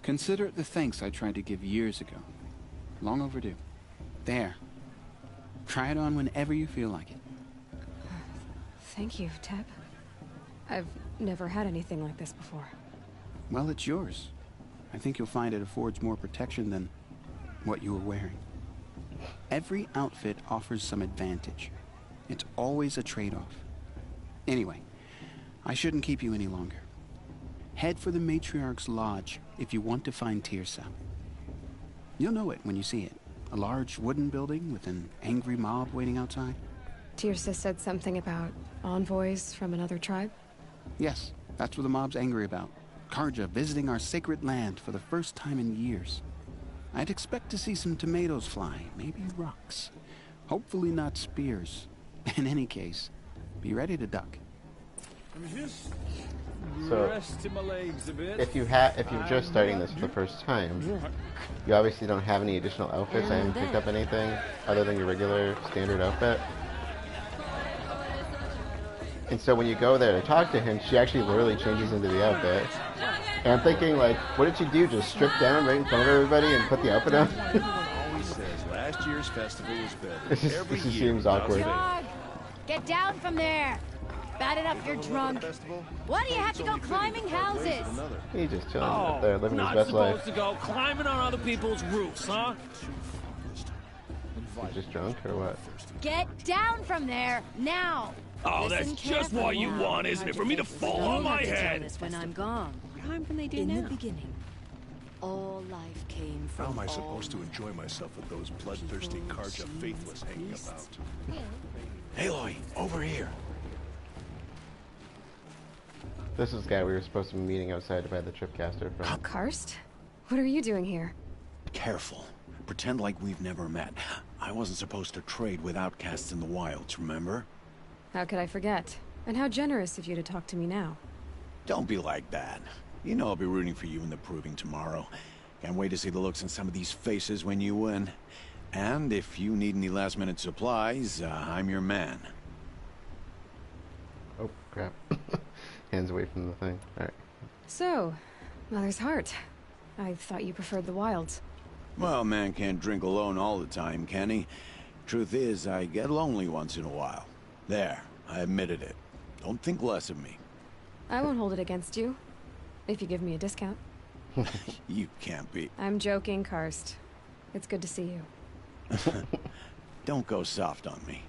Consider it the thanks I tried to give years ago. Long overdue. There. Try it on whenever you feel like it. Thank you, Teb. I've never had anything like this before. Well, it's yours. I think you'll find it affords more protection than what you were wearing. Every outfit offers some advantage. It's always a trade-off. Anyway, I shouldn't keep you any longer. Head for the Matriarch's Lodge if you want to find Tirsa. You'll know it when you see it. A large wooden building with an angry mob waiting outside. Tirsa said something about envoys from another tribe? Yes, that's what the mob's angry about. Karja visiting our sacred land for the first time in years. I'd expect to see some tomatoes fly, maybe rocks. Hopefully not spears. In any case, be ready to duck. So, if you're just starting this for the first time, you obviously don't have any additional outfits. I haven't picked up anything other than your regular standard outfit. And so when you go there to talk to him, she actually literally changes into the outfit. And I'm thinking, like, what did she do? Just strip down right in front of everybody and put the outfit on? Always says last year's festival was better. This just seems awkward. Dog, get down from there. Bat it up, you're drunk. Why do you have to go climbing houses? He's just chilling out there, living his best life. Not supposed to go climbing on other people's roofs, huh? He's just drunk, or what? Get down from there, now. Oh, that's just what you want, isn't it? For me to fall on my head. When I'm gone. What harm can they do now? In the beginning, all life came from How am I supposed to enjoy myself with those bloodthirsty Karja faithless hanging about? Aloy, over here. This is the guy we were supposed to be meeting outside to buy the tripcaster from. Karst? What are you doing here? Careful. Pretend like we've never met. I wasn't supposed to trade with outcasts in the wilds, remember? How could I forget? And how generous of you to talk to me now. Don't be like that. You know I'll be rooting for you in the proving tomorrow. Can't wait to see the looks on some of these faces when you win. And if you need any last-minute supplies, I'm your man. Oh, crap. Hands away from the thing. Alright. So, Mother's Heart. I thought you preferred the wilds. Well, man can't drink alone all the time, can he? Truth is, I get lonely once in a while. There, I admitted it. Don't think less of me. I won't hold it against you, if you give me a discount. You can't be. I'm joking, Karst. It's good to see you. Don't go soft on me.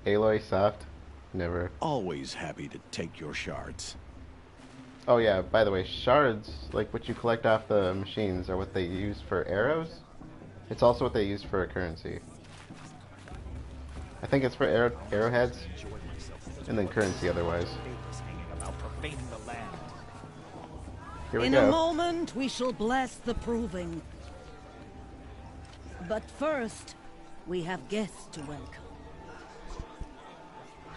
Aloy soft? Never. Always happy to take your shards. Oh yeah, by the way, shards, like what you collect off the machines, are what they use for arrows. It's also what they use for a currency. I think it's for arrowheads, and then currency otherwise. Here we In go. a moment, we shall bless the proving. But first, we have guests to welcome.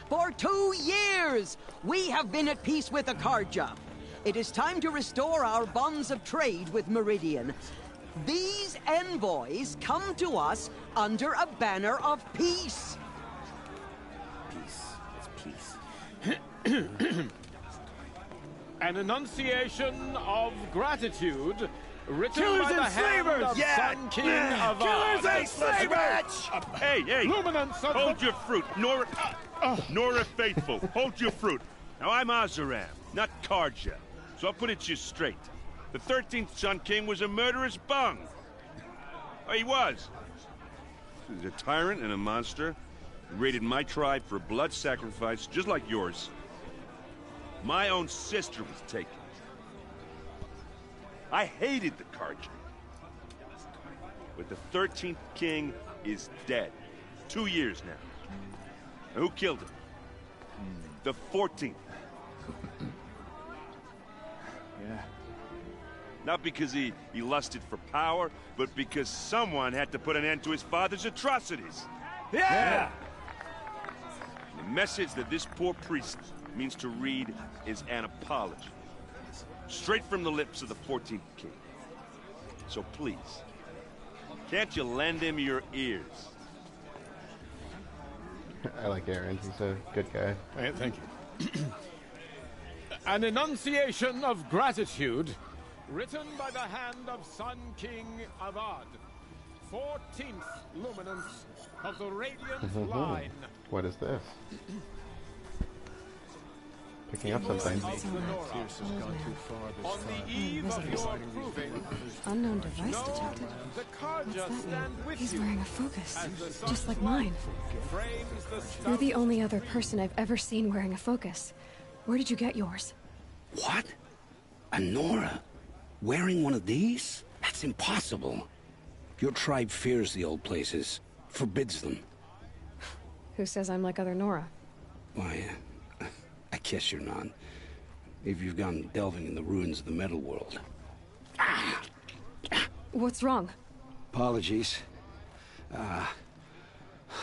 For 2 years, we have been at peace with Akarja. It is time to restore our bonds of trade with Meridian. These envoys come to us under a banner of peace. Peace. It's peace. An enunciation of gratitude written Killers by the and hand slavers! of Yeah! Sun King Yeah! of Killers and slavers! Hey, hey! Luminance of Hold your fruit, Nora. Nora Faithful, hold your fruit. Now I'm Azaram, not Karja, so I'll put it to you straight. The 13th Sun King was a murderous bung. Oh, he was. He's a tyrant and a monster. He raided my tribe for blood sacrifice, just like yours. My own sister was taken. I hated the Karja. But the 13th king is dead. 2 years now. And who killed him? The 14th. Yeah. Not because he lusted for power, but because someone had to put an end to his father's atrocities. Yeah! The message that this poor priest means to read is an apology. Straight from the lips of the 14th king. So please, can't you lend him your ears? I like Aaron. He's a good guy. Thank you. An enunciation of gratitude written by the hand of Sun King Avad, 14th luminance of the Radiant line. What is this? Picking up something. On the eve of your proving, Unknown device detected. the Karja stand with He's you wearing a focus, as the sun just like mine. frames the You're stump. the only other person I've ever seen wearing a focus. Where did you get yours? What? A Nora? Wearing one of these? That's impossible. Your tribe fears the old places, forbids them. Who says I'm like other Nora? Why, I guess you're not. If you've gone delving in the ruins of the metal world. What's wrong? Apologies. A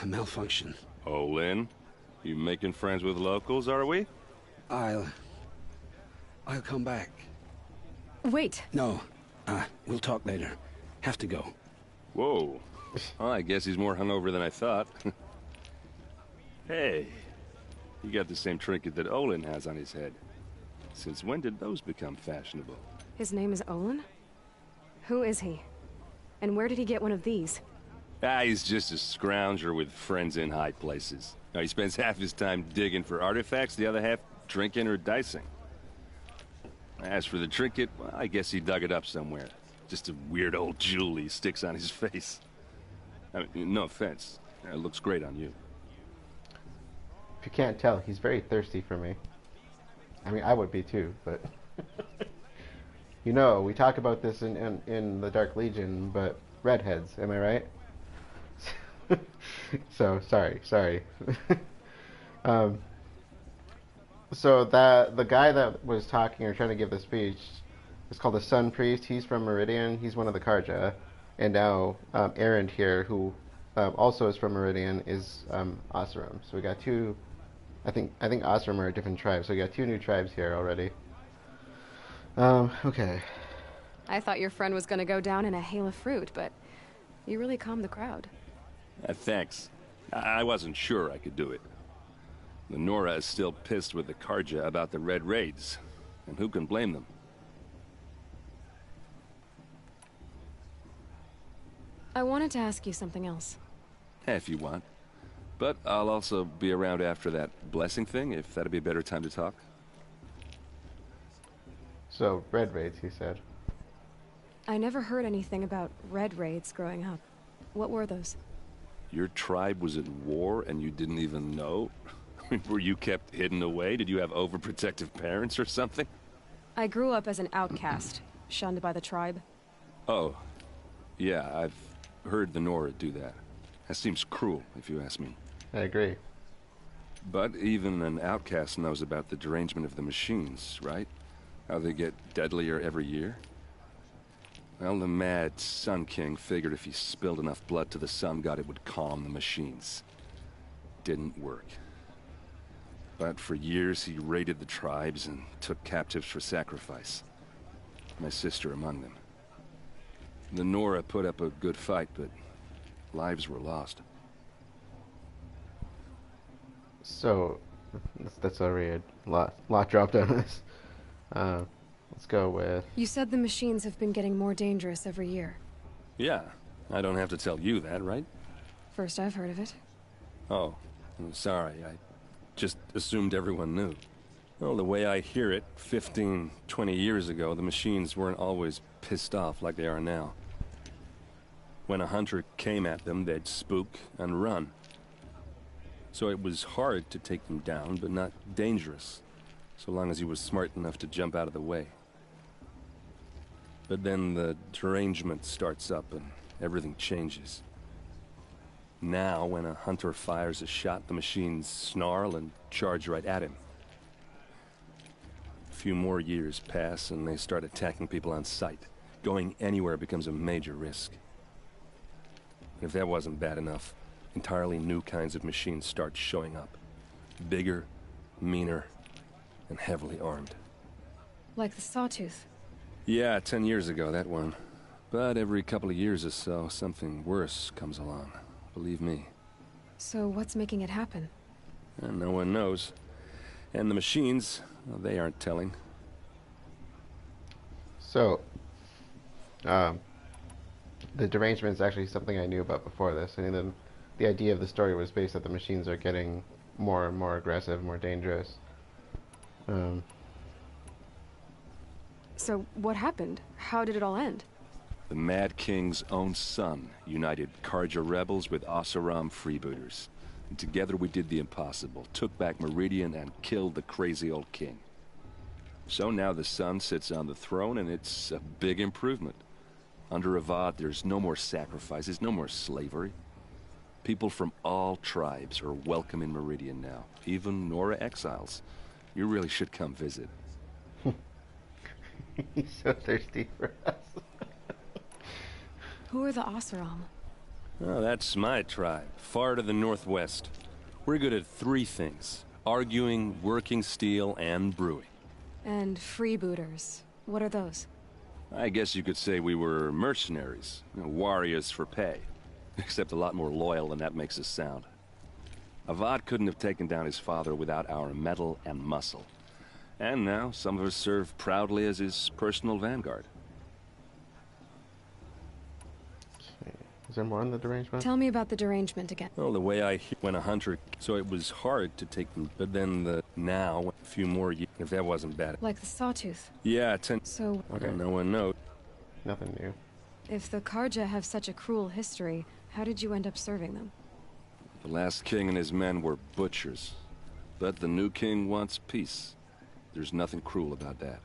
malfunction. Olin, you making friends with locals, are we? I'll come back. Wait. No, we'll talk later. Have to go. Whoa. Well, I guess he's more hungover than I thought. Hey, you got the same trinket that Olin has on his head. Since when did those become fashionable? His name is Olin? Who is he? And where did he get one of these? He's just a scrounger with friends in high places. Now, he spends half his time digging for artifacts, the other half drinking or dicing. As for the trinket, well, I guess he dug it up somewhere. Just a weird old jewel he sticks on his face. I mean, no offense. It looks great on you. If you can't tell, he's very thirsty for me. I mean, I would be too, but... You know, we talk about this in the Dark Legion, but redheads, am I right? So, sorry. So the guy that was talking or trying to give the speech is called the Sun Priest. He's from Meridian. He's one of the Karja. And now Erend here, who also is from Meridian, is Oseram. So we got two... I think Oseram are a different tribe, so we got two new tribes here already. Okay. I thought your friend was gonna go down in a hail of fruit, but you really calmed the crowd. Thanks. I wasn't sure I could do it. The Nora is still pissed with the Karja about the Red Raids, and who can blame them? I wanted to ask you something else. If you want. But I'll also be around after that blessing thing, if that'd be a better time to talk. So, red raids, he said. I never heard anything about red raids growing up. What were those? Your tribe was at war and you didn't even know? Were you kept hidden away? Did you have overprotective parents or something? I grew up as an outcast, shunned by the tribe. Oh, yeah, I've heard the Nora do that. That seems cruel, if you ask me. I agree. But even an outcast knows about the derangement of the machines, right? How they get deadlier every year? Well, the mad Sun King figured if he spilled enough blood to the Sun God, it would calm the machines. Didn't work. But for years, he raided the tribes and took captives for sacrifice. My sister among them. The Nora put up a good fight, but lives were lost. So, that's already a lot dropped on us. Let's go with... You said the machines have been getting more dangerous every year. Yeah, I don't have to tell you that, right? First I've heard of it. Oh, I'm sorry, I just assumed everyone knew. Well, the way I hear it, 15, 20 years ago, the machines weren't always pissed off like they are now. When a hunter came at them, they'd spook and run. So it was hard to take them down, but not dangerous, so long as he was smart enough to jump out of the way. But then the derangement starts up and everything changes. Now, when a hunter fires a shot, the machines snarl and charge right at him. A few more years pass and they start attacking people on sight. Going anywhere becomes a major risk. If that wasn't bad enough, entirely new kinds of machines start showing up. Bigger, meaner, and heavily armed. Like the Sawtooth? Yeah, 10 years ago, that one. But every couple of years or so, something worse comes along. Believe me. So what's making it happen? And no one knows. And the machines, well, they aren't telling. So, the derangement is actually something I knew about before this. I mean, the idea of the story was based that the machines are getting more and more aggressive, more dangerous. So what happened? How did it all end? The Mad King's own son united Karja rebels with Oseram freebooters. And together we did the impossible, took back Meridian and killed the crazy old king. So now the son sits on the throne and it's a big improvement. Under Avad, there's no more sacrifices, no more slavery. People from all tribes are welcome in Meridian now, even Nora exiles. You really should come visit. He's so thirsty for us. Who are the Oseram? Oh, that's my tribe, far to the northwest. We're good at three things: arguing, working steel, and brewing. And freebooters. What are those? I guess you could say we were mercenaries, warriors for pay. Except a lot more loyal than that makes us sound. Avad couldn't have taken down his father without our metal and muscle. And now some of us serve proudly as his personal vanguard. Is there more on the derangement? Tell me about the derangement again. Well, the way I hear when a hunter... So it was hard to take them, but then now, a few more years, if that wasn't bad. Like the Sawtooth? Yeah, 10... So... Okay. No one knows. Nothing new. If the Karja have such a cruel history, how did you end up serving them? The last king and his men were butchers. But the new king wants peace. There's nothing cruel about that.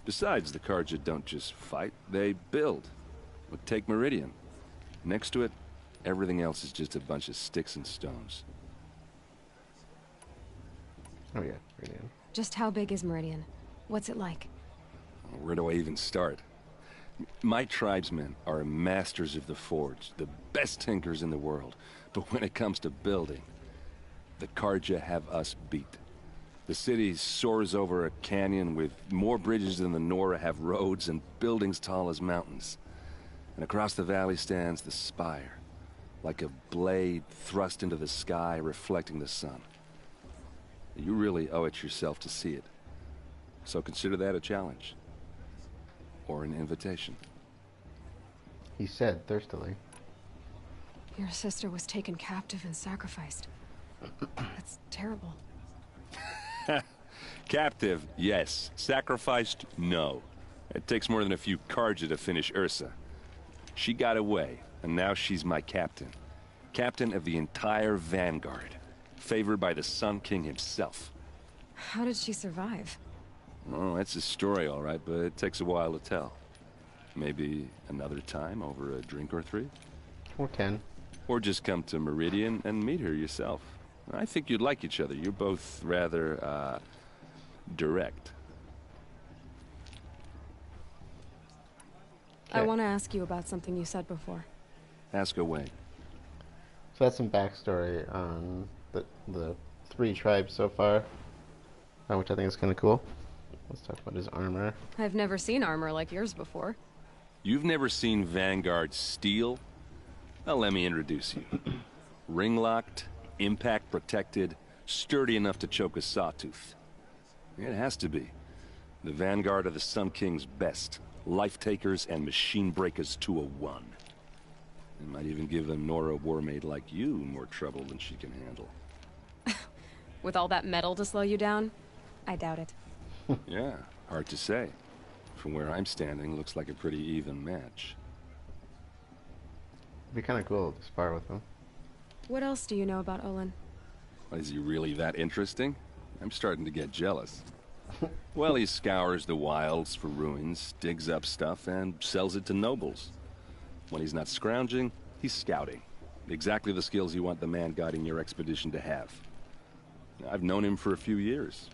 Besides, the Karja don't just fight, they build. But take Meridian. Next to it, everything else is just a bunch of sticks and stones. Oh yeah, Meridian. Just how big is Meridian? What's it like? Where do I even start? My tribesmen are masters of the forge, the best tinkers in the world. But when it comes to building, the Karja have us beat. The city soars over a canyon with more bridges than the Nora have roads and buildings tall as mountains. And across the valley stands the spire, like a blade thrust into the sky reflecting the sun. You really owe it yourself to see it. So consider that a challenge. Or an invitation. He said thirstily. Your sister was taken captive and sacrificed. That's terrible. Captive, yes. Sacrificed, no. It takes more than a few Carja to finish Ursa. She got away, and now she's my captain. Captain of the entire Vanguard. Favored by the Sun King himself. How did she survive? Oh, that's a story, all right, but it takes a while to tell. Maybe another time over a drink or three? Or 10. Or just come to Meridian and meet her yourself. I think you'd like each other. You're both rather, direct. I want to ask you about something you said before. Ask away. So that's some backstory on the 3 tribes so far, which I think is kind of cool. Let's talk about his armor. I've never seen armor like yours before. You've never seen Vanguard steel? Well, let me introduce you. Ring-locked, impact-protected, sturdy enough to choke a Sawtooth. It has to be. The Vanguard are the Sun King's best. Life-takers and machine-breakers to a one. It might even give a Nora warmaid like you more trouble than she can handle. With all that metal to slow you down? I doubt it. Yeah, hard to say. From where I'm standing, looks like a pretty even match. It'd be kind of cool to spar with him. What else do you know about Olin? Is he really that interesting? I'm starting to get jealous. Well, he scours the wilds for ruins, digs up stuff, and sells it to nobles. When he's not scrounging, he's scouting. Exactly the skills you want the man guiding your expedition to have. I've known him for a few years.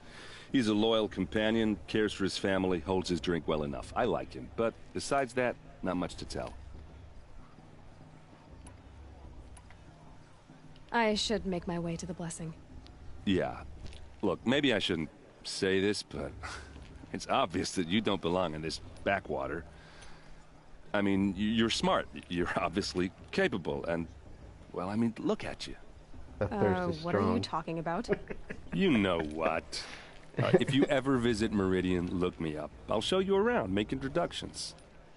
He's a loyal companion, cares for his family, holds his drink well enough. I like him, but besides that, not much to tell. I should make my way to the blessing. Yeah. Look, maybe I shouldn't say this, but it's obvious that you don't belong in this backwater. I mean, you're smart. You're obviously capable, and, well, I mean, look at you. What are you talking about? You know what. If you ever visit Meridian, look me up. I'll show you around, make introductions.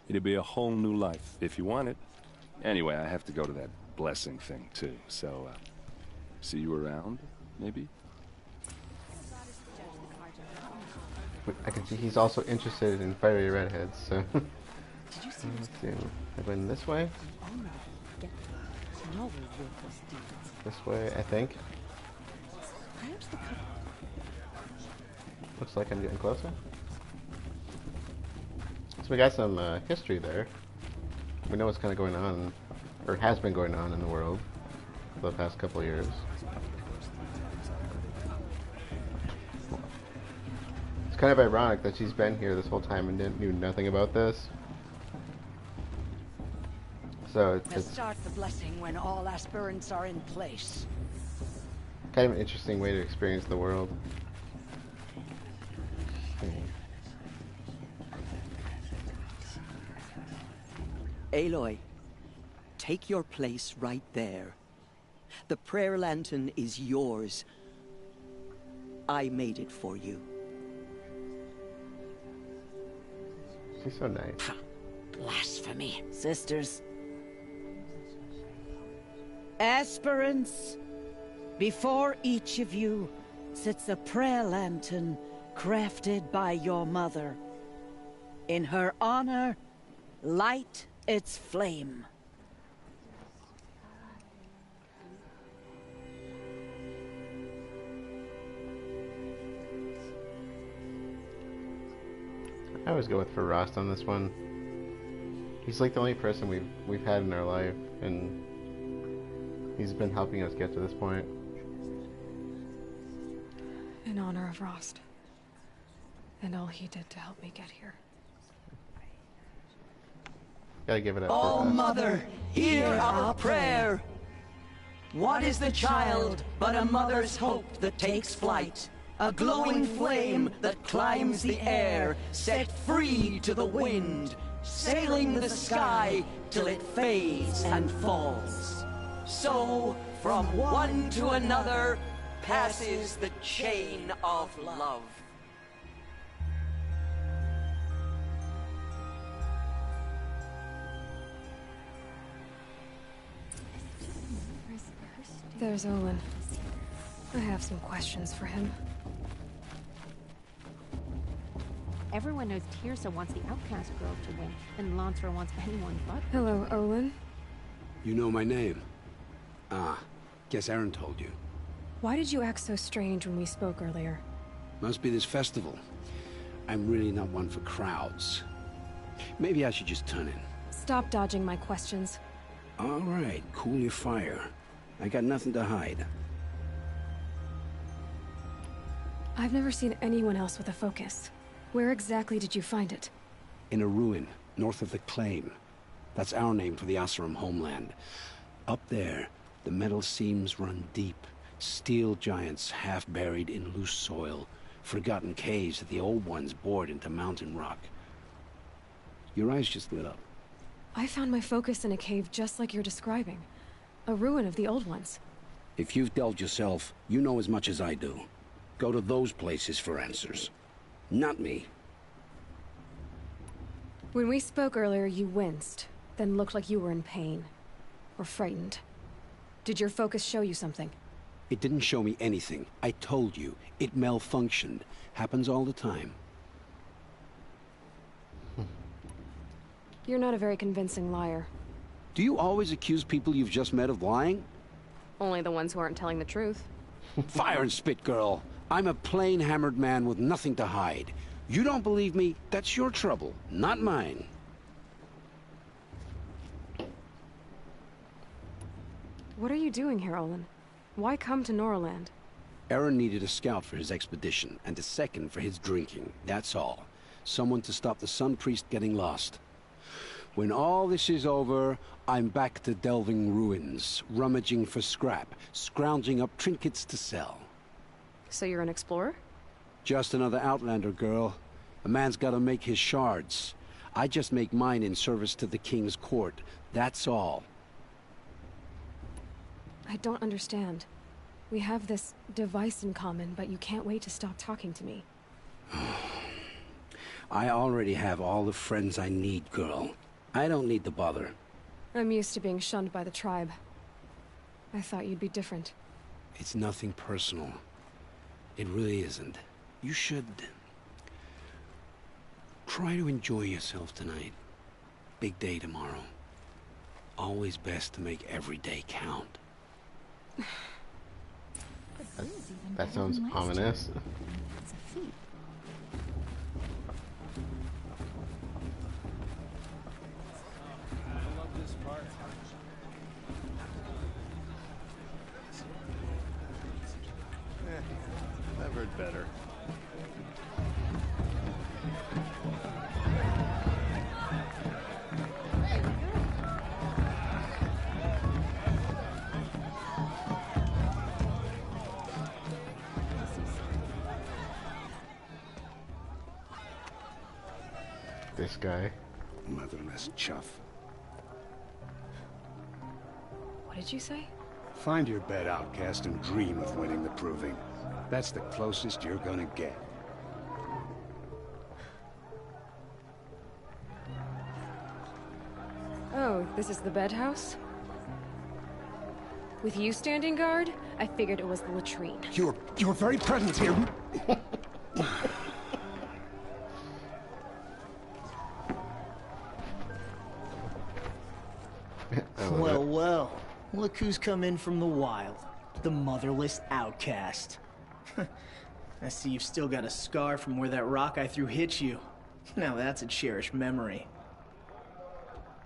It'll be a whole new life, if you want it. Anyway, I have to go to that blessing thing, too. So, see you around, maybe? I can see he's also interested in fiery redheads, so... Let's see. I go in this way? This way, I think. Looks like I'm getting closer. So we got some history there. We know what's kind of going on, or has been going on in the world for the past couple of years. It's kind of ironic that she's been here this whole time and knew nothing about this. So Let's start the blessing when all aspirants are in place. Kind of an interesting way to experience the world. Aloy, take your place right there. The prayer lantern is yours. I made it for you. She's so nice. Blasphemy, sisters. Aspirants, before each of you sits a prayer lantern crafted by your mother. In her honor, light its flame. I always go with for Rost on this one. He's like the only person we've had in our life, and he's been helping us get to this point. In honor of Rost. And all he did to help me get here. Gotta give it up Oh, for Rost. Mother, hear our prayer. What is the child but a mother's hope that takes flight? A glowing flame that climbs the air, set free to the wind, sailing the sky till it fades and falls. So, from one to another, passes the chain of love. There's Olin. I have some questions for him. Everyone knows Tirsa wants the outcast girl to win, and Lansra wants anyone but. Hello, Olin. You know my name? Ah, guess Aaron told you. Why did you act so strange when we spoke earlier? Must be this festival. I'm really not one for crowds. Maybe I should just turn in. Stop dodging my questions. All right, cool your fire. I got nothing to hide. I've never seen anyone else with a focus. Where exactly did you find it? In a ruin, north of the Claim. That's our name for the Oseram homeland. Up there, the metal seams run deep. Steel giants half buried in loose soil. Forgotten caves that the old ones bored into mountain rock. Your eyes just lit up. I found my focus in a cave just like you're describing. A ruin of the old ones. If you've delved yourself, you know as much as I do. Go to those places for answers. Not me. When we spoke earlier, you winced, then looked like you were in pain. Or frightened. Did your focus show you something? It didn't show me anything. I told you. It malfunctioned. Happens all the time. You're not a very convincing liar. Do you always accuse people you've just met of lying? Only the ones who aren't telling the truth. Fire and spit, girl. I'm a plain hammered man with nothing to hide. You don't believe me? That's your trouble, not mine. What are you doing here, Olin? Why come to Noraland? Aaron needed a scout for his expedition, and a second for his drinking. That's all. Someone to stop the Sun Priest getting lost. When all this is over, I'm back to delving ruins, rummaging for scrap, scrounging up trinkets to sell. So you're an explorer? Just another Outlander, girl. A man's gotta make his shards. I just make mine in service to the King's court. That's all. I don't understand. We have this device in common, but you can't wait to stop talking to me. I already have all the friends I need, girl. I don't need the bother. I'm used to being shunned by the tribe. I thought you'd be different. It's nothing personal. It really isn't. You should... try to enjoy yourself tonight. Big day tomorrow. Always best to make every day count. That sounds ominous. I've heard better. This guy. Motherless chuff. What did you say? Find your bed, outcast, and dream of winning the proving. That's the closest you're gonna get. Oh, this is the bedhouse? With you standing guard, I figured it was the latrine. Your very presence here... Well, well. Look who's come in from the wild. The motherless outcast. I see you've still got a scar from where that rock I threw hit you. Now that's a cherished memory.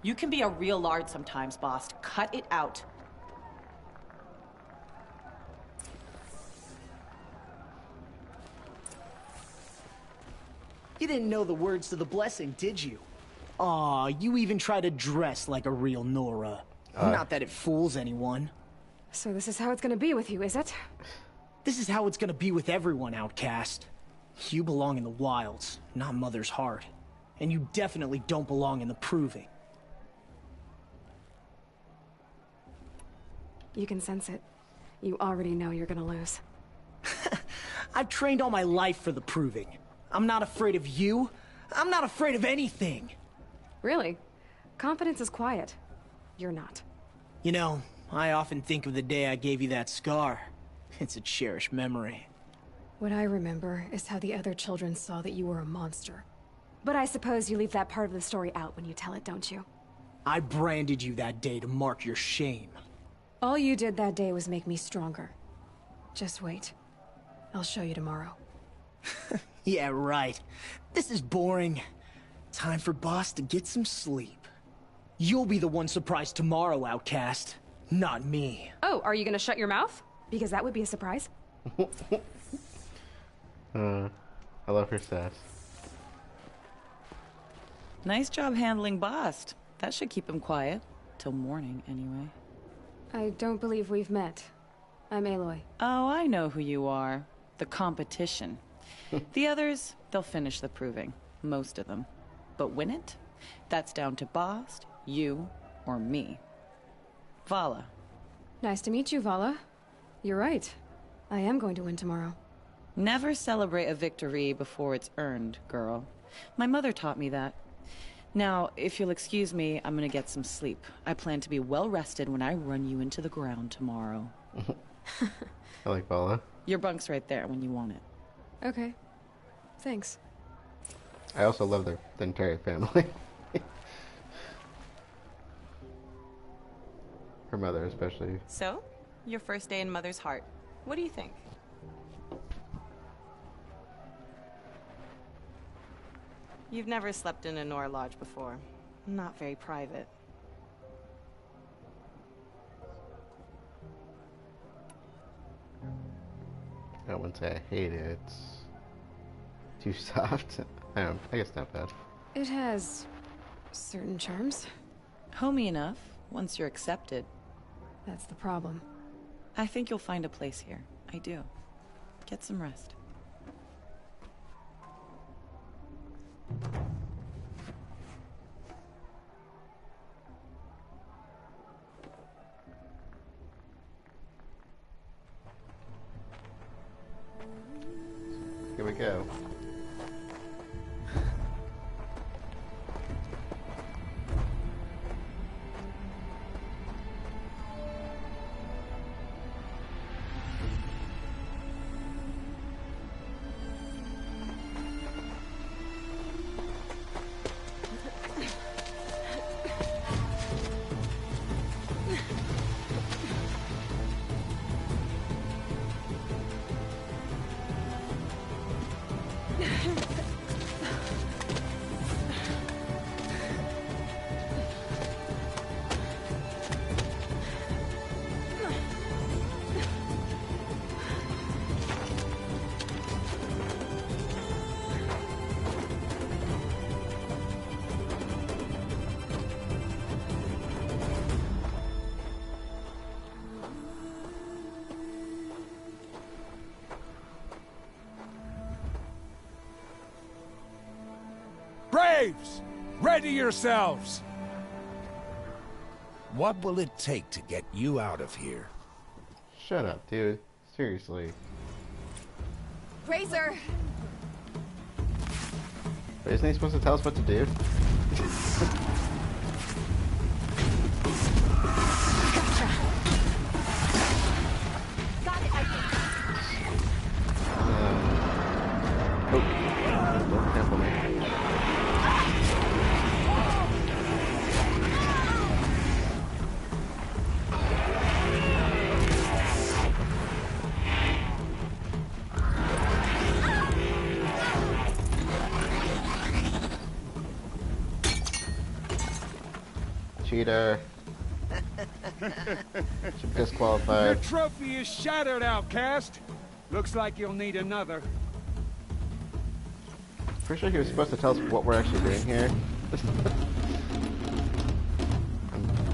You can be a real lard sometimes, boss. Cut it out. You didn't know the words to the blessing, did you? Aw, you even try to dress like a real Nora. Not that it fools anyone. So this is how it's gonna be with you, is it? This is how it's gonna be with everyone, outcast. You belong in the wilds, not Mother's heart. And you definitely don't belong in the proving. You can sense it. You already know you're gonna lose. I've trained all my life for the proving. I'm not afraid of you. I'm not afraid of anything. Really? Confidence is quiet. You're not. You know, I often think of the day I gave you that scar. It's a cherished memory. What I remember is how the other children saw that you were a monster. But I suppose you leave that part of the story out when you tell it, don't you? I branded you that day to mark your shame. All you did that day was make me stronger. Just wait. I'll show you tomorrow. Yeah, right. This is boring. Time for Boss to get some sleep. You'll be the one surprised tomorrow, outcast. Not me. Oh, are you gonna shut your mouth? Because that would be a surprise. I love her sass. Nice job handling Bast. That should keep him quiet. Till morning, anyway. I don't believe we've met. I'm Aloy. Oh, I know who you are. The competition. The others, they'll finish the proving. Most of them. But win it? That's down to Bast, you, or me. Vala. Nice to meet you, Vala. You're right. I am going to win tomorrow. Never celebrate a victory before it's earned, girl. My mother taught me that. Now, if you'll excuse me, I'm gonna get some sleep. I plan to be well rested when I run you into the ground tomorrow. I like Vala. Your bunk's right there when you want it. Okay. Thanks. I also love the entire family. Her mother especially. So, your first day in Mother's heart. What do you think? You've never slept in a Nora lodge before. Not very private. I wouldn't say I hate it. It's too soft. I guess not bad. It has certain charms. Homey enough, once you're accepted. That's the problem. I think you'll find a place here. I do. Get some rest. Here we go. Braves! Ready yourselves! What will it take to get you out of here? Shut up, dude. Seriously. Razor! But isn't he supposed to tell us what to do? Got it, I think. Don't temple me. Cheater. Disqualified. Your trophy is shattered, outcast. Looks like you'll need another. Pretty sure he was supposed to tell us what we're actually doing here.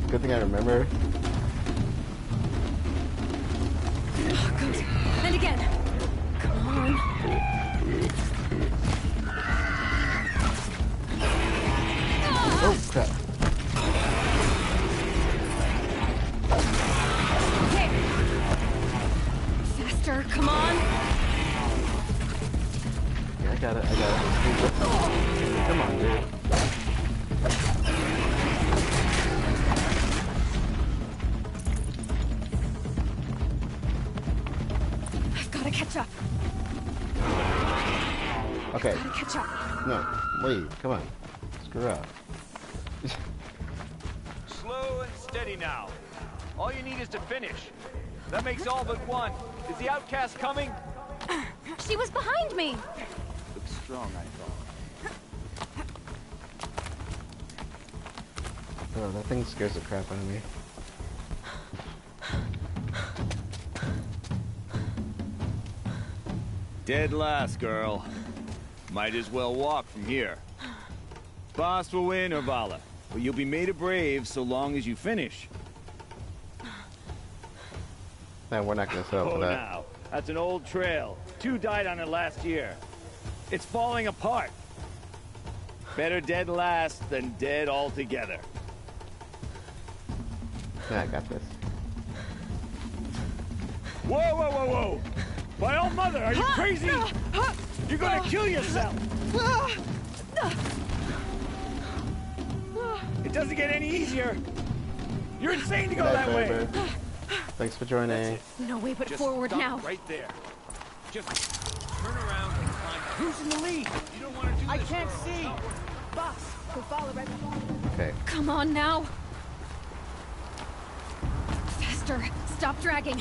Good thing I remember. Oh, good. And again. Come on. Oh, crap. Okay. Faster, come on. Yeah, I got it, Come on, dude. Okay. Gotta catch up. No, leave. Come on. Screw up. Slow and steady now. All you need is to finish. That makes all but one. Is the outcast coming? She was behind me. Looks strong, I thought. Oh, that thing scares the crap out of me. Dead last, girl. Might as well walk from here. Boss will win or Vala, but you'll be made a brave so long as you finish. Man, we're not gonna settle for that. Now, that's an old trail. 2 died on it last year. It's falling apart. Better dead last than dead altogether. Yeah, I got this. Whoa, whoa, whoa, whoa! My old mother, are you crazy? You're gonna kill yourself! It doesn't get any easier. You're insane to go that way. Thanks for joining. No way but Just forward stop now. right there. Just turn around and climb. Who's in the lead? You don't want to do this. I can't see. Boss, go follow right behind. Okay. Come on now. Faster. Stop dragging.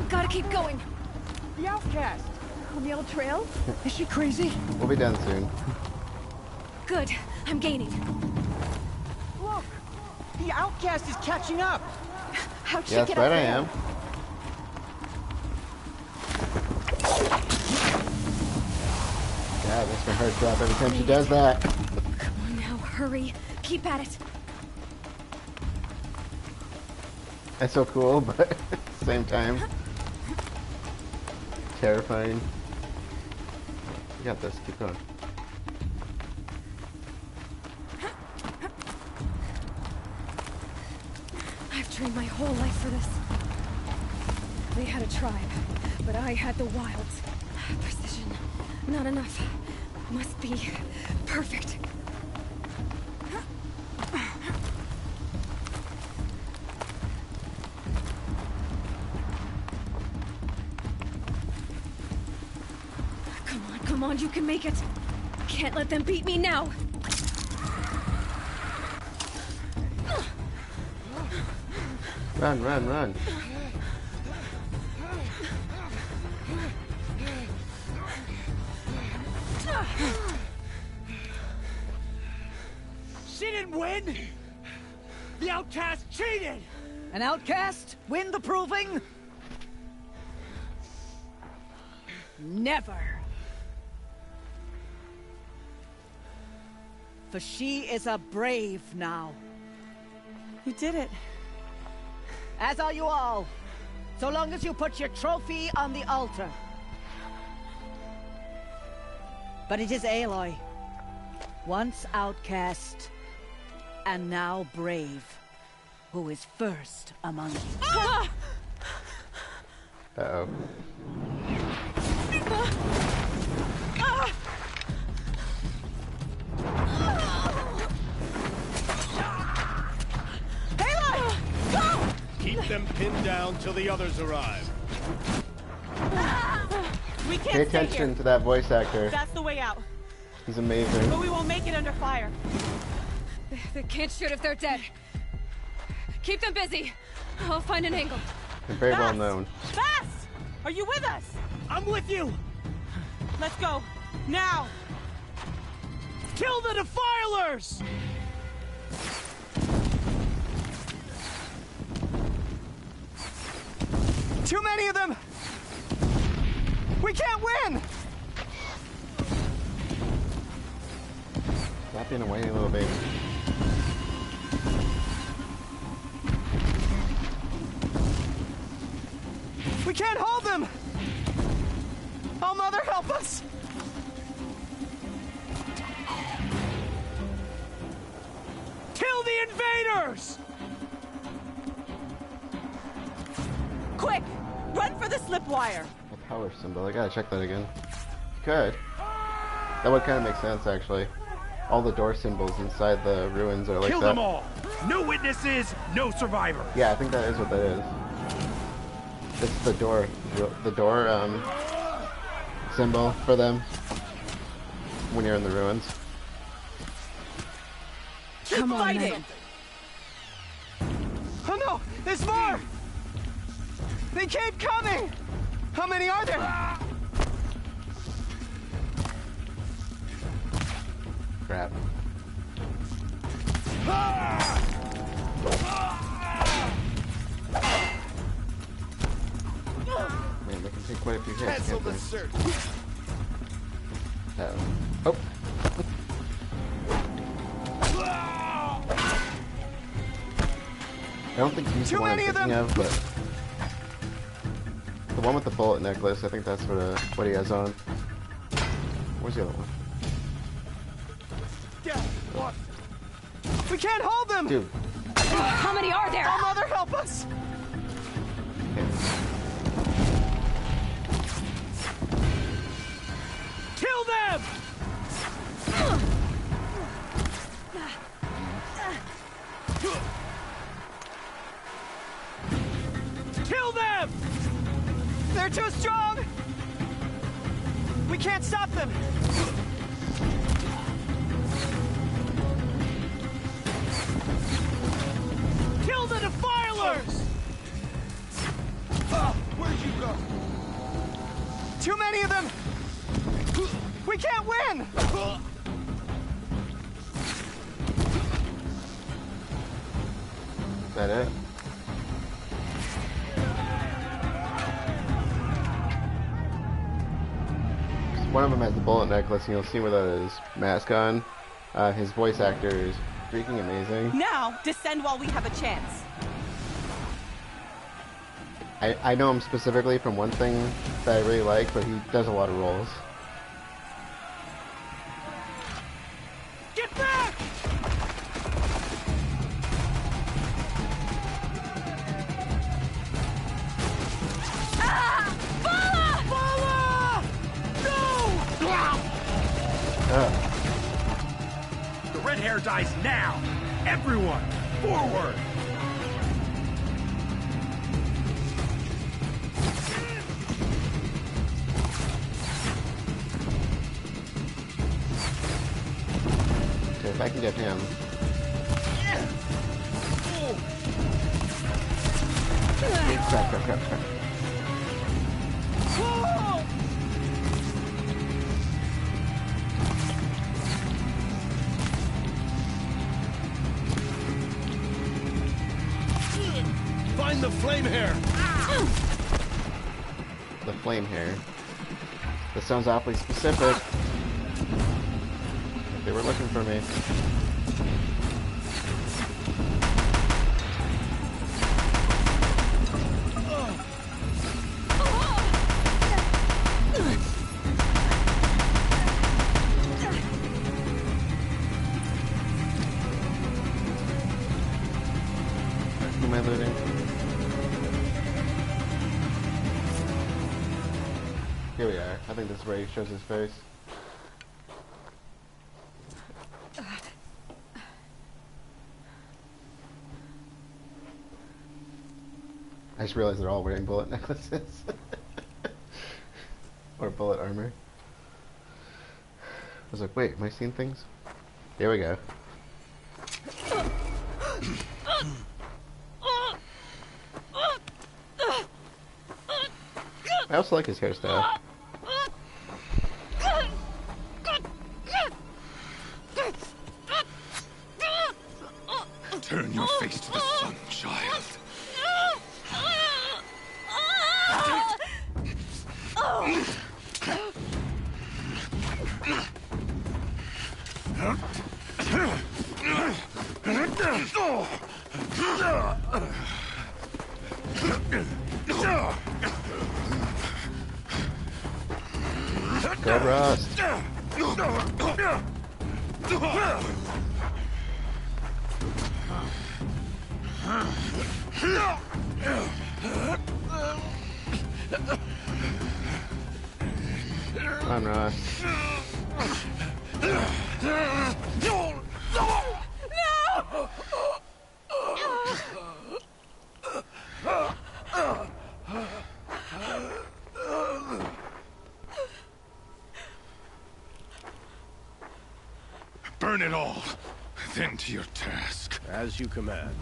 Gotta keep going. The outcast. On the old trail? Is she crazy? We'll be done soon. Good. I'm gaining. Look! The outcast is catching up! How'd she Yes, get right up I there? am. God, this can hurt drop every time she does that. Come on now, hurry. Keep at it. That's so cool, but at the same time, terrifying. You got this. Keep going. I've trained my whole life for this. They had a tribe, but I had the wilds. Precision. Not enough. Must be perfect. Come on, you can make it. Can't let them beat me now. Run, run, run. She didn't win! The outcast cheated! An outcast? Win the proving? Never. For she is a brave now. You did it. As are you all. So long as you put your trophy on the altar. But it is Aloy. Once outcast, and now brave, who is first among you. Uh-oh. Keep them pinned down till the others arrive. We can't Pay stay attention here. to that voice actor. That's the way out. He's amazing. But we won't make it under fire. They can't shoot if they're dead. Keep them busy. I'll find an angle. They're very well known. Bass! Are you with us? I'm with you! Let's go. Now! Kill the defilers! Too many of them! We can't win! Stop being a whiny little baby. We can't hold them! Oh, Mother, help us! Kill the invaders! Quick! Run for the slip wire! The power symbol. I gotta check that again. Could. That would kind of make sense, actually. All the door symbols inside the ruins are like Kill that. them all! No witnesses, no survivors! Yeah, I think that is what that is. It's the door symbol for them when you're in the ruins. Come on, then. Oh no! There's more! They keep coming! How many are there? Crap. Man, they can take quite a few hits, Cancel can't the they? search. Oh. I don't think he's the one I'm thinking of, but the one with the bullet necklace, I think that's what he has on. Where's the other one? Yeah, what? We can't hold them! Dude. How many are there? Oh, Mother, help us! Kill them! Kill them! They're too strong! We can't stop them! Kill the defilers! Where'd you go? Too many of them! We can't win! Is that it? One of them has the bullet necklace, and you'll see without his mask on. His voice actor is freaking amazing. Now, descend while we have a chance. I know him specifically from one thing that I really like, but he does a lot of roles. Get back! The red hair dies now! Everyone, forward! Okay, if I can get him. Crap. Find the flame hair! The flame hair. This sounds awfully specific. They were looking for me. Who am I looting? Here we are. I think this is where he shows his face. I just realized they're all wearing bullet necklaces. Or bullet armor. I was like, wait, am I seeing things? Here we go. I also like his hairstyle. Turn your face to the sun, child. Go, Rost. Come on, Rost. Burn it all. Then to your task. As you command.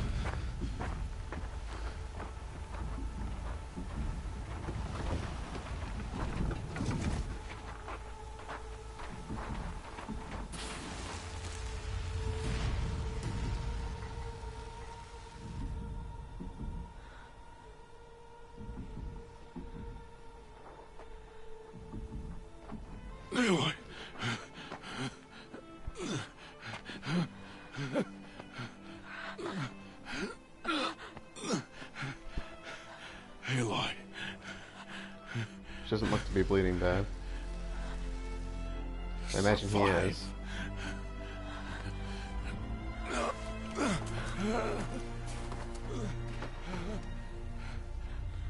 Aloy. Aloy. She doesn't look to be bleeding bad. I imagine he is.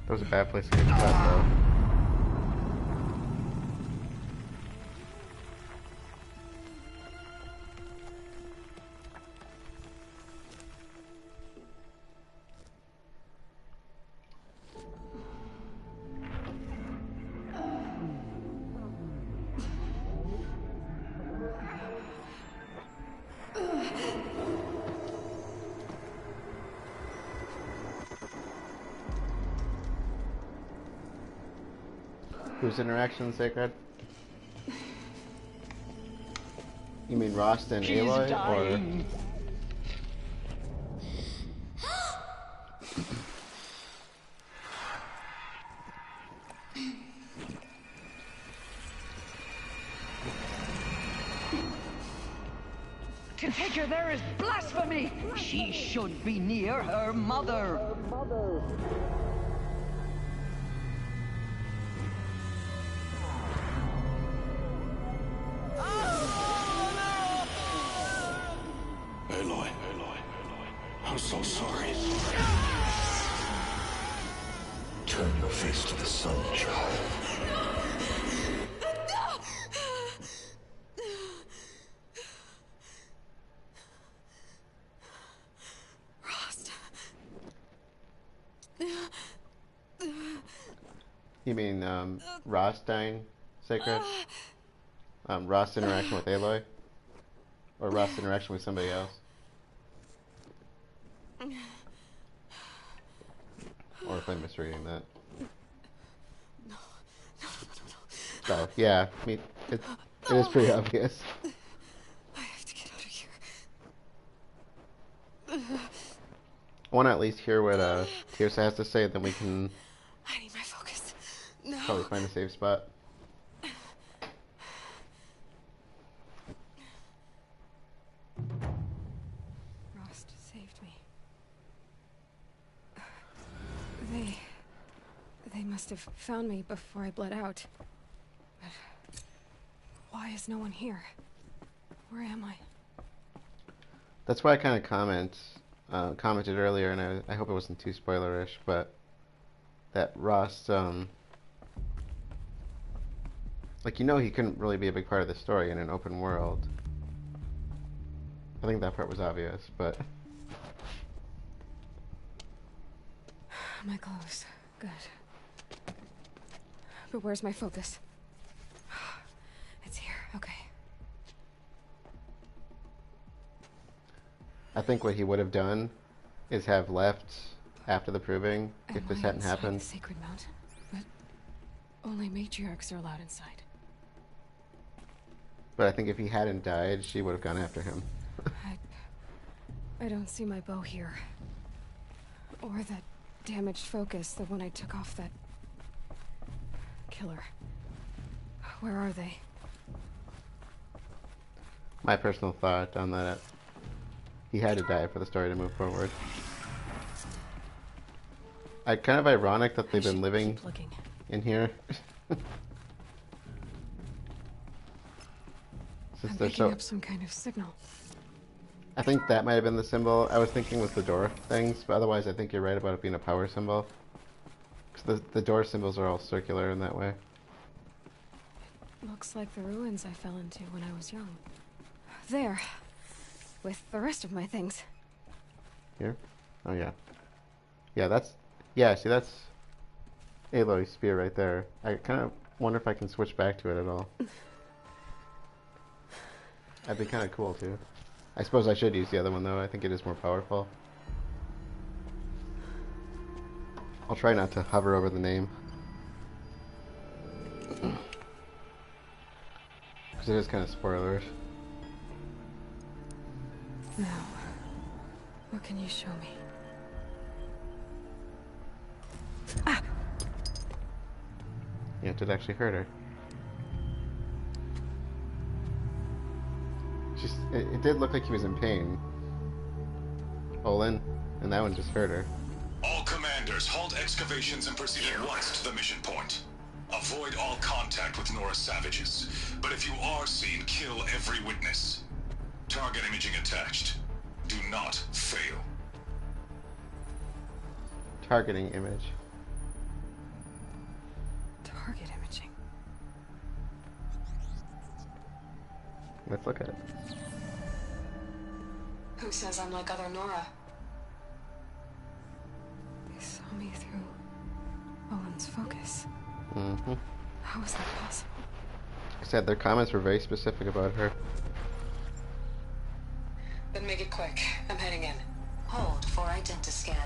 That was a bad place to get cut, though. Whose interaction, Sacred? You mean Rost and Aloy, or...? To take her there is blasphemy! She should be near her mother! Aloy. I'm so sorry. Turn your face to the sun, child. Rost. You mean, Rost dying, Sacred? Rost's interaction with Aloy? Or Rost's interaction with somebody else? Or if I'm misreading that. So, yeah, I mean, it is pretty obvious. I have to get out of here. I want to at least hear what Tirsa has to say, then we can I need my focus. No. probably find a safe spot. Rost saved me. They must have found me before I bled out. But why is no one here? Where am I? That's why I kind of commented earlier, and I hope it wasn't too spoilerish, but that Rost, like, you know, he couldn't really be a big part of the story in an open world. I think that part was obvious, but... My clothes. Good. But where's my focus? It's here. Okay. I think what he would have done is have left after the proving if this hadn't happened. The sacred mountain, but only matriarchs are allowed inside. But I think if he hadn't died, she would have gone after him. I don't see my bow here. Or that damaged focus, the one I took off that killer. Where are they? My personal thought on that, he had to die for the story to move forward. Kind of ironic that they've been living in here. I'm picking up some kind of signal. I think that might have been the symbol. I was thinking was the door things, but otherwise I think you're right about it being a power symbol. Because the door symbols are all circular in that way. Looks like the ruins I fell into when I was young. There. With the rest of my things. Here? Oh yeah. Yeah, that's... Yeah, see that's Aloy's spear right there. I kind of wonder if I can switch back to it at all. That'd be kind of cool too. I suppose I should use the other one though. I think it is more powerful. I'll try not to hover over the name. Because it is kind of spoilers. Now, what can you show me? Ah! Yeah, it did actually hurt her. It did look like he was in pain. Olin, and that one just hurt her. All commanders, halt excavations and proceed at once to the mission point. Avoid all contact with Nora savages, but if you are seen, kill every witness. Target imaging attached. Do not fail. Targeting image. Target imaging. Let's look at it. Who says I'm like other Nora? They saw me through Owen's focus. Mm-hmm. How is that possible? Like I said, their comments were very specific about her. Then make it quick. I'm heading in. Hold for identiscan.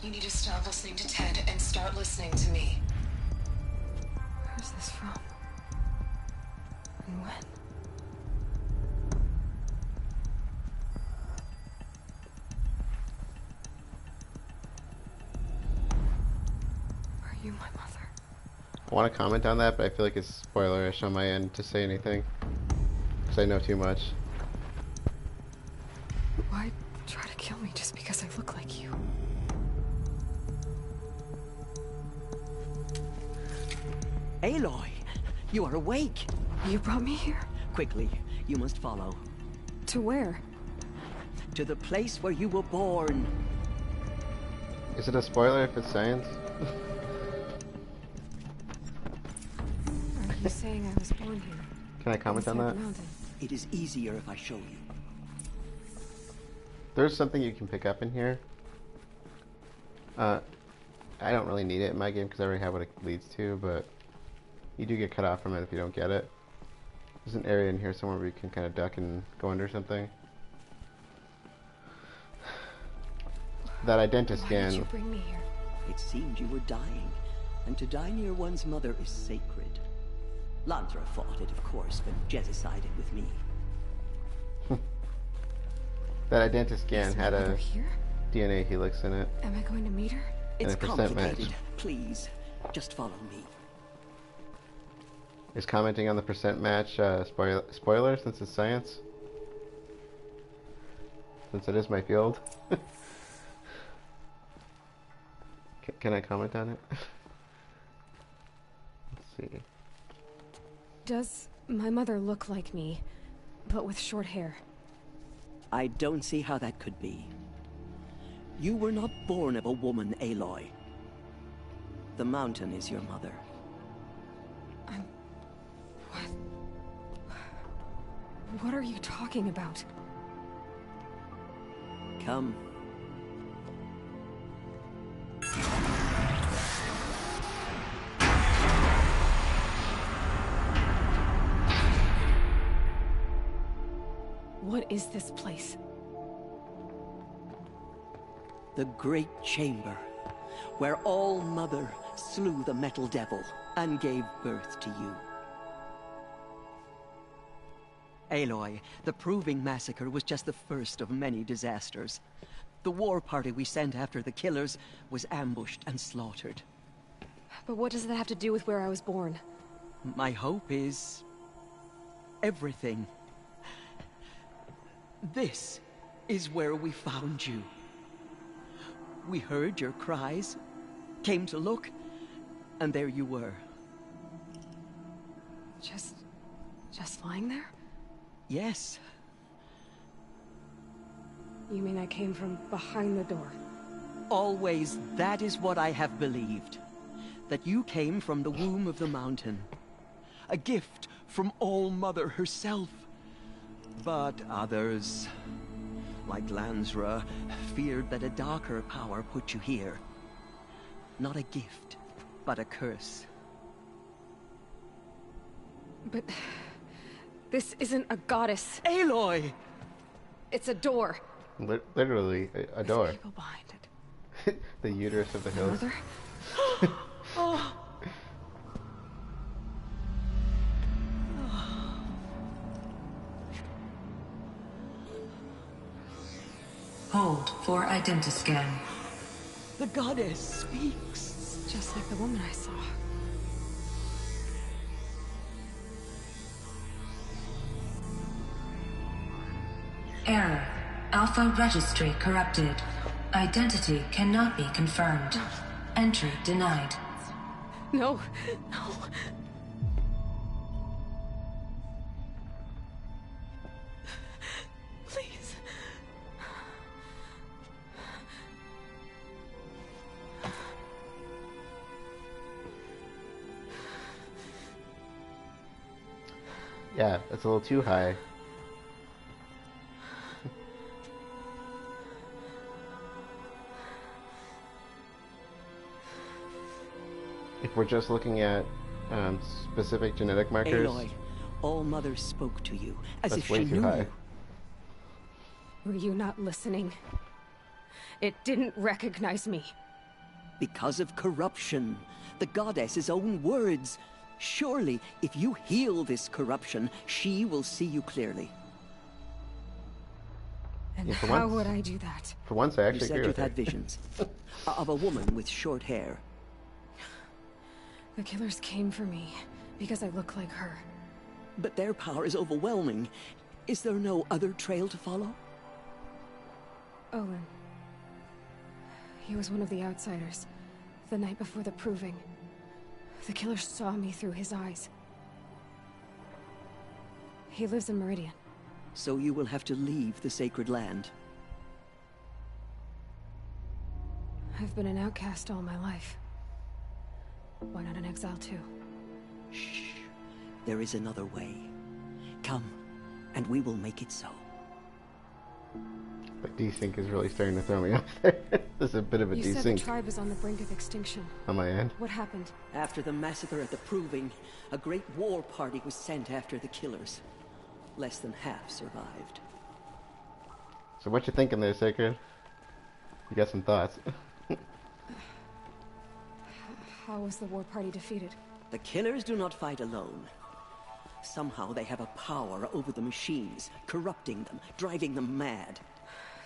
You need to stop listening to Ted and start listening to me. Where's this from? And when? Are you my mother? I want to comment on that, but I feel like it's spoilerish on my end to say anything. Because I know too much. Why try to kill me just because I look like you? Aloy, you are awake. You brought me here? Quickly, you must follow. To where? To the place where you were born. Is it a spoiler if it's science? Are you saying I was born here? Can I comment on that? It is easier if I show you. There's something you can pick up in here. I don't really need it in my game because I already have what it leads to, but you do get cut off from it if you don't get it. There's an area in here somewhere where you can kind of duck and go under something. That identiscan. Why did you bring me here? It seemed you were dying, and to die near one's mother is sacred. Lantra fought it, of course, but Jezza-sided with me. That identiscan had a DNA helix in it. Am I going to meet her? It's and a percent complicated. match. Please, just follow me. Is commenting on the percent match spoiler since it's science? Since it is my field? Can I comment on it? Let's see. Does my mother look like me, but with short hair? I don't see how that could be. You were not born of a woman, Aloy. The mountain is your mother. What are you talking about? Come. What is this place? The Great Chamber, where All-Mother slew the Metal Devil and gave birth to you. Aloy, the Proving Massacre was just the first of many disasters. The war party we sent after the killers was ambushed and slaughtered. But what does that have to do with where I was born? My hope is everything. This is where we found you. We heard your cries, came to look, and there you were. Just lying there? Yes. You mean I came from behind the door? Always, that is what I have believed. That you came from the womb of the mountain. A gift from All-Mother herself. But others, like Lansra, feared that a darker power put you here. Not a gift, but a curse. But This isn't a goddess. Aloy! It's a door. Literally, a door. There's people behind it. The uterus of the hills. Mother? Oh. Hold for identiscan. The goddess speaks. Just like the woman I saw. Error. Alpha registry corrupted. Identity cannot be confirmed. Entry denied. No. No. Please. Yeah, it's a little too high. If we're just looking at specific genetic markers, Aloy, All Mother spoke to you as that's if way she too knew high. you. Were you not listening? It didn't recognize me. Because of corruption. The goddess's own words. Surely, if you heal this corruption, she will see you clearly. And Yeah, for how once- would I do that? For once, I You actually said agree you've with her. had visions of a woman with short hair. The killers came for me because I look like her. But their power is overwhelming. Is there no other trail to follow? Owen. He was one of the outsiders. The night before the proving. The killer saw me through his eyes. He lives in Meridian. So you will have to leave the sacred land. I've been an outcast all my life. Why not an exile too? Shh. There is another way. Come, and we will make it so. But desync is really starting to throw me off there. There's a bit of a You said the desync tribe is on the brink of extinction. on my end. What happened? After the massacre at the Proving, a great war party was sent after the killers. Less than half survived. So what you thinking there, Sacred? You got some thoughts? How was the war party defeated? The killers do not fight alone. Somehow they have a power over the machines, corrupting them, driving them mad.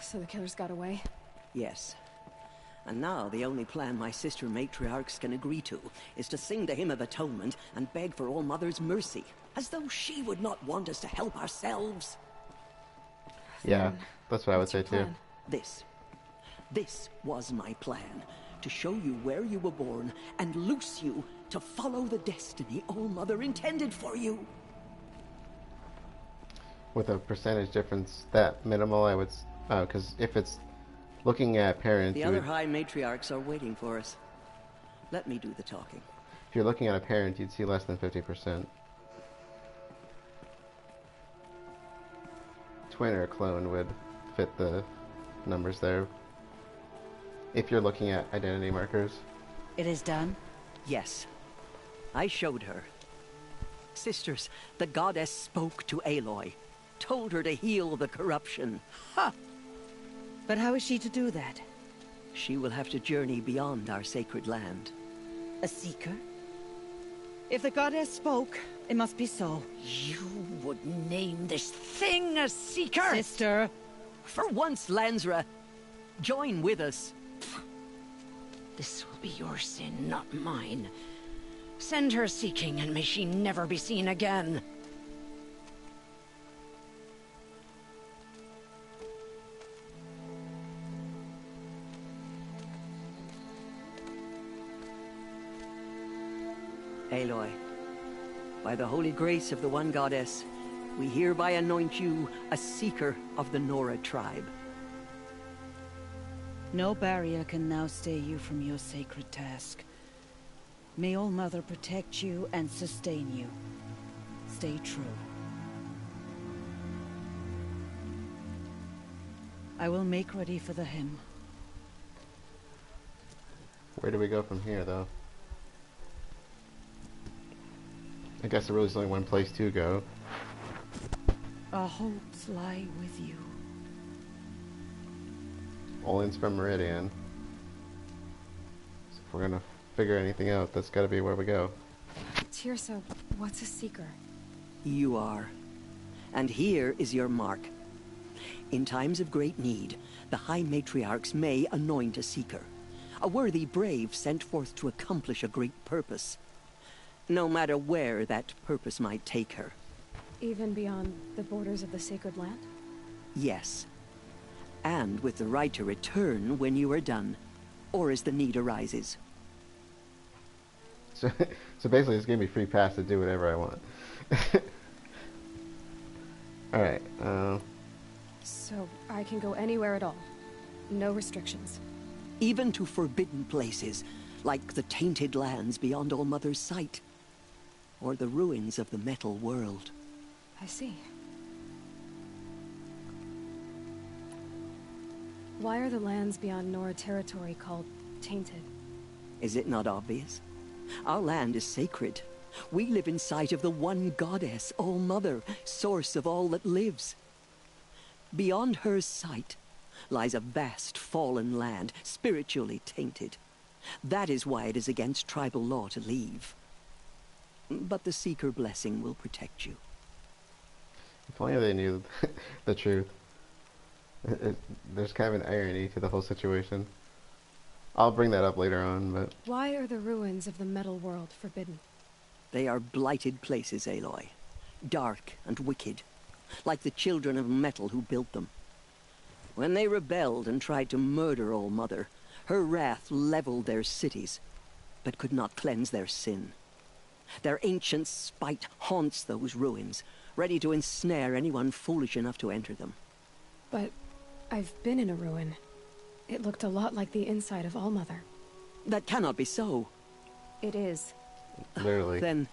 So the killers got away? Yes. And now the only plan my sister matriarchs can agree to is to sing the Hymn of Atonement and beg for All Mother's mercy, as though she would not want us to help ourselves. Yeah, that's what I would say too. This was my plan. To show you where you were born and loose you to follow the destiny All Mother intended for you. With a percentage difference that minimal, I would... because if it's looking at parent, The you other would, high matriarchs are waiting for us. Let me do the talking. if you're looking at a parent, you'd see less than 50%. Twin or clone would fit the numbers there. If you're looking at identity markers. It is done? Yes. I showed her. Sisters, the goddess spoke to Aloy. Told her to heal the corruption. Ha! But how is she to do that? She will have to journey beyond our sacred land. A seeker? If the goddess spoke, it must be so. You would name this thing a seeker? Sister! For once, Lansra, join with us. This will be your sin, not mine. Send her seeking, and may she never be seen again. Aloy, by the holy grace of the one goddess, we hereby anoint you a seeker of the Nora tribe. No barrier can now stay you from your sacred task. May All Mother protect you and sustain you. Stay true. I will make ready for the hymn. Where do we go from here, though? I guess there really is only one place to go. Our hopes lie with you. Olin's from Meridian. So if we're gonna figure anything out, that's gotta be where we go. Tirsa, what's a seeker? You are. And here is your mark. In times of great need, the High Matriarchs may anoint a seeker. A worthy brave sent forth to accomplish a great purpose. No matter where that purpose might take her. Even beyond the borders of the sacred land? Yes. And with the right to return when you are done, or as the need arises. So basically it's gonna be free pass to do whatever I want. Alright, So I can go anywhere at all? No restrictions? Even to forbidden places, like the tainted lands beyond All-Mother's sight. Or the ruins of the metal world. I see. Why are the lands beyond Nora territory called tainted? Is it not obvious? Our land is sacred. We live in sight of the one goddess, All-Mother, source of all that lives. Beyond her sight lies a vast fallen land, spiritually tainted. That is why it is against tribal law to leave. But the Seeker blessing will protect you. if only they knew the truth. There's kind of an irony to the whole situation. I'll bring that up later on, but... Why are the ruins of the metal world forbidden? They are blighted places, Aloy. Dark and wicked. Like the children of metal who built them. When they rebelled and tried to murder All-Mother, her wrath leveled their cities, but could not cleanse their sin. Their ancient spite haunts those ruins, ready to ensnare anyone foolish enough to enter them. But I've been in a ruin. It looked a lot like the inside of All-Mother. That cannot be so. It is. Literally. Then,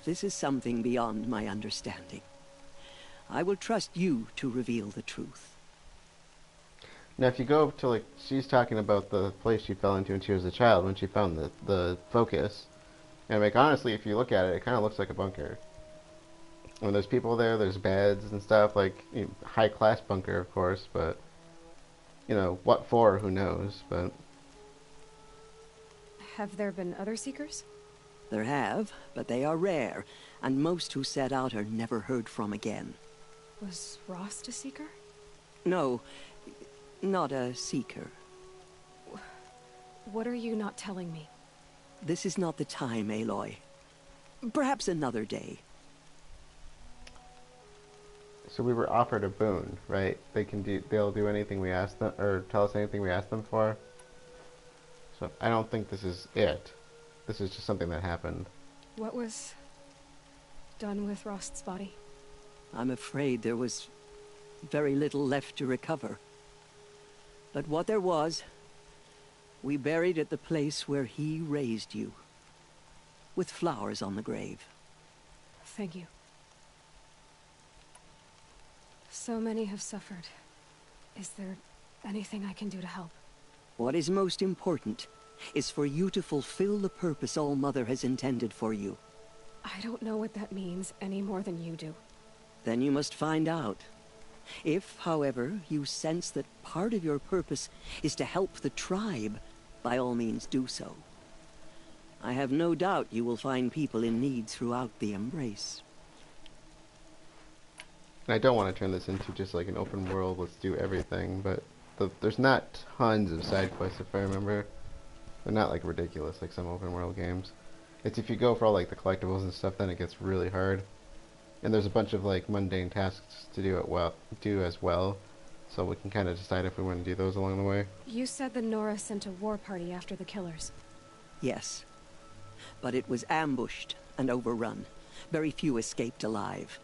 this is something beyond my understanding. I will trust you to reveal the truth. Now, if you go to, like, she's talking about the place she fell into when she was a child, when she found the focus. And, like, honestly, if you look at it, it kind of looks like a bunker. When there's people there, there's beds and stuff, like, you know, high-class bunker, of course, but, you know, what for, who knows, but... Have there been other Seekers? There have, but they are rare, and most who set out are never heard from again. Was Rost a Seeker? No, not a Seeker. What are you not telling me? This is not the time, Aloy. Perhaps another day. So we were offered a boon, right? They'll do anything we ask them, or tell us anything we ask them for. So I don't think this is it. This is just something that happened. What was done with Rost's body? I'm afraid there was very little left to recover. But what there was, we buried at the place where he raised you. With flowers on the grave. Thank you. So many have suffered. Is there anything I can do to help? What is most important is for you to fulfill the purpose All-Mother has intended for you. I don't know what that means any more than you do. Then you must find out. If, however, you sense that part of your purpose is to help the tribe, by all means do so. I have no doubt you will find people in need throughout the Embrace. And I don't want to turn this into just like an open world, let's do everything, but there's not tons of side quests if I remember. They're not like ridiculous like some open world games. It's if you go for all like the collectibles and stuff, then it gets really hard. And there's a bunch of like mundane tasks to do as well. So we can kind of decide if we want to do those along the way. You said the Nora sent a war party after the killers. Yes. But it was ambushed and overrun. Very few escaped alive.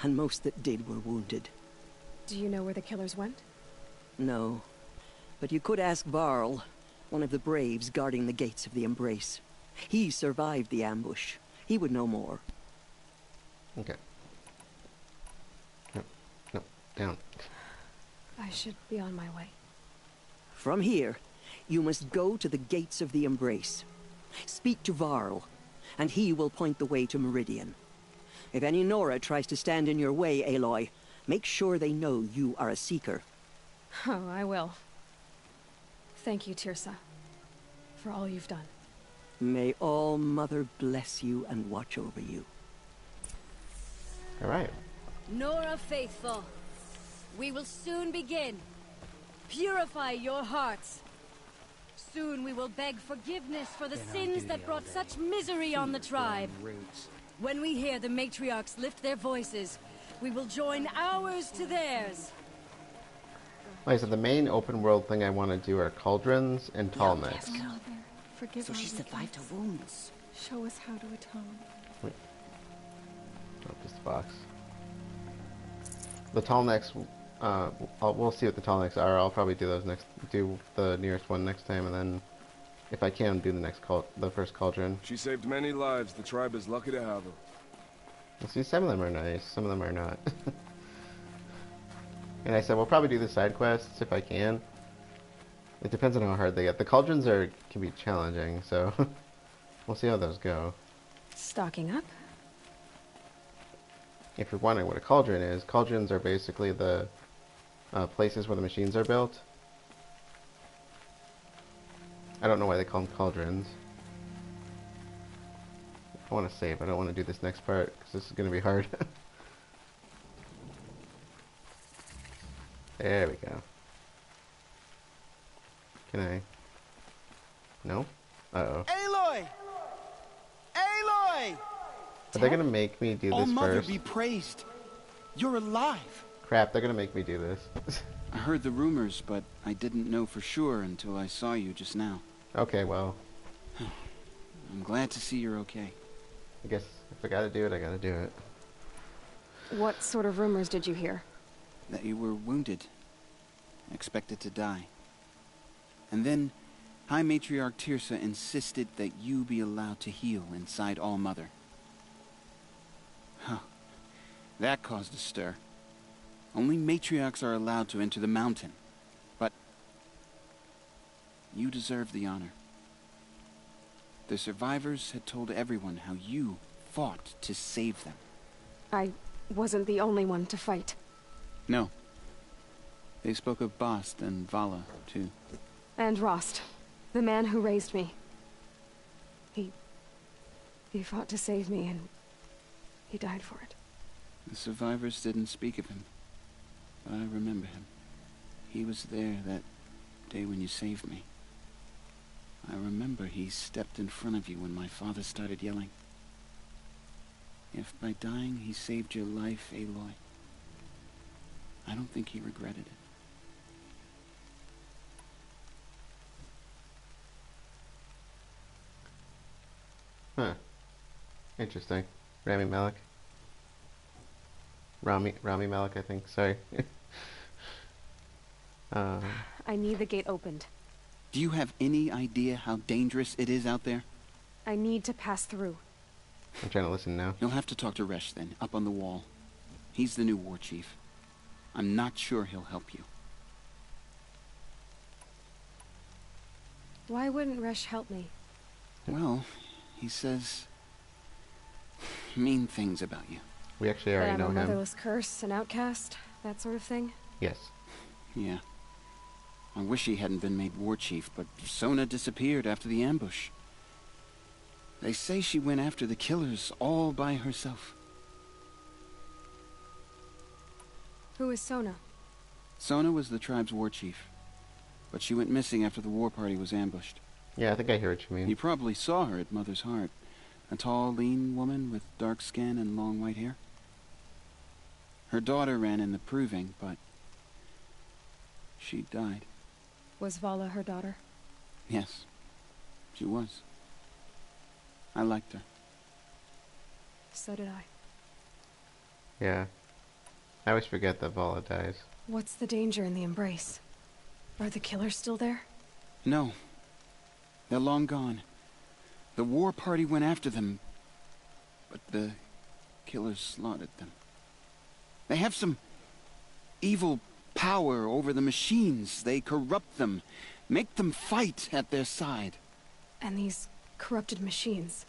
And most that did were wounded. Do you know where the killers went? No. But you could ask Varl, one of the braves guarding the gates of the Embrace. He survived the ambush. He would know more. Okay. No, down. I should be on my way. From here, you must go to the gates of the Embrace. Speak to Varl, and he will point the way to Meridian. If any Nora tries to stand in your way, Aloy, make sure they know you are a Seeker. Oh, I will. Thank you, Tirsa, for all you've done. May All Mother bless you and watch over you. All right. Nora faithful, we will soon begin. Purify your hearts. Soon we will beg forgiveness for the sins that brought such misery on the tribe. When we hear the matriarchs lift their voices, we will join ours to theirs. Like I said, the main open world thing I want to do are cauldrons and tallnecks. Forgive so she survived her wounds. Show us how to atone. Wait. Drop this box. The tallnecks, we'll see what the tallnecks are. I'll probably do the nearest one next time, and then, if I can, do the first cauldron. She saved many lives. The tribe is lucky to have her. Well, see, some of them are nice, some of them are not. And I said we'll probably do the side quests if I can. It depends on how hard they get. The cauldrons can be challenging, so we'll see how those go. Stocking up? If you're wondering what a cauldron is, cauldrons are basically the places where the machines are built. I don't know why they call them cauldrons. I want to save. I don't want to do this next part because this is going to be hard. There we go. Can I? No? Uh-oh. Aloy! Aloy! Are they gonna make me do this Mother first? be praised. You're alive. Crap, they're gonna make me do this. I heard the rumors, but I didn't know for sure until I saw you just now. Okay, well. I'm glad to see you're okay. I guess if I gotta do it, I gotta do it. What sort of rumors did you hear? That you were wounded. Expected to die. And then, High Matriarch Tirsa insisted that you be allowed to heal inside All Mother. Huh. That caused a stir. Only matriarchs are allowed to enter the mountain. But you deserve the honor. The survivors had told everyone how you fought to save them. I wasn't the only one to fight. No. They spoke of Bast and Vala, too. And Rost, the man who raised me. He fought to save me, and he died for it. The survivors didn't speak of him, but I remember him. He was there that day when you saved me. I remember he stepped in front of you when my father started yelling. If by dying he saved your life, Aloy, I don't think he regretted it. Huh. Interesting. Rami Malek. Rami Malek, I think. Sorry. I need the gate opened. Do you have any idea how dangerous it is out there? I need to pass through. I'm trying to listen now. You'll have to talk to Resh then, up on the wall. He's the new war chief. I'm not sure he'll help you. Why wouldn't Resh help me? Well, he says mean things about you. We actually already know a him. motherless curse, an outcast, that sort of thing? Yes. Yeah. I wish he hadn't been made war chief, but Sona disappeared after the ambush. They say she went after the killers all by herself. Who is Sona? Sona was the tribe's war chief, but she went missing after the war party was ambushed. Yeah, I think I hear what you mean. You probably saw her at Mother's Heart. A tall, lean woman with dark skin and long white hair. Her daughter ran in the proving, but she died. Was Vala her daughter? Yes, she was. I liked her. So did I. Yeah. I always forget that Vala dies. What's the danger in the embrace? Are the killers still there? No. They're long gone. The war party went after them, but the killers slaughtered them. They have some evil power over the machines. They corrupt them, make them fight at their side. And these corrupted machines,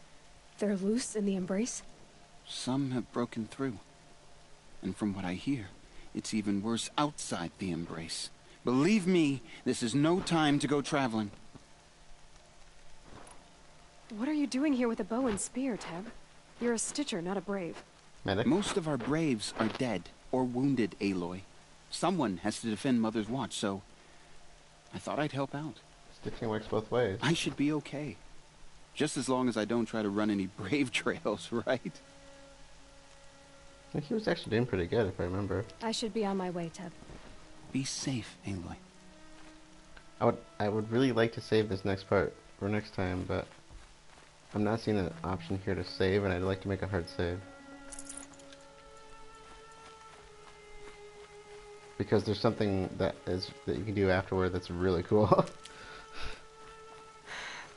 they're loose in the embrace? Some have broken through. And from what I hear, it's even worse outside the Embrace. Believe me, this is no time to go traveling. What are you doing here with a bow and spear, Teb? You're a Stitcher, not a Brave. Medic? Most of our Braves are dead or wounded, Aloy. Someone has to defend Mother's Watch, so I thought I'd help out. Stitching works both ways. I should be okay. Just as long as I don't try to run any Brave trails, right? I think he was actually doing pretty good, if I remember. I should be on my way, Teb. Be safe, Aloy. I would really like to save this next part for next time, but I'm not seeing an option here to save, and I'd like to make a hard save. Because there's something that you can do afterward that's really cool.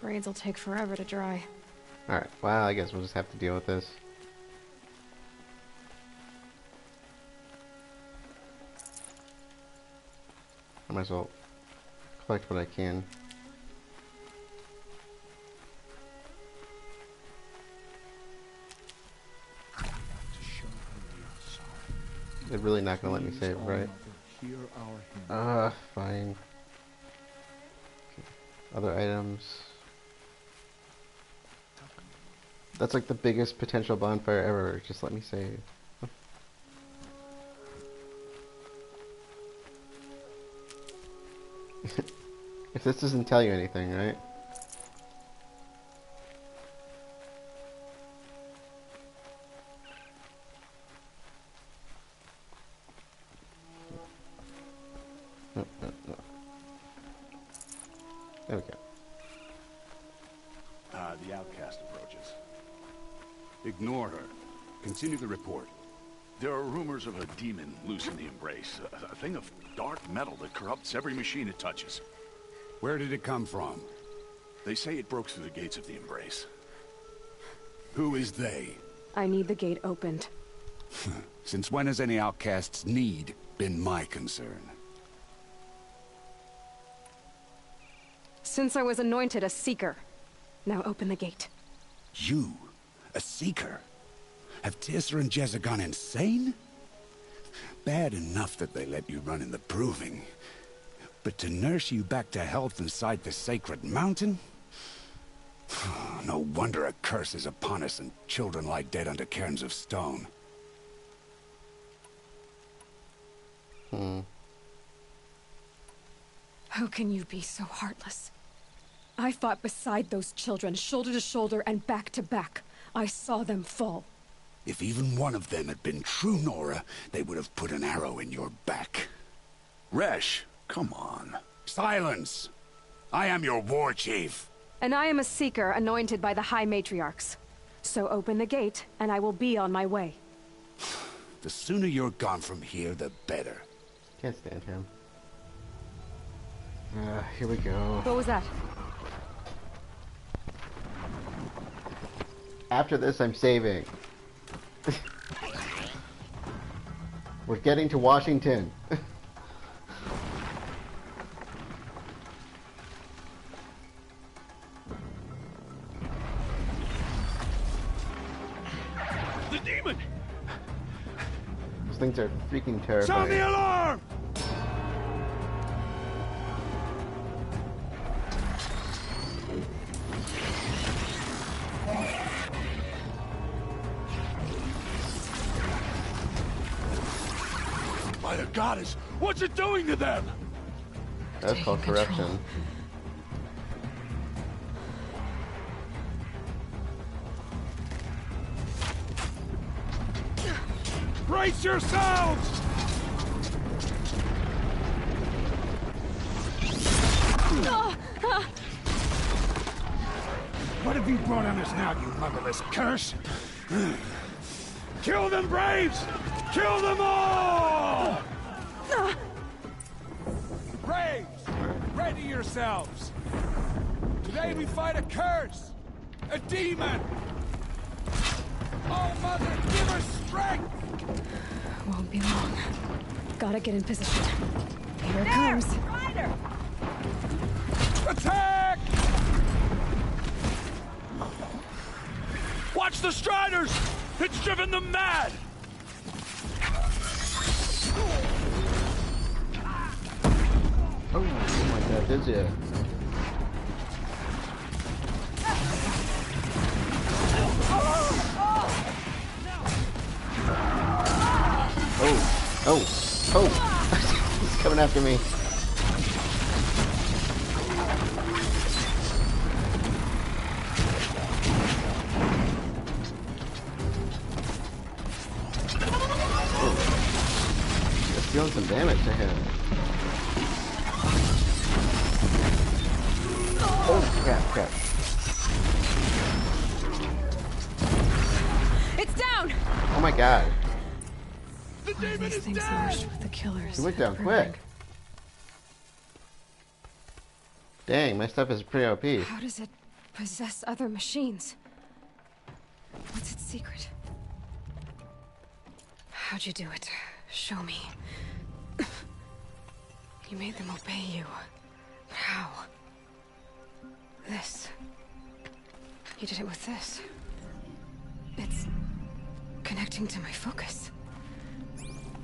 Braids will take forever to dry. Alright, well, I guess we'll just have to deal with this. I might as well collect what I can. They're really not gonna let me save, right? Fine. Other items. That's like the biggest potential bonfire ever. Just let me save. If this doesn't tell you anything, right? No. There we go. The outcast approaches. Ignore her. Continue the report. There are rumors of a demon loose in the Embrace. A thing of dark metal that corrupts every machine it touches. Where did it come from? They say it broke through the gates of the Embrace. Who is they? I need the gate opened. Since when has any outcast's need been my concern? Since I was anointed a Seeker. Now open the gate. You? A Seeker? Have Teersa and Jezza gone insane? Bad enough that they let you run in the Proving. But to nurse you back to health inside the Sacred Mountain? No wonder a curse is upon us and children lie dead under cairns of stone. How can you be so heartless? I fought beside those children, shoulder to shoulder and back to back. I saw them fall. If even one of them had been true Nora, they would have put an arrow in your back. Resh, come on. Silence! I am your war chief. And I am a Seeker anointed by the High Matriarchs. So open the gate, and I will be on my way. The sooner you're gone from here, the better. Can't stand him. Here we go. What was that? After this, I'm saving. We're getting to Washington. The demon! Those things are freaking terrifying. Sound the alarm! By the goddess, what's it doing to them? That's called corruption. Brace yourselves! What have you brought on us now, you motherless curse? Kill them, Braves! Kill them all! Braves, ready yourselves! Today we fight a curse! A demon! Oh, Mother, give us strength! Won't be long. Gotta get in position. Here it comes. Rider! Attack! Watch the Striders! It's driven them mad! Oh my god, did you? Oh! He's coming after me. Oh. Just dealing some damage to him. Oh crap. It's down! Oh my god. These things merged with the killers. He went down quick. Dang, my stuff is pretty OP. How does it possess other machines? What's its secret? How'd you do it? Show me. You made them obey you. But how? This. You did it with this. It's connecting to my focus.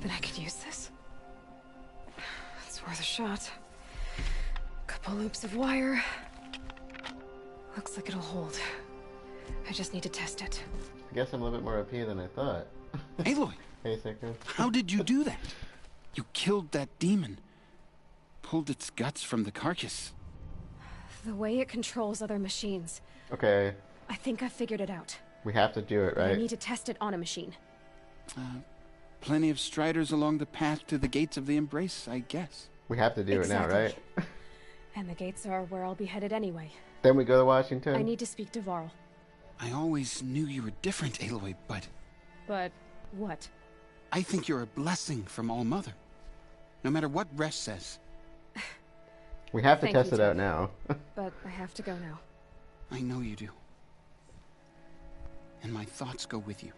Then I could use this. It's worth a shot. Couple loops of wire. Looks like it'll hold. I just need to test it. I guess I'm a little bit more OP than I thought. Aloy! Hey, Sacred. How did you do that? You killed that demon. Pulled its guts from the carcass. The way it controls other machines. Okay. I think I figured it out. We have to do it, But right? I need to test it on a machine. Plenty of striders along the path to the gates of the Embrace, I guess. We have to do it now, right? And the gates are where I'll be headed anyway. Then we go to Washington? I need to speak to Varl. I always knew you were different, Aloy, but... But what? I think you're a blessing from All-Mother. No matter what Resh says. We have to Thank test you, it out Tim. now. But I have to go now. I know you do. And my thoughts go with you.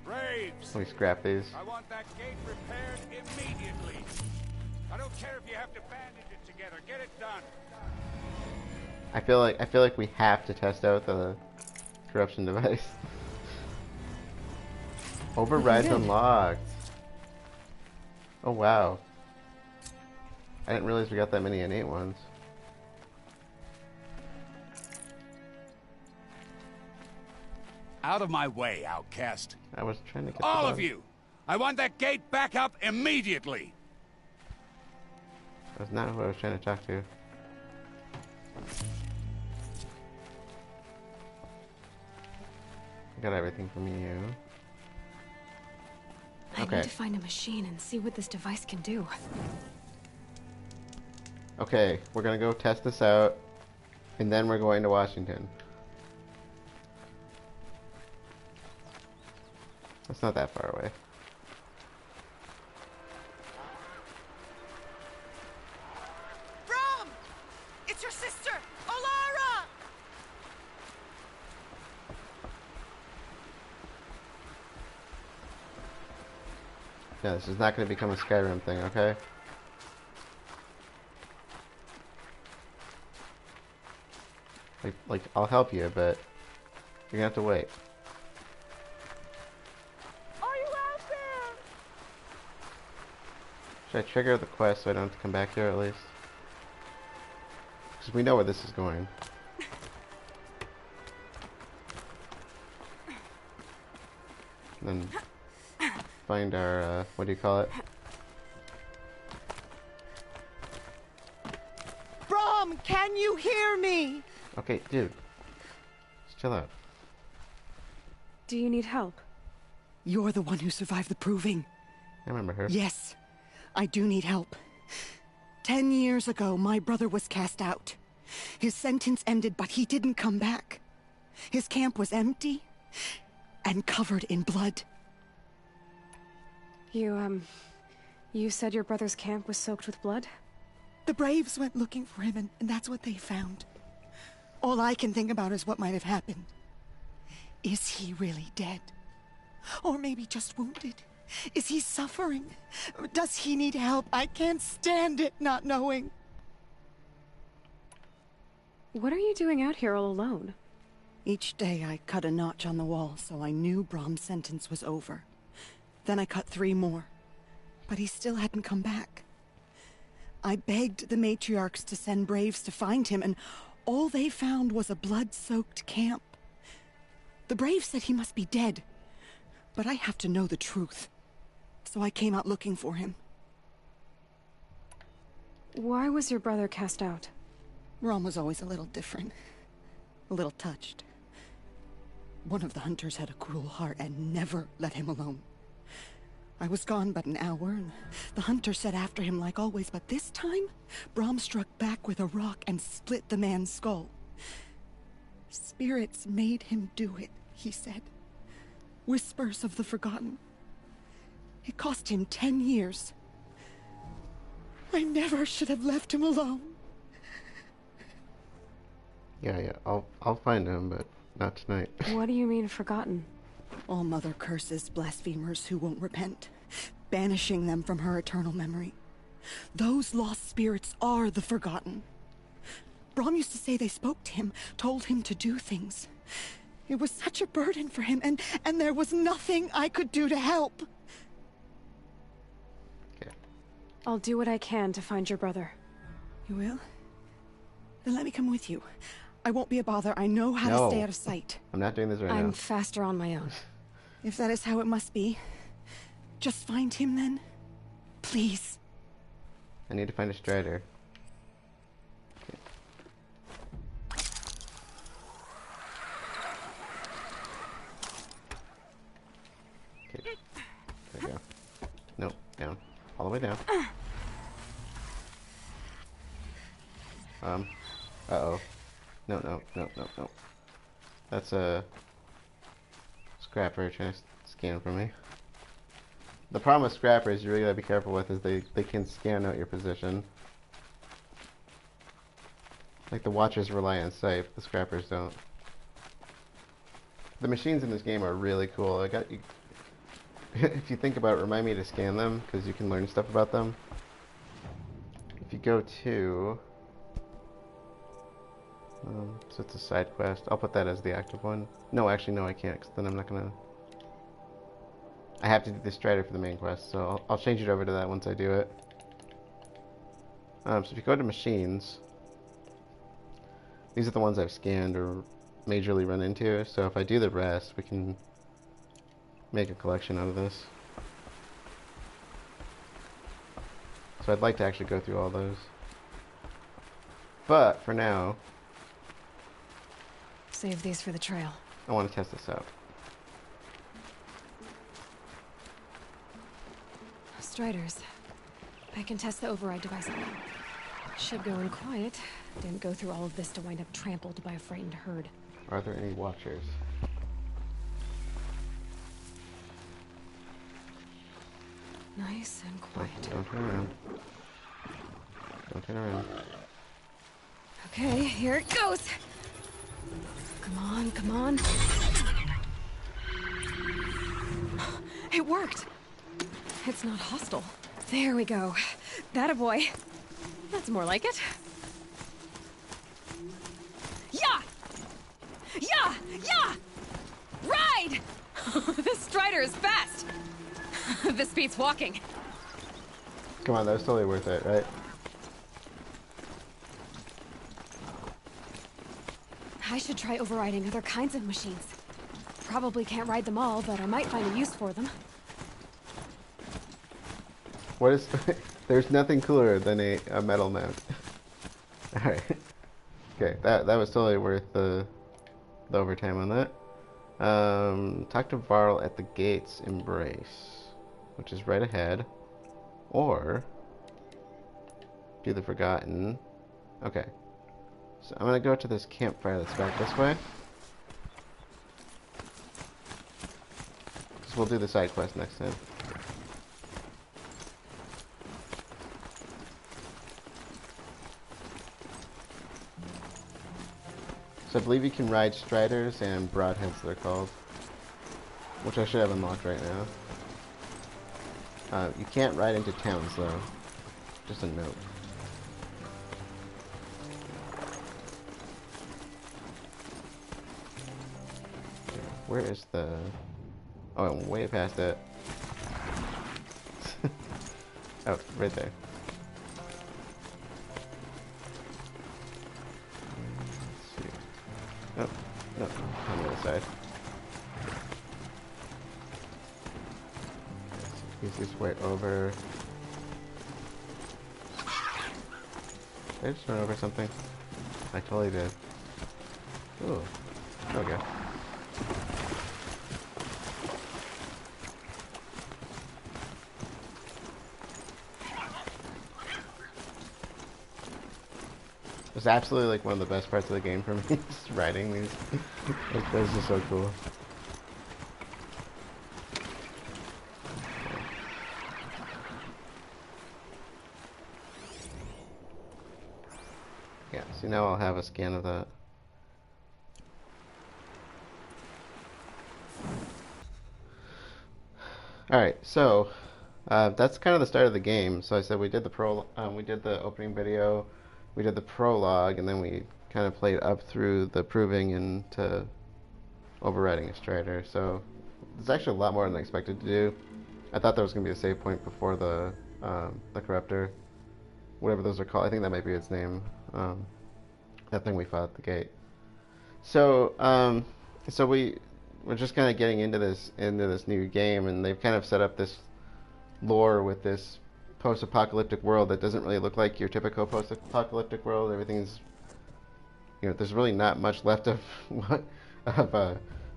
Braves! Let me scrap these. I want that gate repaired immediately. I don't care if you have to bandage it together. Get it done. I feel like we have to test out the corruption device. Overrides unlocked. Oh wow. I didn't realize we got that many innate ones. Out of my way, outcast. I was trying to get All the of you! I want that gate back up immediately! That's not who I was trying to talk to. I got everything from you. I Okay. need to find a machine and see what this device can do. Okay, we're gonna go test this out, and then we're going to Washington. That's not that far away. Brom! It's your sister, Olara! Yeah, this is not going to become a Skyrim thing, okay? Like, I'll help you, but you're gonna have to wait. Are you out there? Should I trigger the quest so I don't have to come back here at least? Because we know where this is going. And then find our, what do you call it? Brom, can you hear me? Okay, dude. Just chill out. Do you need help? You're the one who survived the proving. I remember her. Yes, I do need help. 10 years ago, my brother was cast out. His sentence ended, but he didn't come back. His camp was empty and covered in blood. You said your brother's camp was soaked with blood? The Braves went looking for him, and that's what they found. All I can think about is what might have happened. Is he really dead? Or maybe just wounded? Is he suffering? Does he need help? I can't stand it not knowing. What are you doing out here all alone? Each day I cut a notch on the wall so I knew Brom's sentence was over. Then I cut 3 more, but he still hadn't come back. I begged the matriarchs to send braves to find him, and all they found was a blood-soaked camp. The braves said he must be dead, but I have to know the truth. So I came out looking for him. Why was your brother cast out? Brom was always a little different. A little touched. One of the hunters had a cruel heart and never let him alone. I was gone but an hour, and the hunter set after him like always, but this time, Brom struck back with a rock and split the man's skull. Spirits made him do it, he said. Whispers of the forgotten. It cost him 10 years. I never should have left him alone. Yeah, I'll find him, but not tonight. What do you mean, forgotten? All Mother curses blasphemers who won't repent, banishing them from her eternal memory. Those lost spirits are the forgotten. Brom used to say they spoke to him, told him to do things. It was such a burden for him, and there was nothing I could do to help. Okay. I'll do what I can to find your brother. You will? Then let me come with you. I won't be a bother. I know how to stay out of sight. I'm not doing this right now. I'm faster on my own. If that is how it must be, just find him then. Please. I need to find a strider. Okay. There we go. Nope, down. All the way down. Uh-oh. No. That's a scrapper trying to scan for me. The problem with scrappers you really gotta be careful with is they can scan out your position. Like the watchers rely on sight, but the scrappers don't. The machines in this game are really cool. I got you. If you think about it, remind me to scan them because you can learn stuff about them. If you go to so it's a side quest. I'll put that as the active one. No, actually, no, I can't, because then I'm not gonna... I have to do the strider for the main quest, so I'll change it over to that once I do it. So if you go to machines, these are the ones I've scanned or majorly run into, so if I do the rest, we can make a collection out of this. So I'd like to actually go through all those. But, for now... Save these for the trail. I want to test this out. Striders. I can test the override device on them. Should go in quiet. Didn't go through all of this to wind up trampled by a frightened herd. Are there any watchers? Nice and quiet. Don't turn around. Don't turn around. Okay, here it goes. Come on. It worked. It's not hostile. There we go. That a boy. That's more like it. Yeah! Ride! This strider is fast. This beats walking. Come on, that was totally worth it, right? I should try overriding other kinds of machines. Probably can't ride them all, but I might find a use for them. What is... There's nothing cooler than a metal mount. Alright. Okay, that was totally worth the overtime on that. Talk to Varl at the gates embrace, which is right ahead. Or... do the forgotten. Okay. So I'm gonna go to this campfire that's back this way. So we'll do the side quest next time. So I believe you can ride striders and broadheads, they're called, which I should have unlocked right now. You can't ride into towns though. Just a note. Where is the... Oh, I'm way past it. Oh, right there. Let's see. Oh, no, on the other side. Use this way over. Did I just run over something? I totally did. Ooh. Okay. It's absolutely like one of the best parts of the game for me, just riding these. Like, those are so cool. Yeah, so now I'll have a scan of that. Alright, so that's kind of the start of the game. So I said we did the opening video, we did the prologue, and then we kind of played up through the proving into overriding a Strider. So there's actually a lot more than I expected to do. I thought there was going to be a save point before the Corruptor, whatever those are called. I think that might be its name. That thing we fought at the gate. So we're just kind of getting into this new game, and they've kind of set up this lore with this post-apocalyptic world that doesn't really look like your typical post-apocalyptic world. Everything's, there's really not much left of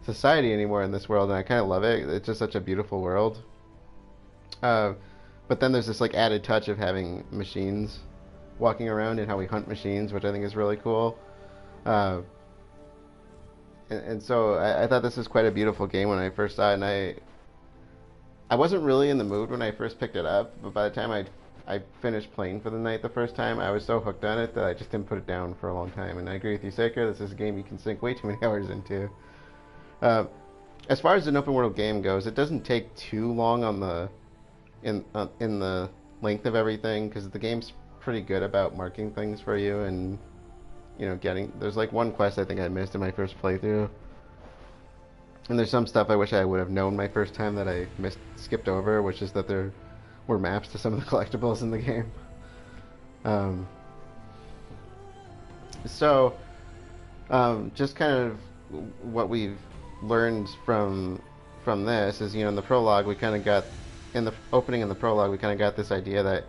society anymore in this world, and I kind of love it. It's just such a beautiful world. But then there's this like added touch of having machines walking around and how we hunt machines, which I think is really cool. And so I thought this was quite a beautiful game when I first saw it, and I wasn't really in the mood when I first picked it up, but by the time I finished playing for the night the first time, I was so hooked on it that I just didn't put it down for a long time. And I agree with you, Seika, this is a game you can sink way too many hours into. As far as an open world game goes, it doesn't take too long on in the length of everything, because the game's pretty good about marking things for you, and there's like one quest I think I missed in my first playthrough, and there's some stuff I wish I would have known my first time that I skipped over, which is that there were maps to some of the collectibles in the game. Just kind of what we've learned from this is, in the prologue we kind of got, in the opening in the prologue we kind of got this idea that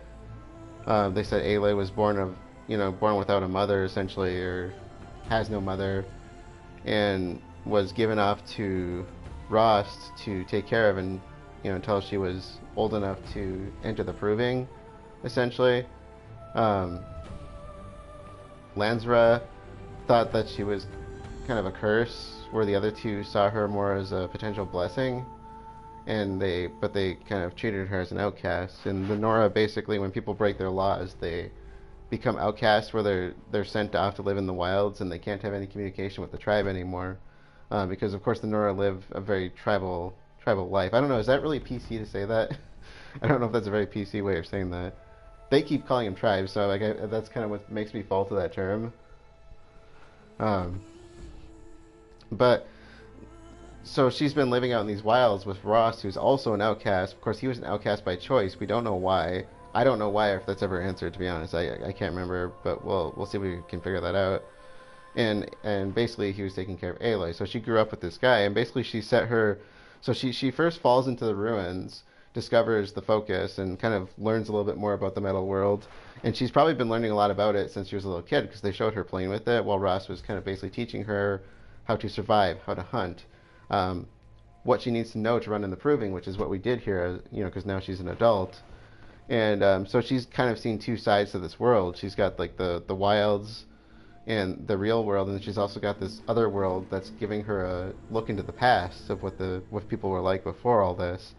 they said Aloy was born without a mother, essentially, or has no mother, and was given off to Rost to take care of, and until she was old enough to enter the proving, essentially. Lansra thought that she was kind of a curse, where the other two saw her more as a potential blessing, but they kind of treated her as an outcast. And the Nora, basically, when people break their laws, they become outcasts, where they're sent off to live in the wilds, and they can't have any communication with the tribe anymore, because of course the Nora live a very tribal life. I don't know, is that really PC to say that? I don't know if that's a very PC way of saying that. They keep calling them tribes, so that's kind of what makes me fall to that term. But so she's been living out in these wilds with Rost, who's also an outcast. Of course, he was an outcast by choice. We don't know why. I don't know why, or if that's ever answered, to be honest. I can't remember, but we'll see if we can figure that out. And basically he was taking care of Aloy. So she grew up with this guy, and basically she set her... So she first falls into the ruins, discovers the focus, and kind of learns a little bit more about the metal world. And she's probably been learning a lot about it since she was a little kid, because they showed her playing with it while Ross was kind of basically teaching her how to survive, how to hunt, what she needs to know to run in the proving, which is what we did here, because now she's an adult. And so she's kind of seen two sides to this world. She's got like the wilds and the real world, and she's also got this other world that's giving her a look into the past of what people were like before all this.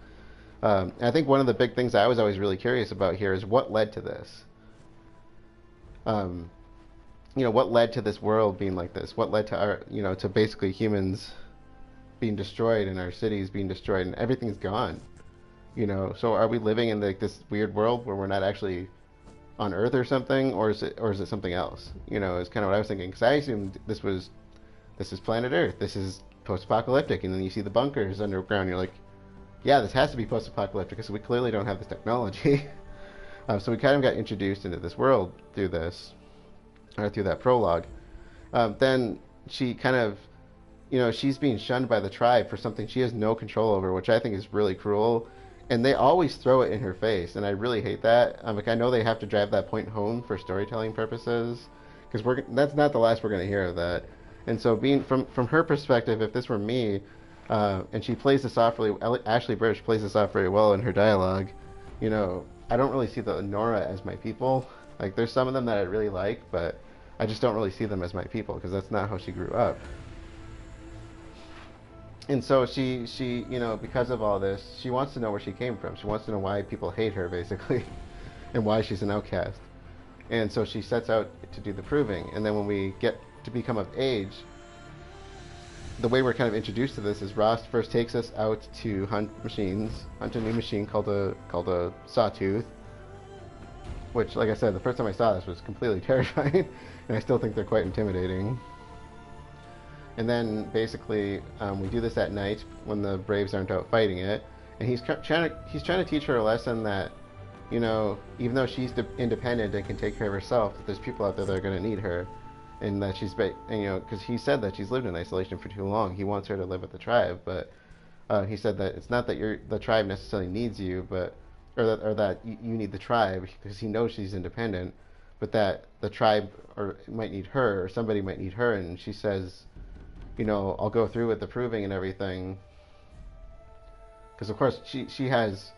And I think one of the big things I was always really curious about here is what led to this. What led to this world being like this? What led to our, to basically humans being destroyed and our cities being destroyed and everything's gone? So are we living in this weird world where we're not actually on Earth or something, or is it something else? Is kind of what I was thinking, because I assumed this is planet Earth. This is post-apocalyptic, and then you see the bunkers underground. You're like, yeah, this has to be post-apocalyptic because we clearly don't have this technology. So we kind of got introduced into this world through this, or through that prologue. Then she kind of, she's being shunned by the tribe for something she has no control over, which I think is really cruel. And they always throw it in her face, and I really hate that. I know they have to drive that point home for storytelling purposes, because that's not the last we're going to hear of that. And so, being from her perspective, if this were me, and she plays this off really, Ashley Burch plays this off very well in her dialogue. I don't really see the Nora as my people. Like, there's some of them that I really like, but I just don't really see them as my people because that's not how she grew up. And so she because of all this, she wants to know where she came from. She wants to know why people hate her, basically, and why she's an outcast. And so she sets out to do the proving. And then when we get to become of age, the way we're kind of introduced to this is Rost first takes us out to hunt a new machine called a Sawtooth, which, like I said, the first time I saw this was completely terrifying, and I still think they're quite intimidating. And then basically we do this at night when the Braves aren't out fighting it, and he's trying to teach her a lesson that, even though she's independent and can take care of herself, that there's people out there that are going to need her. And that because he said that she's lived in isolation for too long. He wants her to live with the tribe, but he said that it's not that the tribe necessarily needs you, or that you need the tribe, because he knows she's independent, but that the tribe might need her, or somebody might need her. And she says, I'll go through with the proving and everything, because of course she has,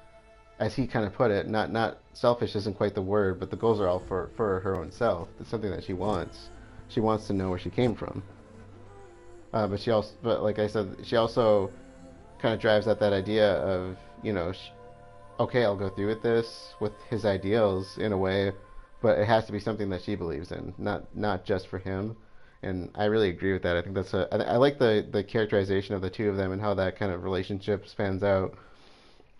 as he kind of put it, not selfish isn't quite the word, but the goals are all for her own self. It's something that she wants. She wants to know where she came from. But like I said, she also kind of drives at that idea of, okay, I'll go through with this, with his ideals in a way, but it has to be something that she believes in, not just for him. And I really agree with that. I think I like the characterization of the two of them and how that kind of relationship spans out.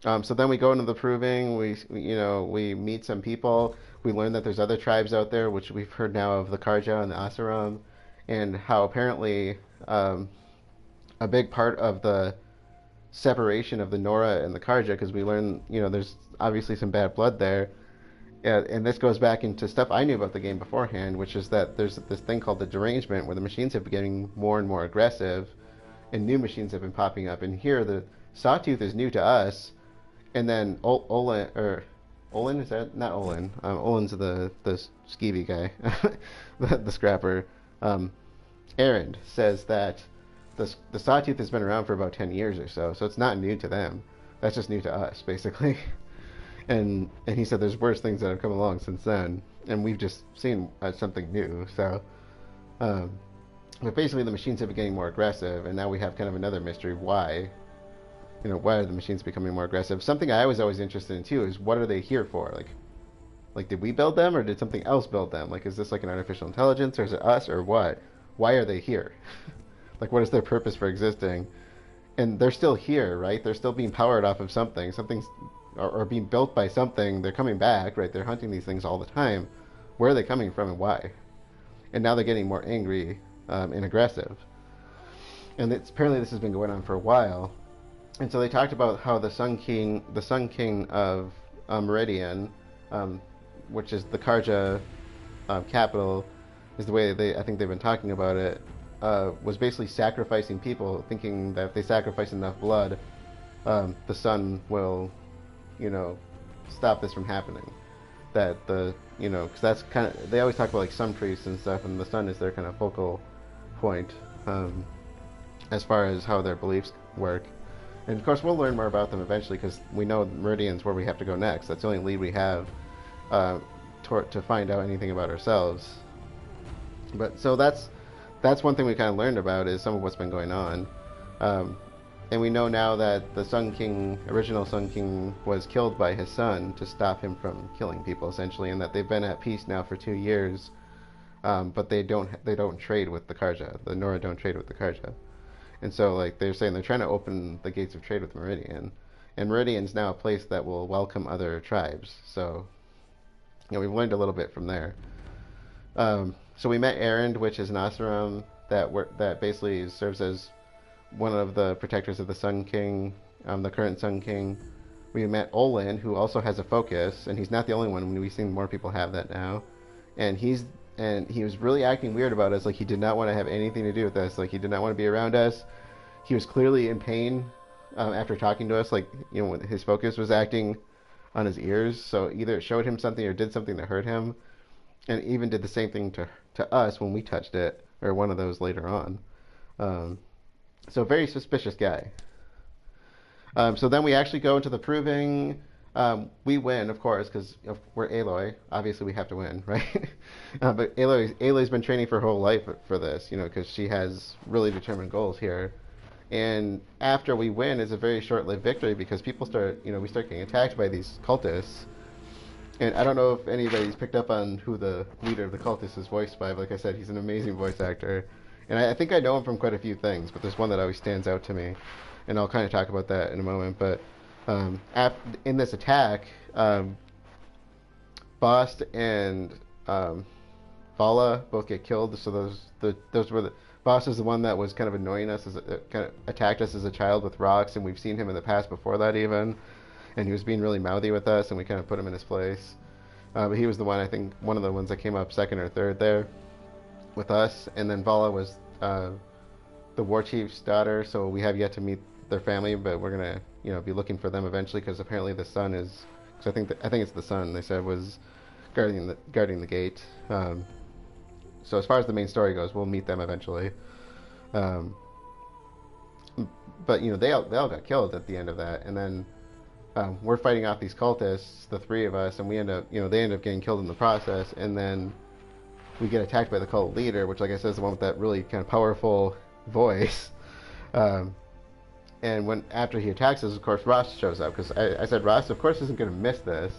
So then we go into the proving. We meet some people. We learn that there's other tribes out there, which we've heard now of the Karja and the Asaram, and how apparently a big part of the separation of the Nora and the Karja, because we learn, there's obviously some bad blood there, and this goes back into stuff I knew about the game beforehand, which is that there's this thing called the derangement, where the machines have been getting more and more aggressive, and new machines have been popping up. And here, the Sawtooth is new to us. And then Olin, is that not Olin? Olin's the skeevy guy, the scrapper. Aaron says that the Sawtooth has been around for about 10 years or so it's not new to them. That's just new to us, basically. And he said there's worse things that have come along since then, and we've just seen something new. So, but basically the machines have been getting more aggressive, and now we have kind of another mystery why. Why are the machines becoming more aggressive? Something I was always interested in too is, what are they here for? Like did we build them, or did something else build them? Like, is this like an artificial intelligence, or is it us, or what? Why are they here? Like, what is their purpose for existing? And they're still here, right? They're still being powered off of something. Something's or being built by something. They're coming back, right? They're hunting these things all the time. Where are they coming from, and why? And now they're getting more angry and aggressive. And apparently this has been going on for a while. And so they talked about how the Sun King of Meridian, which is the Karja capital, is the way I think they've been talking about it, was basically sacrificing people, thinking that if they sacrifice enough blood, the sun will, stop this from happening. That because that's kind of, they always talk about like sun priests and stuff, and the sun is their kind of focal point as far as how their beliefs work. And of course, we'll learn more about them eventually, because we know Meridian's where we have to go next. That's the only lead we have to find out anything about ourselves. But so that's one thing we kind of learned about, is some of what's been going on. And we know now that the original Sun King, was killed by his son to stop him from killing people, essentially, and that they've been at peace now for 2 years. But they don't trade with the Karja. The Nora don't trade with the Karja. And so, like, they're saying they're trying to open the gates of trade with Meridian. And Meridian's now a place that will welcome other tribes. So, we've learned a little bit from there. So we met Erend, which is an Oseram that basically serves as one of the protectors of the Sun King, the current Sun King. We met Olin, who also has a focus, and he's not the only one. We've seen more people have that now, and he was really acting weird about us. Like, he did not want to have anything to do with us. Like, he did not want to be around us. He was clearly in pain after talking to us. Like, you know, his focus was acting on his ears, so either it showed him something or did something that hurt him, and even did the same thing to us when we touched it, or one of those later on. So very suspicious guy. So then we actually go into the proving. We win, of course, because we're Aloy. Obviously, we have to win, right? But Aloy's been training for her whole life for this, you know, because she has really determined goals here. And after we win, it's a very short-lived victory because we start getting attacked by these cultists. And I don't know if anybody's picked up on who the leader of the cultists is voiced by. But like I said, he's an amazing voice actor. And I think I know him from quite a few things, but there's one that always stands out to me. And I'll kind of talk about that in a moment. But in this attack, Bost and Vala both get killed. So those were the... Bost is the one that was kind of annoying us, kind of attacked us as a child with rocks, and we've seen him in the past before that even. And he was being really mouthy with us, and we kind of put him in his place. But he was the one, I think, one of the ones that came up second or third there with us. And then Vala was the war chief's daughter, so we have yet to meet their family, but we're gonna, you know, be looking for them eventually, because apparently the son is, because I think it's the son they said was guarding the gate. So as far as the main story goes, we'll meet them eventually. But you know, they all got killed at the end of that, and then we're fighting off these cultists, the three of us, and they end up getting killed in the process, and then we get attacked by the cult leader, which, like I said, is the one with that really kind of powerful voice. And after he attacks us, of course, Rost shows up, because I said Rost, of course, isn't going to miss this.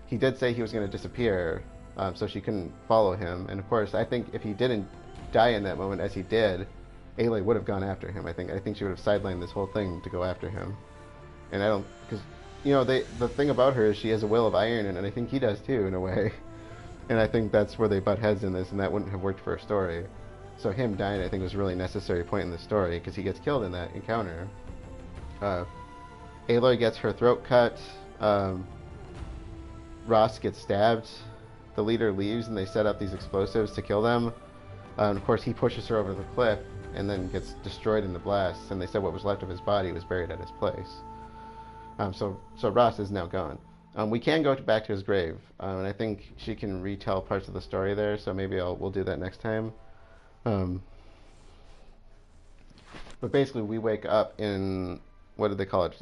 He did say he was going to disappear, so she couldn't follow him. And of course, I think if he didn't die in that moment, as he did, Aloy would have gone after him. I think she would have sidelined this whole thing to go after him. And I don't, because you know, the thing about her is she has a will of iron, and I think he does too, in a way. And I think that's where they butt heads in this, and that wouldn't have worked for a story. So him dying, I think, was a really necessary point in the story, because he gets killed in that encounter. Aloy gets her throat cut. Rost gets stabbed. The leader leaves, and they set up these explosives to kill them. And of course, he pushes her over the cliff, and then gets destroyed in the blast. And they said what was left of his body was buried at his place. So Rost is now gone. We can go back to his grave, and I think she can retell parts of the story there. So maybe we'll do that next time. But basically, we wake up in, what did they call it?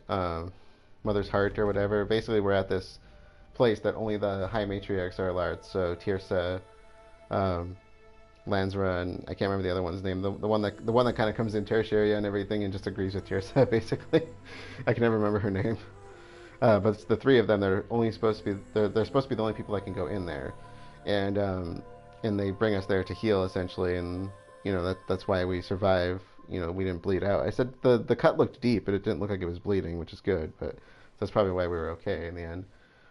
Mother's Heart or whatever. Basically, we're at this place that only the High Matriarchs are allowed. So Tirsa, Lansra, and I can't remember the other one's name. The one that kind of comes in tertiary and everything and just agrees with Tirsa, basically. I can never remember her name. But it's the three of them. They're only supposed to be. They're supposed to be the only people that can go in there, and they bring us there to heal essentially, and you know that's why we survive. You know, we didn't bleed out. I said the cut looked deep, but it didn't look like it was bleeding, which is good. But that's probably why we were okay in the end.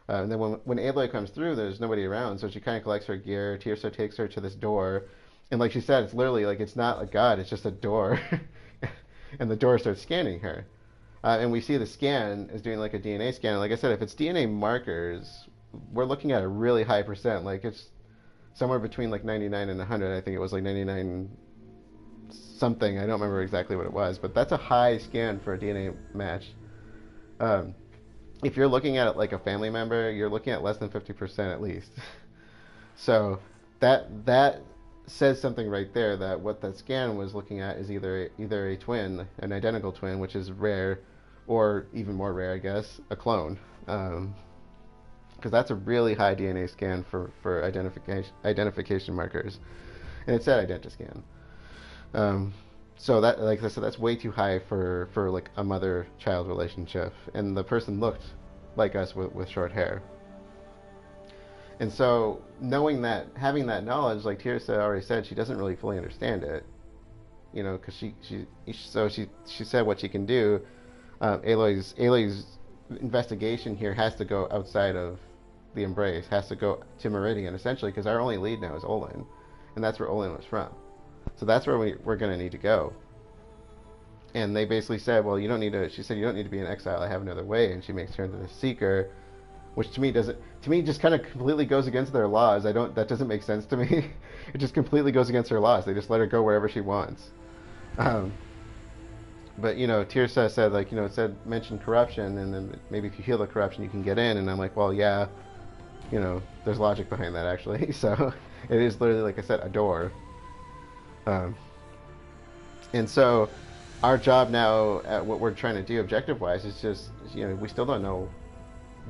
And then when Aloy comes through, there's nobody around, so she kind of collects her gear. Tirsa takes her to this door, and like she said, it's literally like it's not a god, it's just a door, and the door starts scanning her. And we see the scan is doing like a DNA scan. And like I said, if it's DNA markers, we're looking at a really high percent. Like it's somewhere between like 99 and 100. I think it was like 99 something. I don't remember exactly what it was, but that's a high scan for a DNA match. If you're looking at it like a family member, you're looking at less than 50% at least. So that says something right there, that what that scan was looking at is either a twin, an identical twin, which is rare, or even more rare, I guess, a clone. Because that's a really high DNA scan for identification markers, and it said Identiscan. So that, like I said, that's way too high for like a mother-child relationship, and the person looked like us with short hair. And so, knowing that, having that knowledge, like Tirsa already said, she doesn't really fully understand it, you know, because she said what she can do. Aloy's investigation here has to go outside of the Embrace, has to go to Meridian, essentially, because our only lead now is Olin, and that's where Olin was from. So that's where we're going to need to go. And they basically said, well, you don't need to. She said, you don't need to be in exile. I have another way. And she makes her into the Seeker, which to me just kind of completely goes against their laws. That doesn't make sense to me. It just completely goes against their laws. They just let her go wherever she wants. But Tirsa said, like, it mentioned corruption, and then maybe if you heal the corruption, you can get in. And I'm like, well, yeah, there's logic behind that actually. So it is literally, like I said, a door. And so our job now, at what we're trying to do objective-wise, is just, we still don't know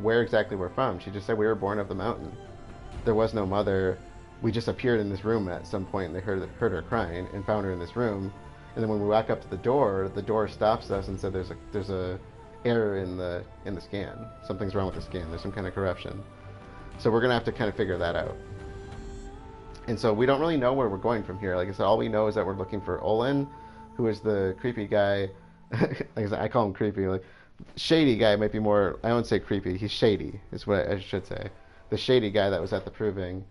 where exactly we're from. She just said we were born of the mountain. There was no mother. We just appeared in this room at some point, and they heard her crying and found her in this room. And then when we walk up to the door stops us and said there's a error in the scan. Something's wrong with the scan. There's some kind of corruption. So we're gonna have to kind of figure that out. And so we don't really know where we're going from here. Like I said, all we know is that we're looking for Olin, who is the creepy guy. Like I said, I call him creepy. Like, shady guy might be more. I won't say creepy. He's shady, is what I should say. The shady guy that was at the proving,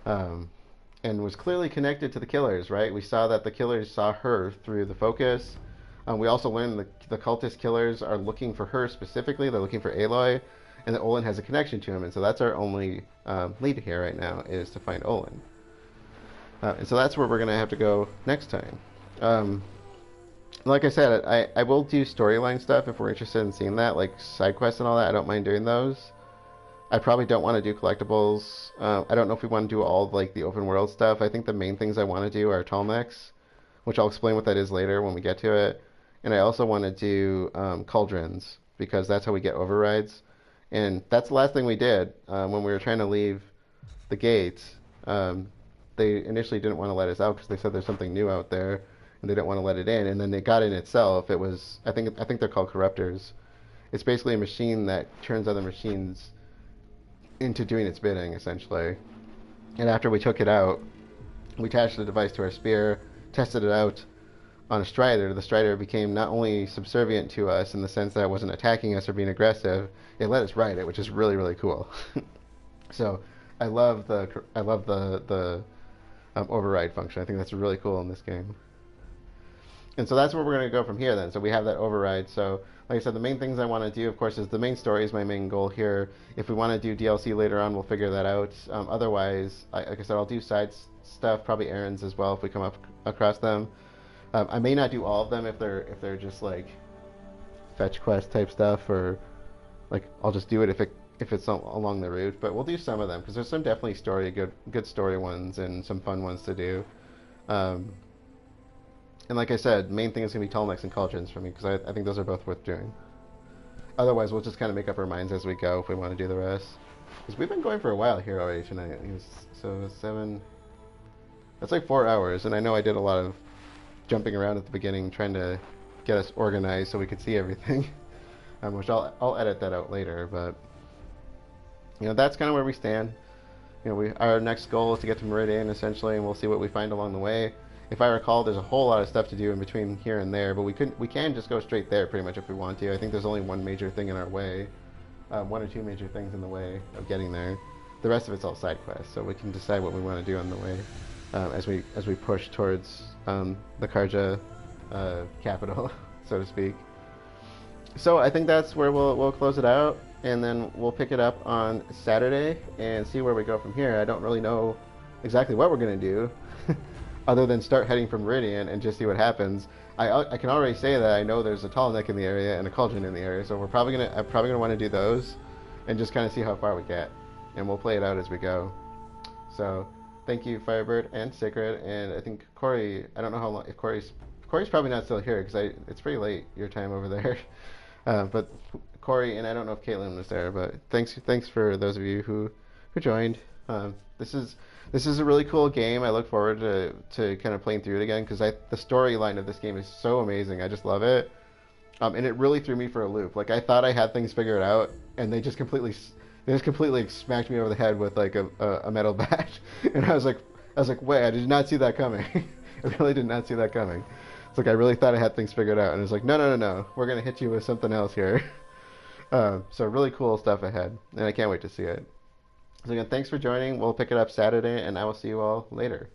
and was clearly connected to the killers. Right? We saw that the killers saw her through the focus. We also learned the cultist killers are looking for her specifically. They're looking for Aloy, and that Olin has a connection to him. And so that's our only lead here right now, is to find Olin. And so that's where we're going to have to go next time. Like I said, I will do storyline stuff if we're interested in seeing that, like side quests and all that. I don't mind doing those. I probably don't want to do collectibles. I don't know if we want to do all like the open world stuff. I think the main things I want to do are Tallnecks, which I'll explain what that is later when we get to it. And I also want to do cauldrons, because that's how we get overrides. And that's the last thing we did when we were trying to leave the gates. They initially didn't want to let us out because they said there's something new out there, and they didn't want to let it in. And then they got in itself. It was, I think they're called corruptors. It's basically a machine that turns other machines into doing its bidding, essentially. And after we took it out, we attached the device to our spear, tested it out on a Strider. The Strider became not only subservient to us in the sense that it wasn't attacking us or being aggressive, it let us ride it, which is really, really cool. So I love the override function. I think that's really cool in this game. And so that's where we're going to go from here then. So we have that override. So like I said, the main things I want to do, of course, is the main story is my main goal here. If we want to do DLC later on, we'll figure that out. Otherwise, like I said, I'll do side stuff, probably errands as well if we come across them. I may not do all of them if they're just like fetch quest type stuff, or like I'll just do it if it's along the route. But we'll do some of them because there's some definitely good story ones and some fun ones to do. And like I said, main thing is going to be Tallnecks and Cauldrons for me, because I think those are both worth doing. Otherwise, we'll just kind of make up our minds as we go if we want to do the rest. Because we've been going for a while here already tonight. So 7... That's like 4 hours, and I know I did a lot of jumping around at the beginning trying to get us organized so we could see everything. Which I'll edit that out later, but... that's kind of where we stand. Our next goal is to get to Meridian, essentially, and we'll see what we find along the way. If I recall, there's a whole lot of stuff to do in between here and there, but we can just go straight there pretty much if we want to. I think there's only one major thing in our way, one or two major things in the way of getting there. The rest of it's all side quests, so we can decide what we want to do on the way as we push towards the Karja capital, so to speak. So I think that's where we'll close it out, and then we'll pick it up on Saturday and see where we go from here. I don't really know exactly what we're going to do. Other than start heading from Meridian and just see what happens. I can already say that I know there's a Tallneck in the area and a Cauldron in the area, so I'm probably gonna want to do those and just kind of see how far we get, and we'll play it out as we go. So thank you, Firebird and Sacred, and I think Corey. I don't know how long. If Corey's probably not still here because it's pretty late your time over there. But Corey, and I don't know if Caitlin was there, but thanks for those of you who joined. This is a really cool game. I look forward to kind of playing through it again, because the storyline of this game is so amazing. I just love it. And it really threw me for a loop. Like, I thought I had things figured out, and they just completely smacked me over the head with like a metal bat. And I was like, wait, I did not see that coming. I really did not see that coming. It's like I really thought I had things figured out, and it's like, no, we're gonna hit you with something else here. So really cool stuff ahead, and I can't wait to see it. So again, thanks for joining. We'll pick it up Saturday, and I will see you all later.